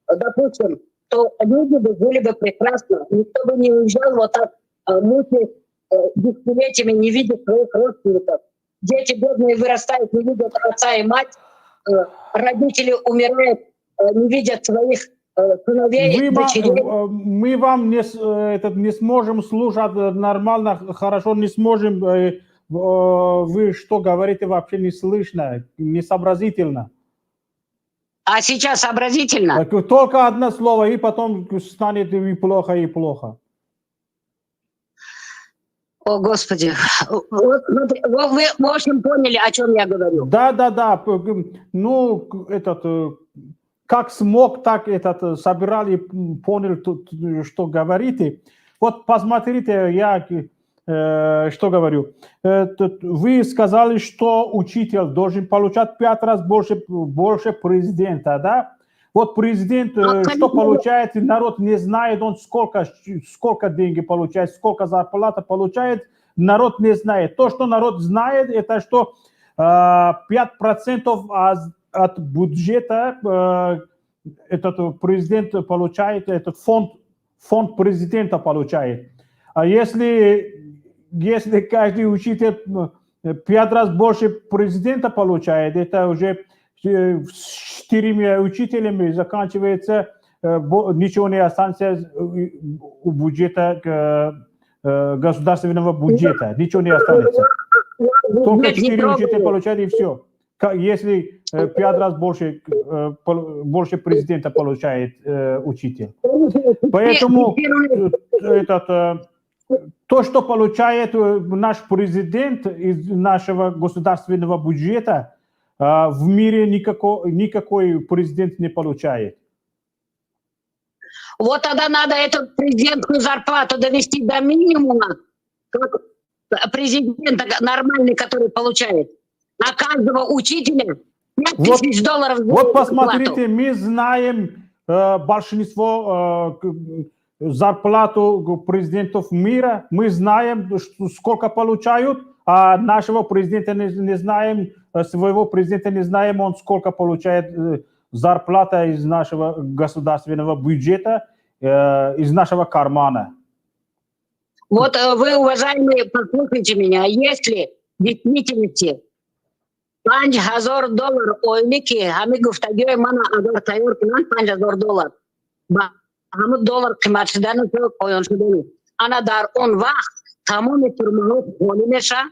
допустим, то люди бы жили бы прекрасно. Никто бы не уезжал вот так мучаясь десятилетиями, не видя своих родственников. Дети бедные вырастают, не видят отца и мать, родители умирают, не видят своих сыновей, дочерей. Мы вам не сможем слушать нормально, хорошо не сможем. Вы что говорите, вообще не слышно, не сообразительно. А сейчас сообразительно? Только одно слово, и потом станет и плохо, и плохо. О, Господи. Вот, вы, в общем, поняли, о чем я говорю. Да. Ну, как смог, так собирал и понял, что говорите. Вот посмотрите, я что говорю. Вы сказали, что учитель должен получать 5 раз больше президента, да? Вот президент, что получает, народ не знает, он сколько денег получает, сколько зарплата получает, народ не знает. То, что народ знает, это что 5% от бюджета этот президент получает, этот фонд президента получает. А если каждый учитель 5 раз больше президента получает, это уже с 4 учителями заканчивается, ничего не останется у бюджета, государственного бюджета, ничего не останется. Только 4 учителя получают и все. Если 5 раз больше президента получает учитель. Поэтому то, что получает наш президент из нашего государственного бюджета, в мире никакой президент не получает. Вот тогда надо эту президентскую зарплату довести до минимума, как президент нормальный, который получает. На каждого учителя 5000 долларов. Вот посмотрите, мы знаем большинство зарплату президентов мира, мы знаем, сколько получают, а нашего президента не знаем, своего президента не знаем, он сколько получает зарплата из нашего государственного бюджета, из нашего кармана. Вот вы, уважаемые, послушайте меня, если в действительности $5000 ойники, ами гуфтагиои мана агар тайёр кунанд $5000 ба ҳамун доллар қимат шудани то поён шудани ана дар он вақт тамоми турмаҳо холӣ меша,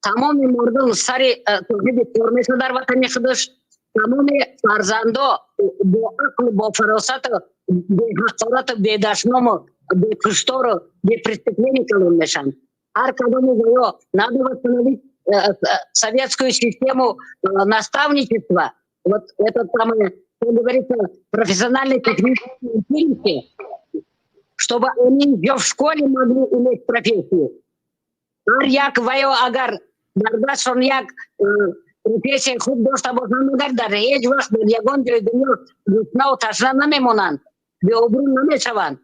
тамоми мардум сари соҳиби кор меша дар ватани худаш, тамоми фарзандо бо ақлу бо фаросату беҳақорату бедашному бепуштору бепреступлений калон мешанд. Ҳар кадоми заё надо восстановить советскую систему наставничества, вот это самое, как говорится, профессиональной технической училище, чтобы они еще в школе могли иметь профессию. Як вайо агар дардашон як профессия худ дошта бошанд агар дар ҳеҷ вақт дар ягон ҷои дунё гуфнау ташна намемонанд, беобрӯ намешаванд.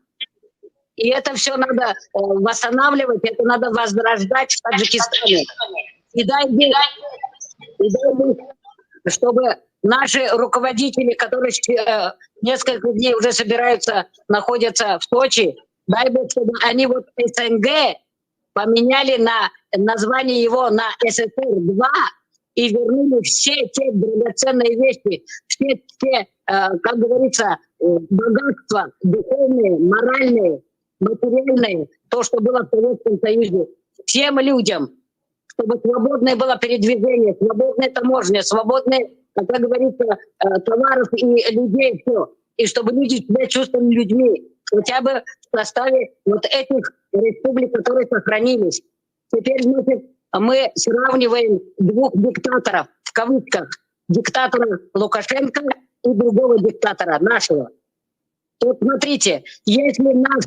И это все надо восстанавливать, это надо возрождать в Таджикистане. И дай Бог, чтобы наши руководители, которые несколько дней уже находятся в Сочи, дай Бог, чтобы они вот СНГ поменяли название его на СССР-2 и вернули все те драгоценные вещи, все те, как говорится, богатства духовные, моральные, материальные, то, что было в Советском Союзе, всем людям, чтобы свободное было передвижение, свободная таможня, свободные, как говорится, товаров и людей, все. И чтобы люди себя чувствовали людьми, хотя бы в составе вот этих республик, которые сохранились. Теперь, значит, мы сравниваем двух диктаторов, в кавычках, диктатора Лукашенко и другого диктатора, нашего. Вот смотрите, если наш,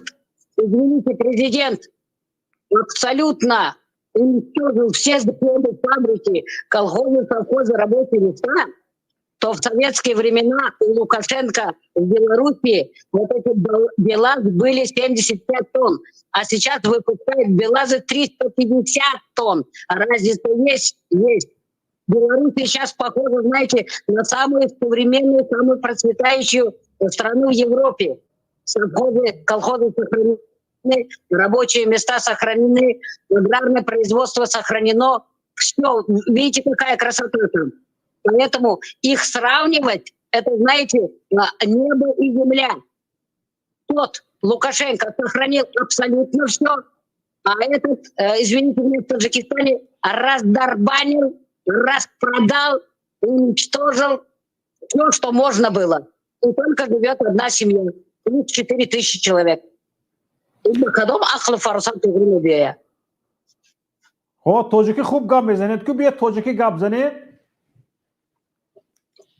извините, президент абсолютно уничтожил все заводы, фабрики, колхозы, совхозы, рабочие места, то в советские времена у Лукашенко в Беларуси вот эти БелАЗ были 75 тонн, а сейчас выпускают БелАЗы 350 тонн. Разница есть? Есть. Беларусь сейчас похожа, знаете, на самую современную, самую процветающую страну в Европе. Совхозы, колхозы сохранены, рабочие места сохранены, аграрное производство сохранено. Все, видите, какая красота там. Поэтому их сравнивать Это, знаете, небо и земля. Тот Лукашенко сохранил абсолютно все, а этот, извините меня, в Таджикистане раздорбанил, распродал, уничтожил все, что можно было. И только живет одна семья, плюс 4000 человек. И бакадом ахлы фарсан тугрину бия. خب تاجیکی خوب گپ میزنید که بیاد تاجیکی گپ زنید.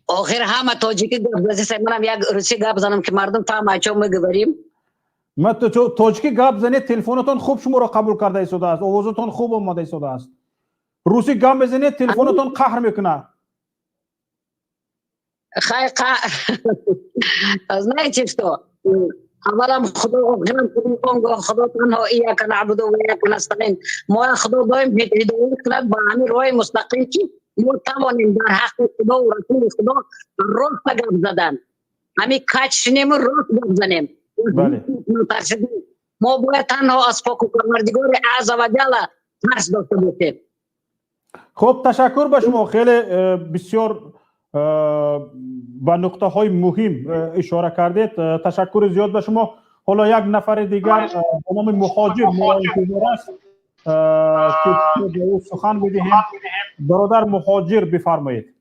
آخر همه تاجیکی گپ زنید. منم یک روسی گپ زنم که مردم فهم چون میگواریم. ما تاجیکی گپ زنید تلفنتون خوب شما را قبول کرده ایستاده است. آوازتون خوب اومده ایستاده است. روسی گپ میزنید تلفنتون قهر میکنه. Знаете что? أولا خدا غفران کنه خدا تنها ایاک نعبد و ایاک نستعین ما خدا دایم هدایت کند با همین راه مستقیم که ما توانیم در حق خدا و رسول خدا راست گپ زدن همین کج نیم راست گپ زنیم ما باید تنها از پاک و پروردگار عز و جل ترس داشته باشیم. خب تشکر به شما خیلی بسیار به نقطه های مهم اشاره کردید. تشکر زیاد به شما. حالا یک نفر دیگر به نام مهاجر مرانتیزار است که به او سخن بدهیم. برادر مهاجر بفرمایید.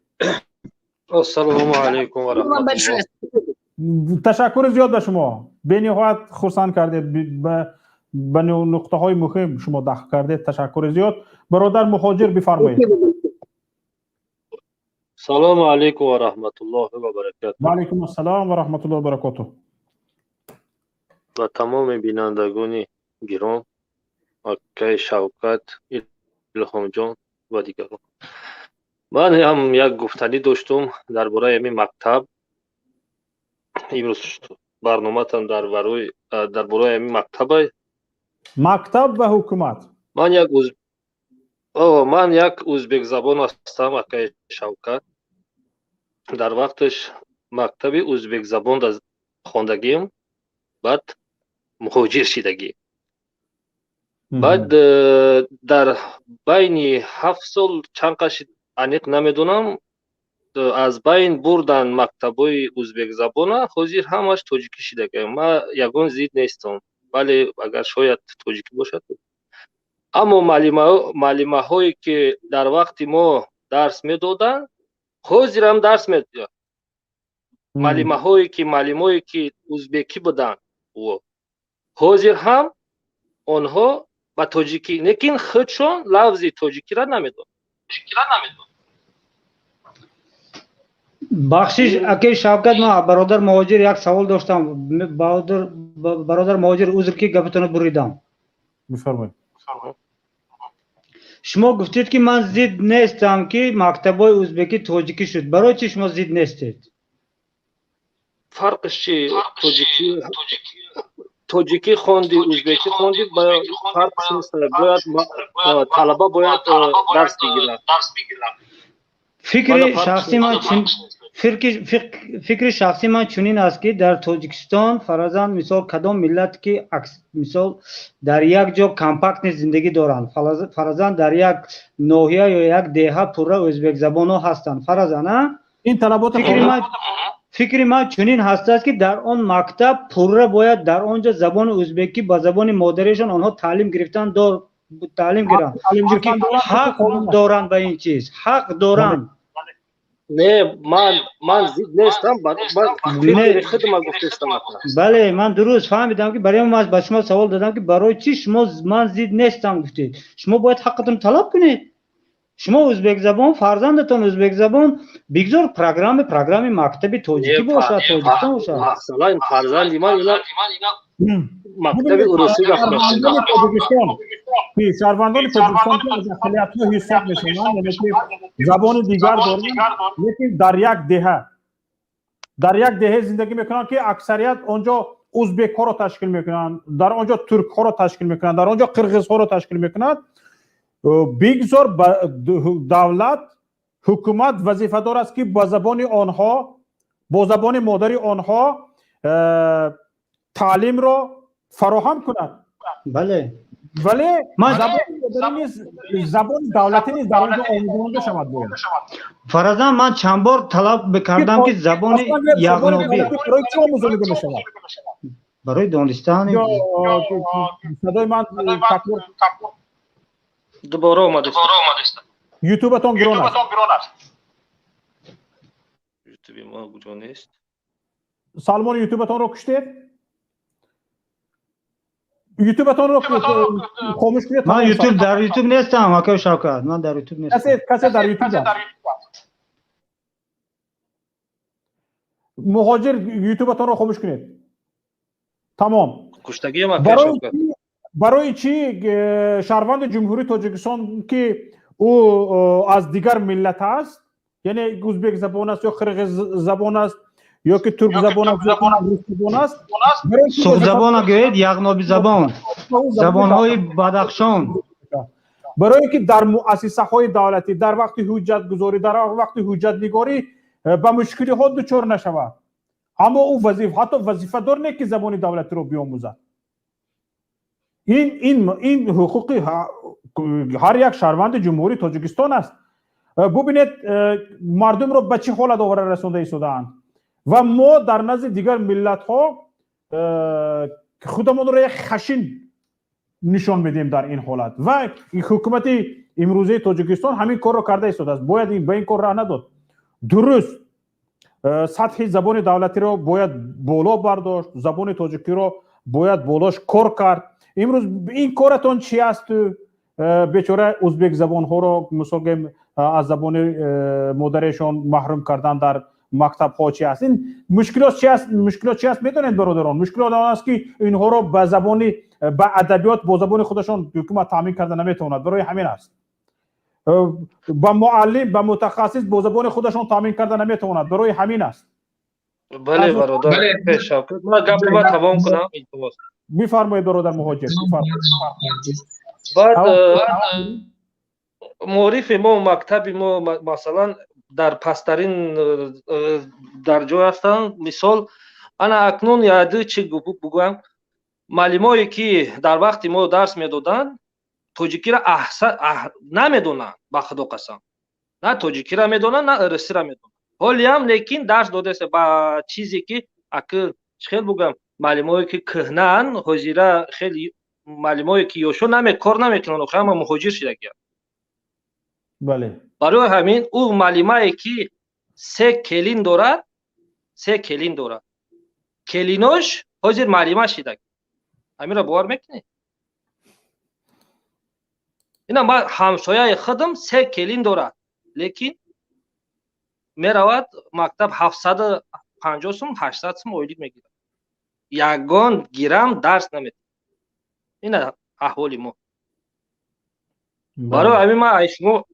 السلام علیکم و رحمت الله. تشکر زیاد به شما. به نهایت خرسند کردید. به نقطه های مهم شما دخل کردید. تشکر زیاد. برادر مهاجر بفرمایید. سلام علیکم و رحمت الله و برکاته. و علیکم السلام و رحمت الله و برکاته. و تمام بینندگان گرام، آقای شوکت، الهام جان و دیگران. من هم یک گفتنی داشتم درباره این مکتب. امروز برنامه‌تان درباره این مکتب. مکتب و حکومت. من یک ازبک زبان هستم آقای شوکت. در وقتش مکتب ازبک زبان خواندگیم، بعد مهاجر شدگیم. بعد در بین 7 سال چند کشید انیق نمیدونم از بین بردن مکتبای ازبک زبان حاضر همش تاجیکی شدگیم. ما یگان زید نیستم ولی اگر شاید تاجیکی باشد. اما معلمه هایی که در وقت ما درس میدادن حاضر هم درس میدادن. معلمه هایی که ازبکی بودن و حاضر هم آنها با تاجیکی لیکن خودشون لفظ تاجیکی را نمیدونن. بخشش اکی شوکت ما برادر مهاجر یک سوال داشتم. برادر مهاجر عذر که گپتون رو بریدم. بفرمایید. شما گفتید که من زید نیستم که مکتبای ازبکی تاجیکی شد. برای چی شما زید نیستید؟ فرقش چی؟ تاجیکی خوندی ازبکی خوندی فرقش نیست. باید طلبه باید درس بگیرن. فکر شخصی من چنین است که در تاجیکستان فرضاً مثال کدام ملت که مثال در یک جا کمپاکت زندگی دارند، فرضاً در یک ناحیه یا یک دهه پر ازبک زبان ها هستند فرضاً این طلبات فکر من چنین هست که در آن مکتب پر باید در آنجا زبان ازبکی با زبان مادریشان آنها تعلیم گرفتن تعلیم گیرند چون حق دارند به این چیز حق دارند. نه من زید نیستم فکر خودم گفتم. بله من درست فهمیدم که برای من به شما سوال دادم که برای چی شما من زید نیستم گفتید. شما باید حقتون طلب کنید. شما ازبک زبان فرزندتون ازبک زبان بگذار پروگرام مکتب تاجیکی باشه تاجیکستان باشه. مثلا فرزند من مکتب روسی بخونه. شهروندان تاجیکستان که از اقلیت‌ها حساب میشن یعنی زبان دیگر دارن لیکن در یک دهه زندگی میکنن که اکثریت آنجا ازبک ها رو تشکیل میکنن، در آنجا ترک ها رو تشکیل میکنن، در آنجا قرغیز ها رو تشکیل میکنن. بگذار دولت حکومت وظیفه دار است که با زبان آنها با زبان مادری آنها تعلیم را فراهم کند. بله ولی زبان دولتی نیست در اونجا آموزونده شود باید. فرضاً من چند بار طلب بکردم که زبان یغنابی برای چی آموزونده میشود؟ برای دانستن یا صدای من تکرار دوباره اومده یوتیوبتون گران است. یوتیوب ما کجا نیست؟ سلمان یوتیوبتون رو کشتید؟ یوتیوبتون رو خاموش کنید. من یوتیوب در یوتیوب نیستم آقای شوکت، من در یوتیوب نیستم. کسی در یوتیوب است. مهاجر یوتیوبتون رو خاموش کنید. تمام. کشتگی ما برای چی شهروند جمهوری تاجیکستان که او از دیگر ملت است، یعنی ازبک زبان است یا قرغیز زبان است یا که ترک زبان است یا روس زبان است، سرخ زبان گوید یغنابی زبان، زبان‌های بدخشان، برای که در مؤسسه‌های دولتی در وقت حجت گذاری در وقت حجت نگاری به مشکلی ها دچار نشود. اما او حتی وظیفه دار نیست که زبان دولتی رو بیاموزد. این حقوق هر یک شهروند جمهوری تاجیکستان است. ببینید مردم رو به چه حالت آواره رسانده ایستادند و ما در نزد دیگر ملت ها خودمون رو یک خشن نشان میدیم در این حالت و حکومت امروزه تاجیکستان همین کار رو کرده ایستاده است. باید به این کار راه نداد. درست سطح زبان دولتی رو باید بالا برداشت، زبان تاجیکی رو باید بالاش کار کرد. امروز این کارتون چی است؟ بیچاره ازبک زبان ها رو مثلا از زبان مادرشان محروم کردن در مکتب ها چی است؟ این مشکلات چی است میدونید برادران؟ مشکلات آن است که اینها رو به زبان به ادبیات با زبان خودشان حکومت تامین کرده نمیتواند. برای همین است. با معلم با متخصص با زبان خودشان تامین کرده نمیتواند. برای همین است. بله برادر من گپ رو تمام کنم. میفرمایید برادر مهاجر. بعد معرف ما مکتب ما مثلا در پسترین درجه هستند. مثال انا اکنون یاد چی بگویم، معلمایی که در وقت ما درس میدادند توجیکی را نمیدونن، به خدا قسم نه توجیکی را میدونن نه ارسی را میدونن، حالی هم لیکن درس داده است با چیزی که اگر خیلی بگم معلمایی که کهنن حاضره خیلی معلمایی که یوشو کار نمیکنن خیلی مهاجر شده گیرن. بله. برای همین او معلمایی که 3 کلین دارد کلیناش حاضر معلمه شده. همین را باور میکنی؟ اینا ما همسایه خودم 3 کلین دارد لیکن میرود مکتب 750 سوم 800 سوم اویلیک میگیرد، یگان گیرم درس نمیده. این احوال ما. برای همین من شما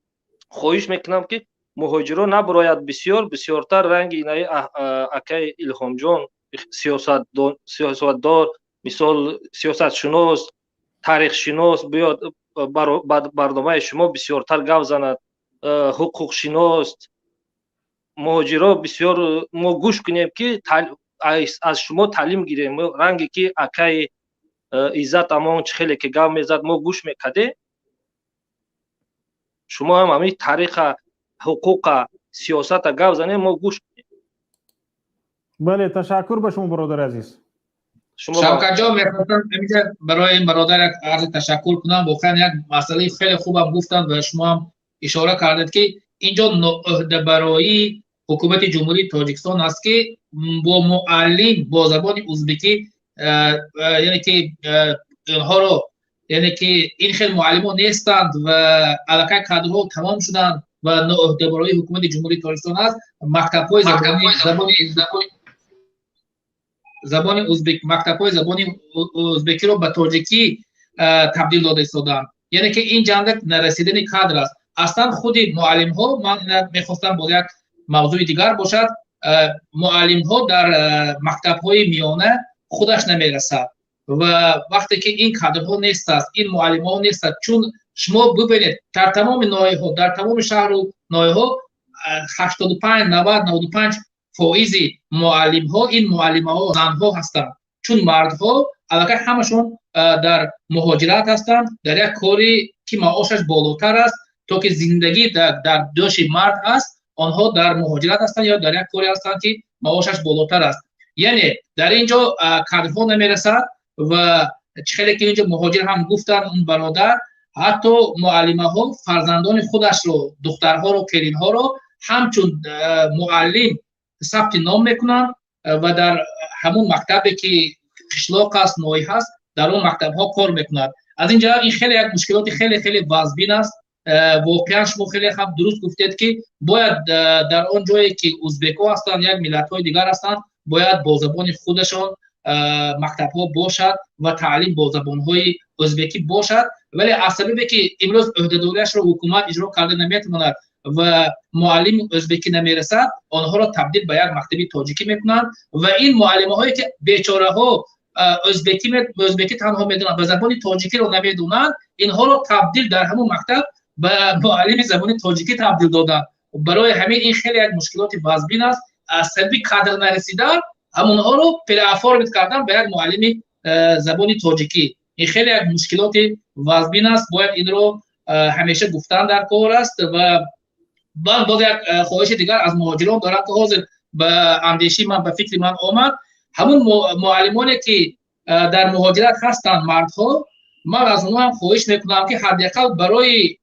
خواهش میکنم که مهاجران نباید بسیارتر رنگ اینای اکای الهام جان سیاستدار، مثال سیاست شناس، تاریخ شناس بیاد برنامه شما بسیارتر گپ زند، حقوق شناس، مهاجرا بسیار ما گوش کنیم که از شما تعلیم گیریم. رنگی که اکای عزت امان خیلی که گپ میزد ما گوش میکده، شما هم همین تاریخ حقوق سیاست گپ زنیم ما گوش کنیم. بله تشکر به شما برادر عزیز. شوکت جان میخواستم برای این برادر عرض تشکر کنم. واقعا یک مسئله خیلی خوبم گفتند و شما هم اشاره کردید که اینجا عهده برای حکومت جمهوری تاجیکستان است که با معلم با زبان ازبکی یعنی که اینها رو یعنی که این خیلی معلمان نیستند و علاقه کادرها تمام شدند و عهده برای حکومت جمهوری تاجیکستان است. مکتب‌های زبان ازبک مکتب‌های زبان ازبکی رو به تاجیکی تبدیل داده شدند. یعنی که این جنبه نرسیدن کادر است. اصلا خود معلم ها من میخواستم با یک موضوع دیگر باشد، معلم ها در مکتب های میانه خودش نمیرسد و وقتی که این کادرها نیست است، این معلم ها نیست است، چون شما ببینید در تمام ناحیه ها در تمام شهر و ناحیه ها 85 90 95 فائز معلم ها این معلم ها زن ها هستند، چون مرد ها البته همشون در مهاجرت هستند، در یک کاری که معاشش بالاتر است تا که زندگی در دوش مرد است، آنها در مهاجرت هستند یا در یک کاری هستند که معاشش بالاتر است. یعنی در اینجا کادرها نمیرسد و خیلی که اینجا مهاجر هم گفتن اون برادر، حتی معلمه ها فرزندان خودش رو، دخترها رو، پرینها رو همچون معلم ثبت نام میکنن و در همون مکتبی که قشلاق است، نوعی هست، در اون مکتب ها کار میکنند. از اینجا این خیلی یک مشکلات خیلی وازبین است. واقعا شما خیلی خوب درست گفتید که باید در اون جایی که ازبک‌ها هستند، یک ملت‌های دیگر هستند، باید با زبان خودشان مکتب‌ها باشد و تعلیم با زبان‌های ازبکی باشد، ولی از سببی که امروز عهده‌داریش رو حکومت اجرا کرده نمیتواند و معلم ازبکی نمیرسد، آنها را تبدیل به یک مکتب تاجیکی میکنند و این معلم‌هایی که بیچاره‌ها ازبکی تنها میدونن و زبان تاجیکی رو نمیدونن، اینها رو تبدیل در همون مکتب به معلم زبان تاجیکی تبدیل دادن. برای همین این خیلی یک مشکلات وازبین است. از سبب کادر نرسیدن همونها رو پلافورم کردن به یک معلم زبان تاجیکی. این خیلی یک مشکلات وازبین است، باید این رو همیشه گفتن در کار است. و باز یک خواهش دیگر از مهاجران دارم که حاضر به اندیشی من، به فکر من آمد، همون معلمانی که در مهاجرت هستند مردها، من از اونها هم خواهش میکنم که حداقل برای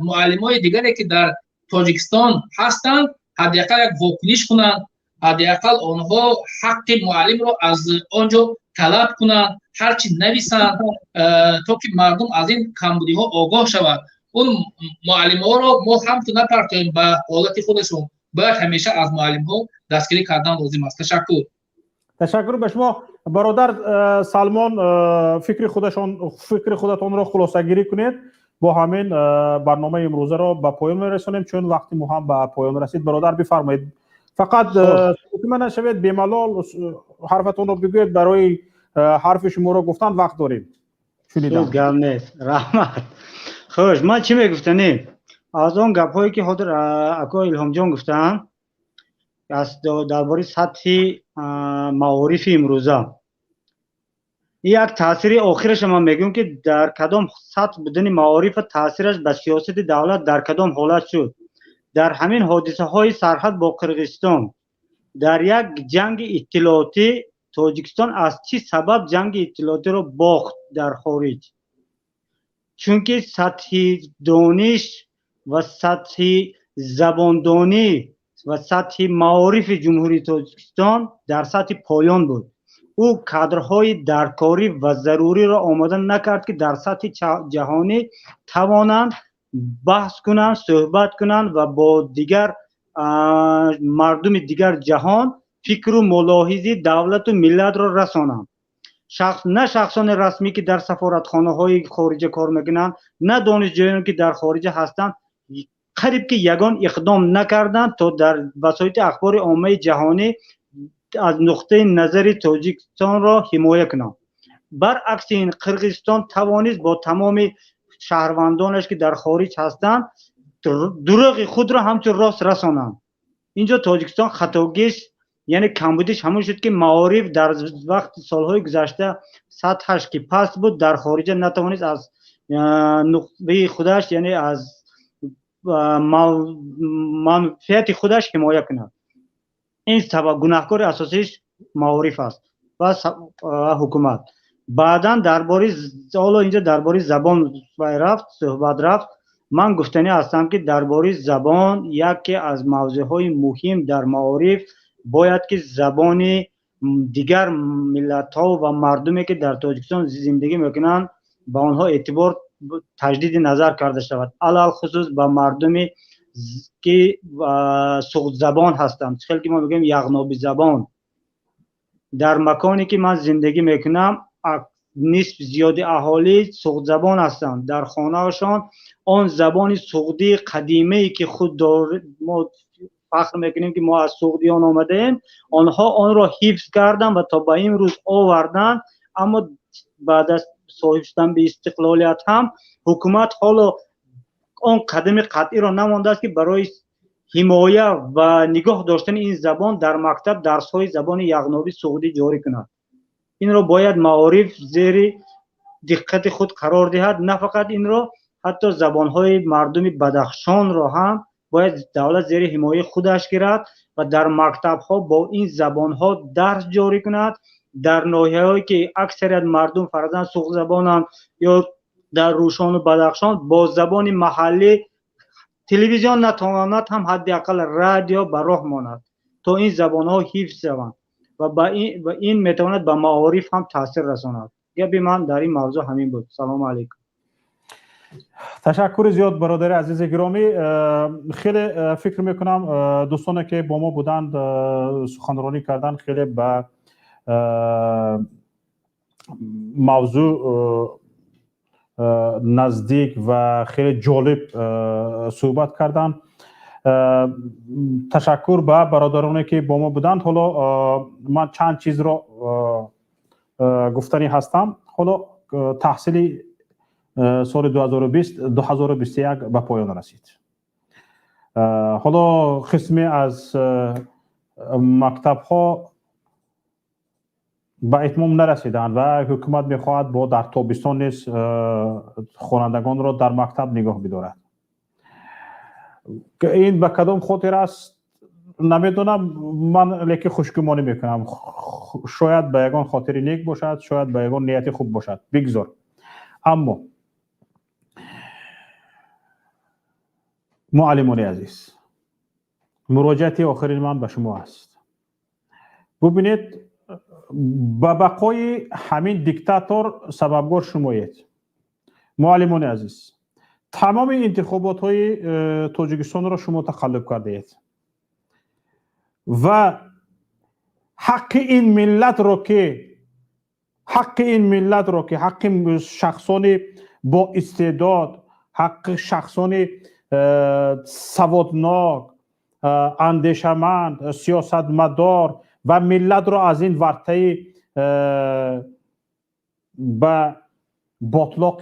معلمای دیگری که در تاجیکستان هستند حداقل یک واکنش کنند، حداقل آنها حق معلم رو از آنجا طلب کنند، هرچی نویسند تا که مردم از این کمبودی ها آگاه شوند. اون معلم ها رو ما هم تو نپرتیم به حالت خودشون، باید همیشه از معلم ها دستگیری کردن لازم است. تشکر به شما برادر سلمان. فکر خودتان را خلاصه گیری کنید. با همین برنامه امروزه را به پایان میرسانیم چون وقتی ما هم به پایان رسید. برادر بفرمایید، فقط من نشوید بی‌ملال حرفتون رو بگوید، برای حرف شما رو گفتن وقت داریم. سوز گم نیست. رحمت. خوش، من چی میگفتنی؟ از اون گپ‌هایی که حاضر اکا الهام جان گفتن درباره سطح معارف امروزه، یک تاثیر آخرش ما میگم که در کدام سطح بودن معارف تاثیرش به سیاست دولت در کدام حالت شد. در همین حادثه های سرحد با قرقیزستان، در یک جنگ اطلاعاتی تاجیکستان از چی سبب جنگ اطلاعاتی رو باخت در خارج؟ چون که سطح دانش و سطح زباندانی و سطح معارف جمهوری تاجیکستان در سطح پایان بود. او کادرهای درکاری و ضروری را آماده نکرد که در سطح جهانی توانند بحث کنند، صحبت کنند و با دیگر مردم دیگر جهان فکر و ملاحظه دولت و ملت را رسانند. نه شخصان رسمی که در سفارتخانه های خارجه کار میکنند، نه دانشجویان که در خارجه هستند، قریب که یگان اقدام نکردند تا در وسایل اخبار عامه جهانی از نقطه نظر تاجیکستان را حمایت کنند. برعکس این قرقیزستان توانست با تمام شهروندانش که در خارج هستند دروغ خود را همچون راست رسانند. اینجا تاجیکستان خطاگیش یعنی کمبودش همون شد که معارف در وقت سالهای گذشته سطحش که پست بود در خارج نتوانست از نقطه خودش یعنی از منفعت خودش حمایت کند. این سبب گناهکار اساسیش معارف است و حکومت. بعدا درباره اینجا درباره زبان صحبت رفت. من گفتنی هستم که درباره زبان یکی از موضوعهای مهم در معارف باید که زبان دیگر ملت‌ها و مردمی که در تاجیکستان زندگی میکنند با آنها اعتبار تجدید نظر کرده شود، علل خصوص با مردمی که سوخت زبان هستند. خیلی که ما میگیم یغنابی زبان. در مکانی که من زندگی میکنم نصف زیاد اهالی سوخت زبان هستند. در خانه هاشان آن زبان سوختی قدیمی که خود ما فخر میکنیم که ما از سوختیان آمده ایم، آنها آن را حفظ کردن و تا به این روز آوردن. اما بعد از صاحب شدن به استقلالیت هم حکومت حالا آن قدم قطعی را نمانده است که برای حمایه و نگاه داشتن این زبان در مکتب درس‌های زبان یغنابی سعودی جاری کند. این رو باید معارف زیر دقت خود قرار دهد. نه فقط این رو، حتی زبانهای مردم بدخشان رو هم باید دولت زیر حمایه خودش گیرد و در مکتب ها با این زبان ها درس جاری کند. در ناحیه هایی که اکثریت مردم فرزند سوق زبانند یا در روشان و بدخشان با زبان محلی تلویزیون نتواند هم حداقل رادیو به راه ماند تا این زبان ها حفظ شوند و این میتواند به معارف هم تاثیر رساند. گپی من در این موضوع همین بود. سلام علیکم. تشکر زیاد برادر عزیز گرامی. خیلی فکر میکنم دوستانی که با ما بودند سخنرانی کردن خیلی به موضوع نزدیک و خیلی جالب صحبت کردن. تشکر به برادرانی که با ما بودند. حالا من چند چیز رو گفتنی هستم. حالا تحصیل سال 2021 به پایان رسید. حالا قسمی از مکتب ها به اتمام نرسیدند و حکومت میخواهد با در تابستان نیز خوانندگان را در مکتب نگاه بدارد. که این به کدام خاطر است نمیدونم، من لیکن خوشگمانی میکنم. شاید به یگان خاطر نیک باشد، شاید به یگان نیت خوب باشد، بگذار. اما معلمان عزیز، مراجعت آخرین من به شما است. ببینید، به بقای همین دیکتاتور سببگار شمایید. معلمان عزیز، تمام انتخابات های تاجیکستان را شما تخلف کرده اید و حق این ملت را که حق شخصان با استعداد، حق شخصان سوادناک، اندیشمند، سیاستمدار و ملت را از این ورطه به باطلاق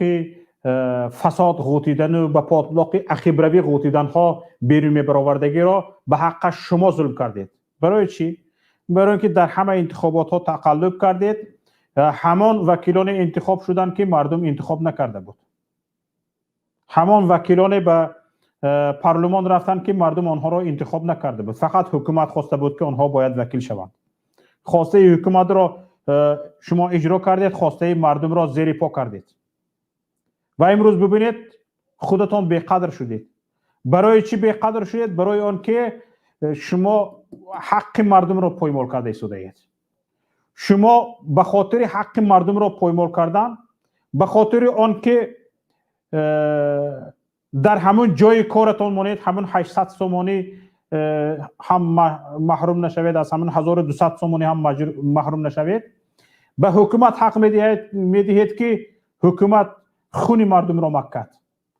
فساد غوطیدن و به باطلاق عقیبروی غوطیدن ها بیرون میبرآوردگی را به حق شما ظلم کردید. برای چی؟ برای اینکه در همه انتخابات ها تقلب کردید. همان وکیلان انتخاب شدند که مردم انتخاب نکرده بود. همان وکیلان به پارلمان رفتند که مردم آنها را انتخاب نکرده بود. فقط حکومت خواسته بود که آنها باید وکیل شوند. خواسته حکومت را شما اجرا کردید، خواسته مردم را زیر پا کردید. و امروز ببینید خودتان بی‌قدر شدید. برای چی بی‌قدر شدید؟ برای آن که شما حق مردم را پایمال کرده اید. شما به خاطر حق مردم را پایمال کردن، به خاطر آن که در همون جای کارتان مانید، همون 800 سومانی هم محروم نشوید، از همون 1200 سومانی هم محروم نشوید. به حکومت حق میدهید که حکومت خون مردم را مکد.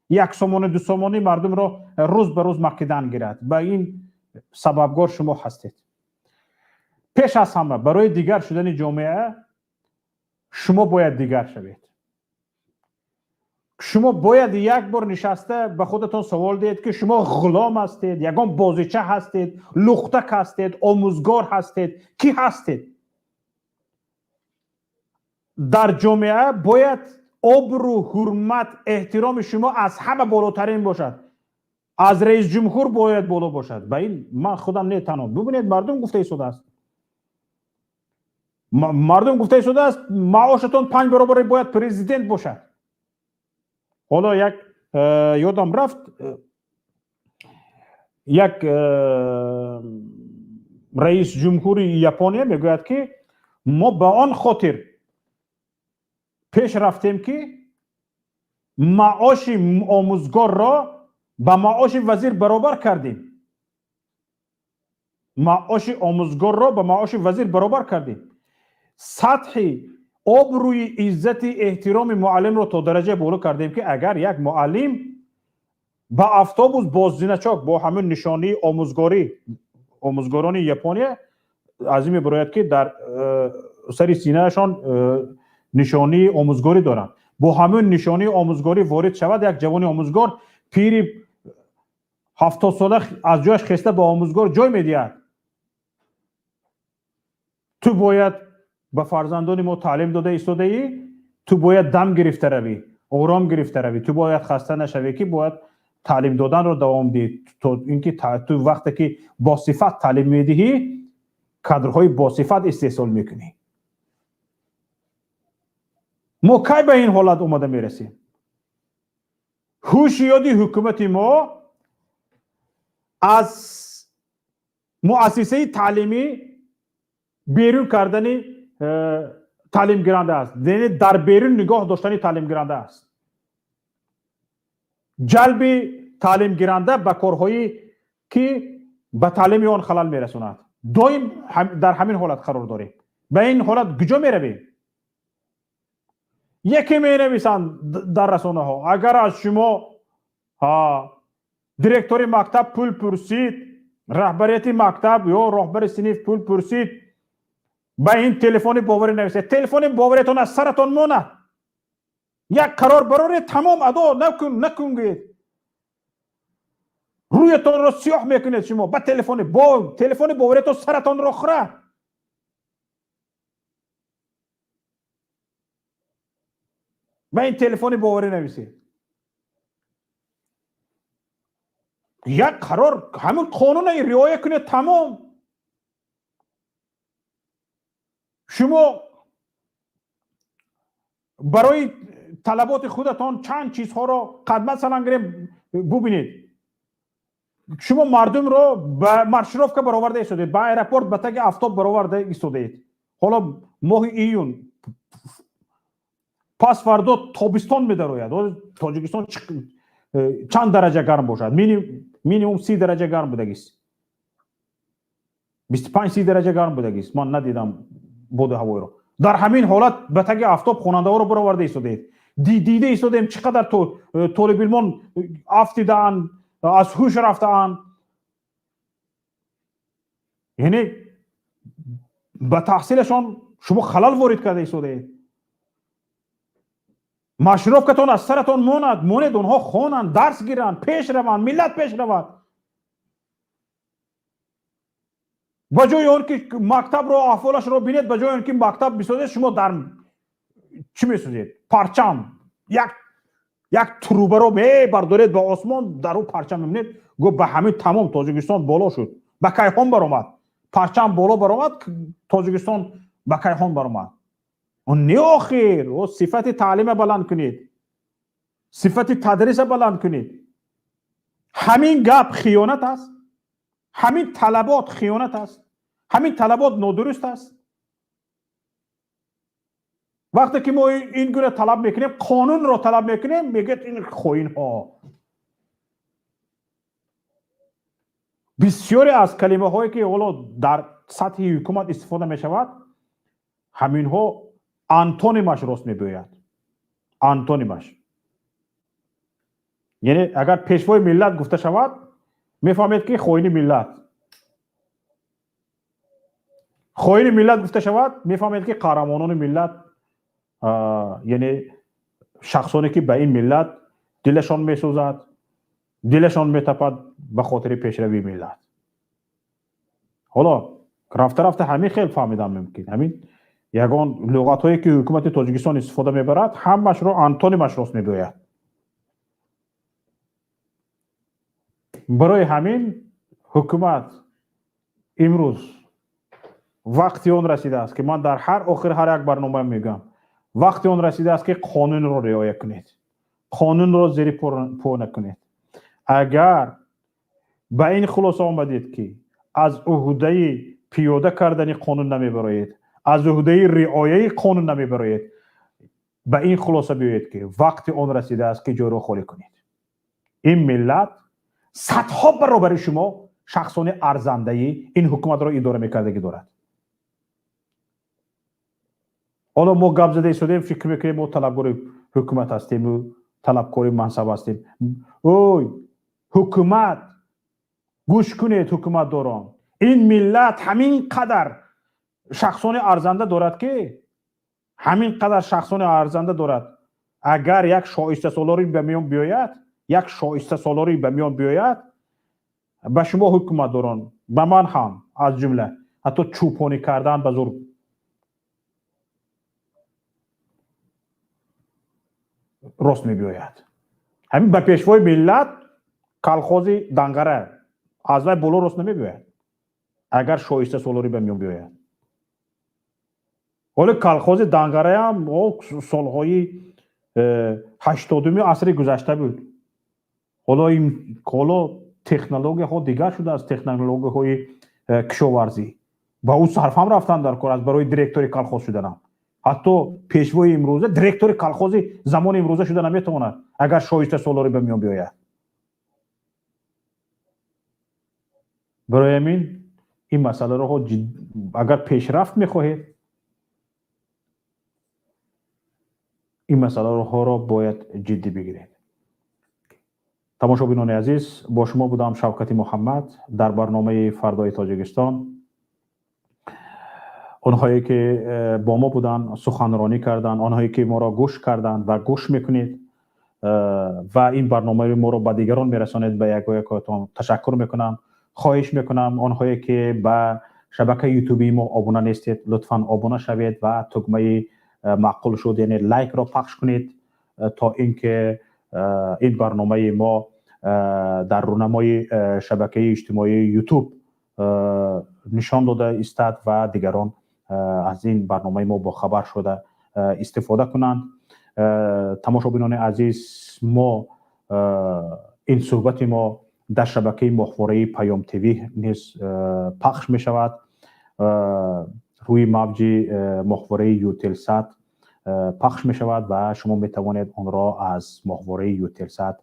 1 سومانی 2 سومانی مردم را روز به روز مکیدن گیرد. به این سببگار شما هستید. پیش از همه برای دیگر شدن جامعه شما باید دیگر شوید. شما باید یک بار نشسته به خودتان سوال دهید که شما غلام هستید، یگان بازیچه هستید، لختک هستید، آموزگار هستید، کی هستید؟ در جامعه باید آبرو، حرمت، احترام شما از همه بالاترین باشد. از رئیس جمهور باید بالا باشد. به این من خودم نه تنها. ببینید مردم گفته شده است. مردم گفته شده است معاشتون 5 برابر باید پرزیدنت باشد. حالا یک یادم رفت یک رئیس جمهور ژاپنیا میگوید که ما به آن خاطر پیش رفتیم که معاش آموزگار را با معاش وزیر برابر کردیم. معاش آموزگار را با معاش وزیر برابر کردیم. سطح آبروی عزت احترام معلم را تا درجه بالا کردیم که اگر یک معلم با افتابوس بازدینچاک با همون نشانی آموزگاران ژاپنیا از این میبراید که در سر سینهشان نشانی آموزگاری دارند، با همون نشانی آموزگاری وارد شود یک جوان آموزگار پیر 70 ساله از جایش خسته با آموزگار جای میدهد. تو باید به فرزندان ما تعلیم داده ایستاده ای تو باید دم گرفته روی، آرام گرفته روی، تو باید خسته نشوی که باید تعلیم دادن رو دوام دی. تو اینکه تو وقتی که با صفت تعلیم میدهی کادرهای با صفت استحصال میکنی. ما کی به این حالت اومده میرسیم؟ هوشیاری حکومت ما از مؤسسه تعلیمی بیرون کردن تعلیم گیرنده است، یعنی در بیرون نگاه داشتن تعلیم گیرنده است، جلب تعلیم گیرنده به کارهایی که به تعلیم آن خلل میرساند. دائم در همین حالت قرار داریم. به این حالت کجا میرویم؟ یکی مینویسند در رسانه ها اگر از شما دیرکتور مکتب پول پرسید، رهبریت مکتب یا رهبر صنف پول پرسید، به این تلفن باوری نویسید. تلفن باوریتون از سرتون ماند. یک قرار برای تمام ادا نکنید. رویتون رو سیاه میکنید شما با تلفن باوریتون سرتون رو خوره. به این تلفن باوری نویسید. یک قرار همون قانون رعایت کنید تمام. شما برای طلبات خودتان چند چیزها را قدمت سلنگریم ببینید. شما مردم رو به مارشروفکا برآورده ایستادید، به ایرپورت به تگ آفتاب برآورده ایستادید. حالا ماه ایون پس فردا تابستان می‌دراید. تاجیکستان چند درجه گرم باشد؟ مینیمم 30 درجه گرم بودگیست. 25-30 درجه گرم بودگیست. من ندیدم بود هوایی رو. در همین حالت به تگ آفتاب خواننده ها رو برآورده ایستادید. دیده ایستادیم چقدر طالب علمان افتیدن، از هوش رفتن. یعنی به تحصیلشان شما خلل وارد کرده ایستادید. مشروفکتون از سرتون ماند اونها خوانند، درس گیرند، پیش روند، ملت پیش رود. بجای اون که مکتب رو احوالش رو بینید، بجای اون که مکتب بسازید، شما در چی میسازید؟ پرچم. یک تروبه رو بردارید به آسمان، در اون پرچم میبینید. گفت به همین تمام تاجیکستان بالا شد، به کیهان برآمد. پرچم بالا برآمد، تاجیکستان به کیهان برآمد. اون نه آخر. و صفت تعلیم بلند کنید، صفت تدریس بلند کنید. همین گپ خیانت است. همین طلبات خیانت است. همین طلبات نادرست است. وقتی که ما این گونه طلب میکنیم، قانون رو طلب میکنیم، میگید این خائن ها. بسیاری از کلمه هایی که حالا در سطح حکومت استفاده میشود، همین ها آنتونیمش راست میگوید. آنتونیمش. یعنی اگر پیشوای ملت گفته شود، میفهمید که خائن ملت. خائن ملت گفته شود، میفهمید که قهرمانان ملت، یعنی شخصانی که به این ملت دلشان میسوزد، دلشان میتپد به خاطر پیشروی ملت. حالا رفته همین خیلی فهمیدم ممکن. همین یگان لغت هایی که حکومت تاجیکستان استفاده میبرد، همش رو آنتونیمش راست میگوید. برای همین حکومت امروز وقتی اون رسیده است که من در آخر هر یک برنامه میگم، وقتی اون رسیده است که قانون رو رعایت کنید. قانون رو زیر پا نکنید. اگر به این خلاصه آمدید که از عهده پیاده کردن قانون نمیبرید، از عهده رعایت قانون نمیبرید، به این خلاصه بیایید که وقتی اون رسیده است که جای رو خالی کنید. این ملت صدها برابر شما شخصان ارزنده این حکومت را اداره میکردگی دارد. حالا ما گپ زده شدیم، فکر میکنیم ما طلبکار حکومت هستیم و طلبکار منصب هستیم. اوی حکومت، گوش کنید حکومت داران. این ملت همین قدر شخصان ارزنده دارد که همین قدر شخصان ارزنده دارد. اگر یک شایسته سالاری به میان بیاید، یک شایسته سالاری به میان بیاید، به شما حکومت داران، به من هم از جمله، حتی چوپانی کردن به زور راست میبیاید. همین به پیشوای ملت کلخوزی دنگره از وای بالا راست نمیبیاید اگر شایسته سالاری به میون بیاید. ولی کلخوزی دنگره هم سالهای 80 عصر گذشته بود. حالا تکنولوژی ها دیگر شده از تکنولوژی های کشاورزی با او صرف هم رفتن در کار از برای دیرکتوری کلخوز شدن. حتی پیشوای امروزه دیرکتوری کلخوزی زمان امروزه شده نمیتونه اگر شایسته سالاری به میون بیاید. برای این مسئله رو اگر پیشرفت میخواهید این مسئله رو باید جدی بگیرید. تماشابینان عزیز، با شما بودم شوکت محمد در برنامه فردای تاجیکستان. آنهایی که با ما بودن سخنرانی کردن، آنهایی که ما را گوش کردن و گوش میکنید و این برنامه ما را به دیگران میرسانید، به یکایکتان تشکر میکنم. خواهش میکنم آنهایی که به شبکه یوتیوبی ما آبونه نیستید لطفاً آبونه شوید و تکمه معقول شد یعنی لایک را پخش کنید تا اینکه این برنامه ما در رونمای شبکه اجتماعی یوتیوب نشان داده استاد و دیگران از این برنامه ما با خبر شده استفاده کنند. تماشابینان عزیز، ما این صحبت ما در شبکه ماهواره پیام تیوی نیز پخش می شود. روی موج ماهواره یوتلسات پخش می شود و شما می توانید آن را از ماهواره یوتلسات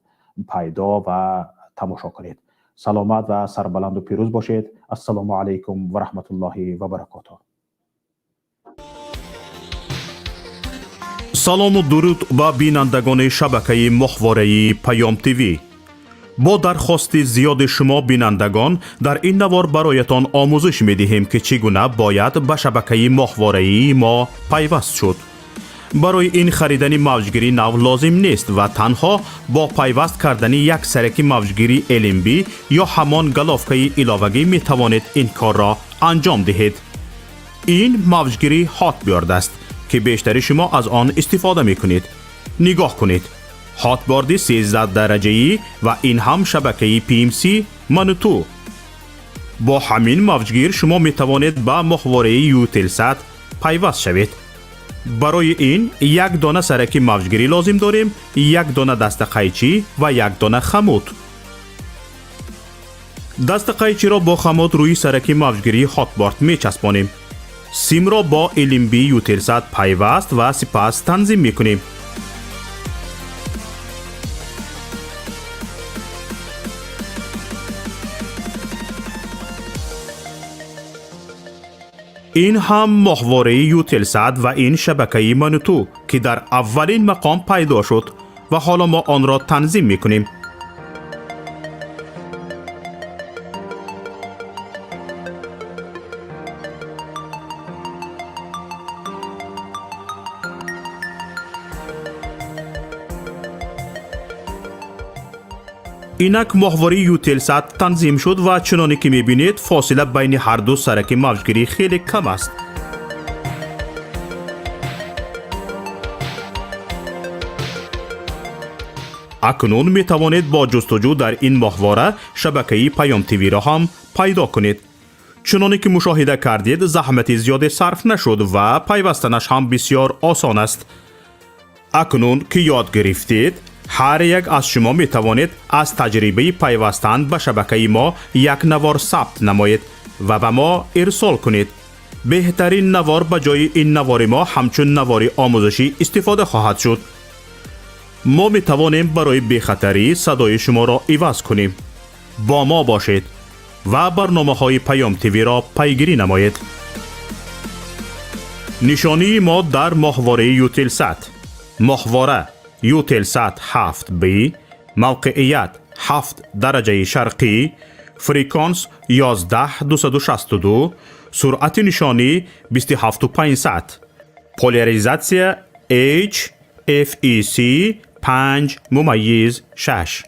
پیدا و تماشا کنید. سلامت و سربلند و پیروز باشید. السلام علیکم و رحمت الله و برکاته. سلام و درود به بینندگان شبکه ماهواره پیام تیوی. با درخواست زیاد شما بینندگان در این نوار برایتان آموزش می دهیم که چگونه باید به شبکه ماهواره ما پیوست شد. برای این خریدن موجگیری نو لازم نیست و تنها با پیوست کردن یک سرک موجگیری LMB یا همان گلافکه علاوگی می توانید این کار را انجام دهید. این موجگیری هاتبیارد است که بیشتر شما از آن استفاده می کنید. نگاه کنید. هاتبارد 13 درجه‌ای و این هم شبکه PMC منوتو. با همین موجگیر شما می توانید به ماهواره یوتلسات پیوست شوید. برای این یک دانه سرک موجگیری لازم داریم، یک دانه دست قیچی و یک دانه خمود. دست قیچی را با خمود روی سرک موجگیری هاتبارد می چسبانیم. سیم را با LMB یوتلسات پیوست و سپس تنظیم می کنیم. این هم ماهواره یوتلسات و این شبکه منوتو که در اولین مقام پیدا شد و حالا ما آن را تنظیم می کنیم. اینک ماهواره یوتلسات تنظیم شد و چنانی که میبینید فاصله بین هر دو سرک موجگیری خیلی کم است. اکنون میتوانید با جستجو در این ماهواره شبکه پیام تیوی را هم پیدا کنید. چنانی که مشاهده کردید زحمت زیاد صرف نشد و پیوستنش هم بسیار آسان است. اکنون که یاد گرفتید هر یک از شما می توانید از تجربه پیوستن به شبکه ما یک نوار ثبت نمایید و به ما ارسال کنید. بهترین نوار به جای این نوار ما همچون نوار آموزشی استفاده خواهد شد. ما می توانیم برای بی‌خطری صدای شما را عوض کنیم. با ما باشید و برنامه های پیام تیوی را پیگیری نمایید. نشانی ما در ماهواره یوتلسات. ماهواره یوتلسات 7B، موقعیت 7 درجه شرقی، فریکانس 11262، سرعت نشانی 27500، پولاریزاسیا HFEC 5:6.